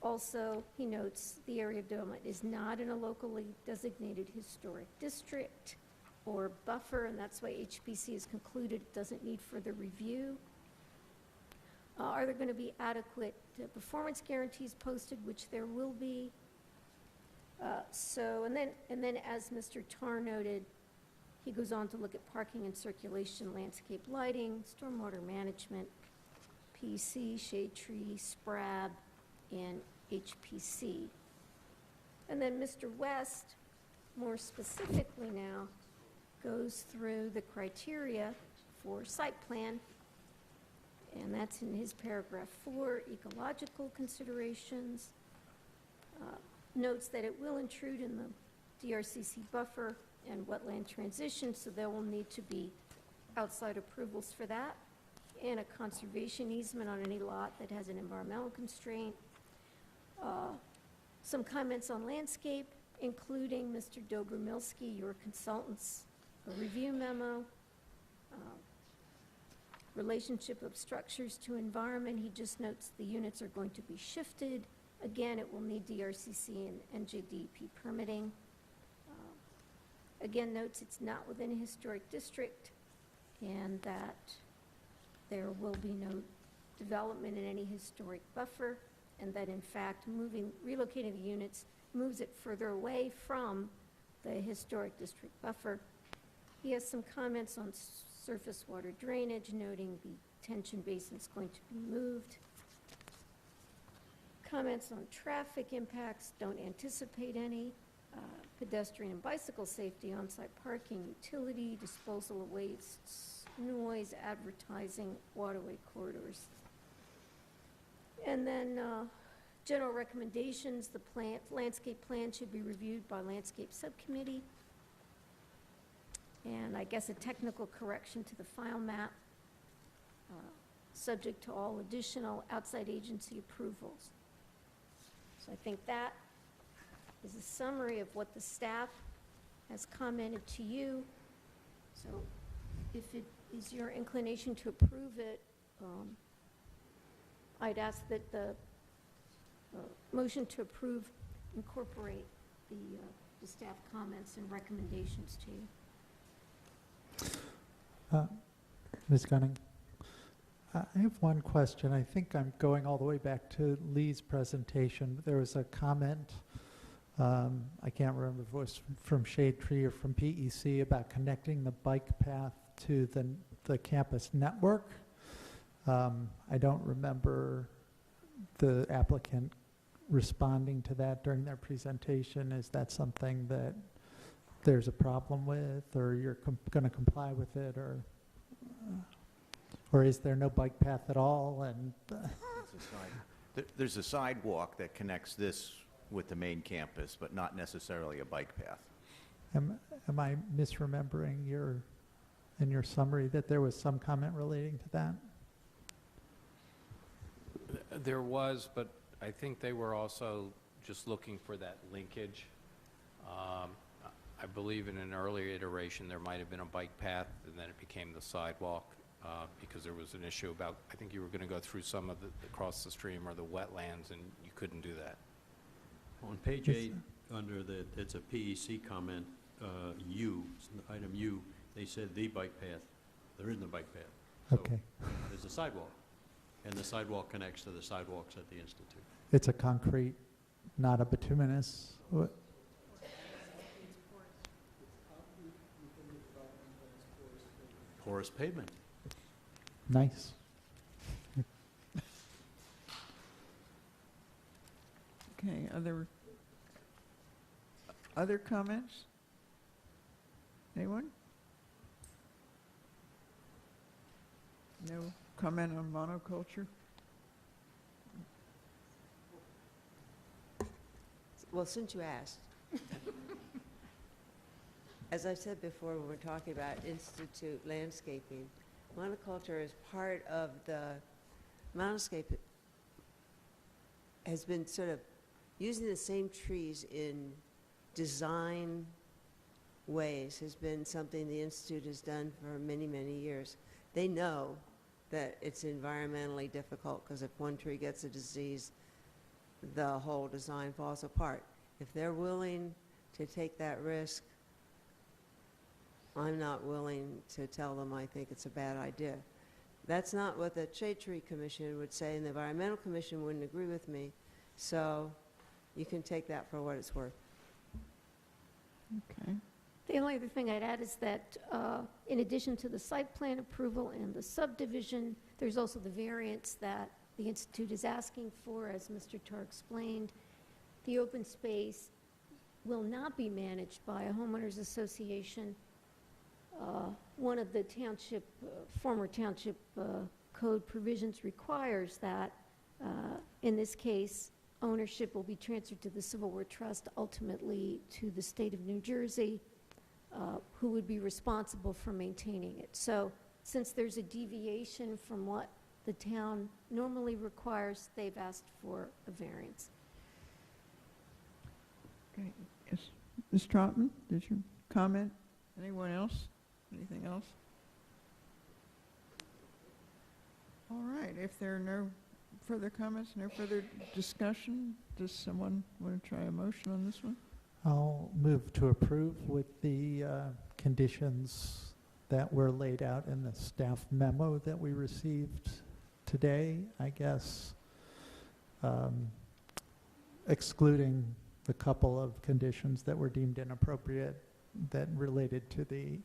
Also, he notes the area of development is not in a locally designated historic district or buffer, and that's why HPC has concluded it doesn't need further review. Are there going to be adequate performance guarantees posted, which there will be? And then as Mr. Tarr noted, he goes on to look at parking and circulation, landscape lighting, stormwater management, PC, shade tree, SPRAB, and HPC. And then Mr. West, more specifically now, goes through the criteria for site plan, and that's in his paragraph 4, ecological considerations, notes that it will intrude in the DRCC buffer and wetland transition, so there will need to be outside approvals for that, and a conservation easement on any lot that has an environmental constraint. Some comments on landscape, including Mr. Dobromilski, your consultant's review memo, relationship of structures to environment. He just notes the units are going to be shifted. Again, it will need DRCC and NJDEP permitting. Again, notes it's not within a historic district and that there will be no development in any historic buffer, and that in fact relocating the units moves it further away from the historic district buffer. He has some comments on surface water drainage, noting the detention basin is going to be moved. Comments on traffic impacts, don't anticipate any. Pedestrian and bicycle safety, on-site parking, utility, disposal of wastes, noise, advertising, waterway corridors. And then general recommendations, the landscape plan should be reviewed by landscape subcommittee. And I guess a technical correction to the file map, subject to all additional outside agency approvals. So I think that is a summary of what the staff has commented to you. So if it is your inclination to approve it, I'd ask that the motion to approve incorporate the staff comments and recommendations to you. Ms. Gunning, I have one question. I think I'm going all the way back to Lee's presentation. There was a comment, I can't remember if it was from Shade Tree or from PEC, about connecting the bike path to the campus network. I don't remember the applicant responding to that during their presentation. Is that something that there's a problem with, or you're going to comply with it, or is there no bike path at all? And There's a sidewalk that connects this with the main campus, but not necessarily a bike path. am I misremembering in your summary that there was some comment relating to that? There was, but I think they were also just looking for that linkage. I believe in an earlier iteration there might have been a bike path, and then it became the sidewalk because there was an issue about, I think you were going to go through some of the across the stream or the wetlands, and you couldn't do that. On page 8, under it's a PEC comment, item U, they said the bike path. There isn't a bike path. So Okay. there's a sidewalk. and the sidewalk connects to the sidewalks at the Institute. It's a concrete, not a bituminous. Porous pavement. Nice. Okay, other comments? Anyone? No comment on monoculture? Well, since you asked, as I said before, when we're talking about institute landscaping, monoculture is part of the moundscape, has been sort of using the same trees in design ways has been something the Institute has done for many, many years. They know that it's environmentally difficult because if one tree gets a disease, the whole design falls apart. If they're willing to take that risk, I'm not willing to tell them I think it's a bad idea. That's not what the Shade Tree Commission would say, and the Environmental Commission wouldn't agree with me. So you can take that for what it's worth. Okay. The only other thing I'd add is that in addition to the site plan approval and the subdivision, there's also the variance that the Institute is asking for, as Mr. Tarr explained. The open space will not be managed by a homeowners association. One of the township, former township code provisions requires that, in this case, ownership will be transferred to the Civil War Trust, ultimately to the state of New Jersey, who would be responsible for maintaining it. So since there's a deviation from what the town normally requires, they've asked for a variance. Okay. Yes. Ms. Trotman, did you comment? Anyone else? Anything else? All right. If there are no further comments, no further discussion, does someone want to try a motion on this one? I'll move to approve with the conditions that were laid out in the staff memo that we received today, I guess, excluding the couple of conditions that were deemed inappropriate that related to the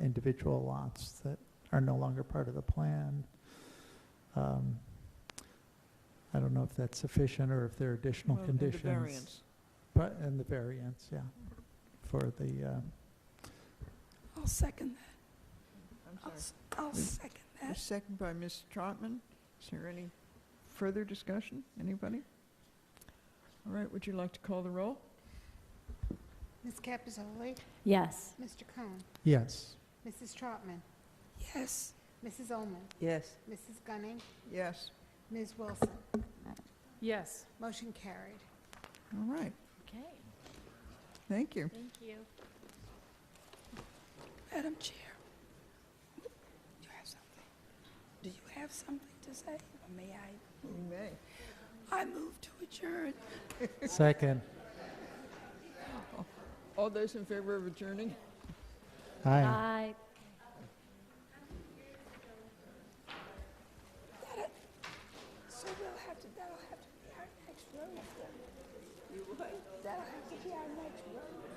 individual lots that are no longer part of the plan. I don't know if that's sufficient or if there are additional Well, and the conditions. variance. And the variance, yeah, for the, I'll second that. I'm sorry. I'll second A that. second by Ms. Trotman. Is there any further discussion? Anybody? All right, would you like to call the roll? Ms. Capizoli? Yes. Mr. Cohen? yes. Mrs. Trotman? Yes. Mrs. Ullman? Yes. Mrs. Gunning? Yes. Ms. Wilson? Yes. Motion carried. All right. Okay, Thank you. thank you. Madam Chair, you have something? Do you have something to say? Or may I? You may. I move to adjourn. Second. All those in favor of adjourning? Aye. Aye. That'll have to be our next road. That'll have to be our next road.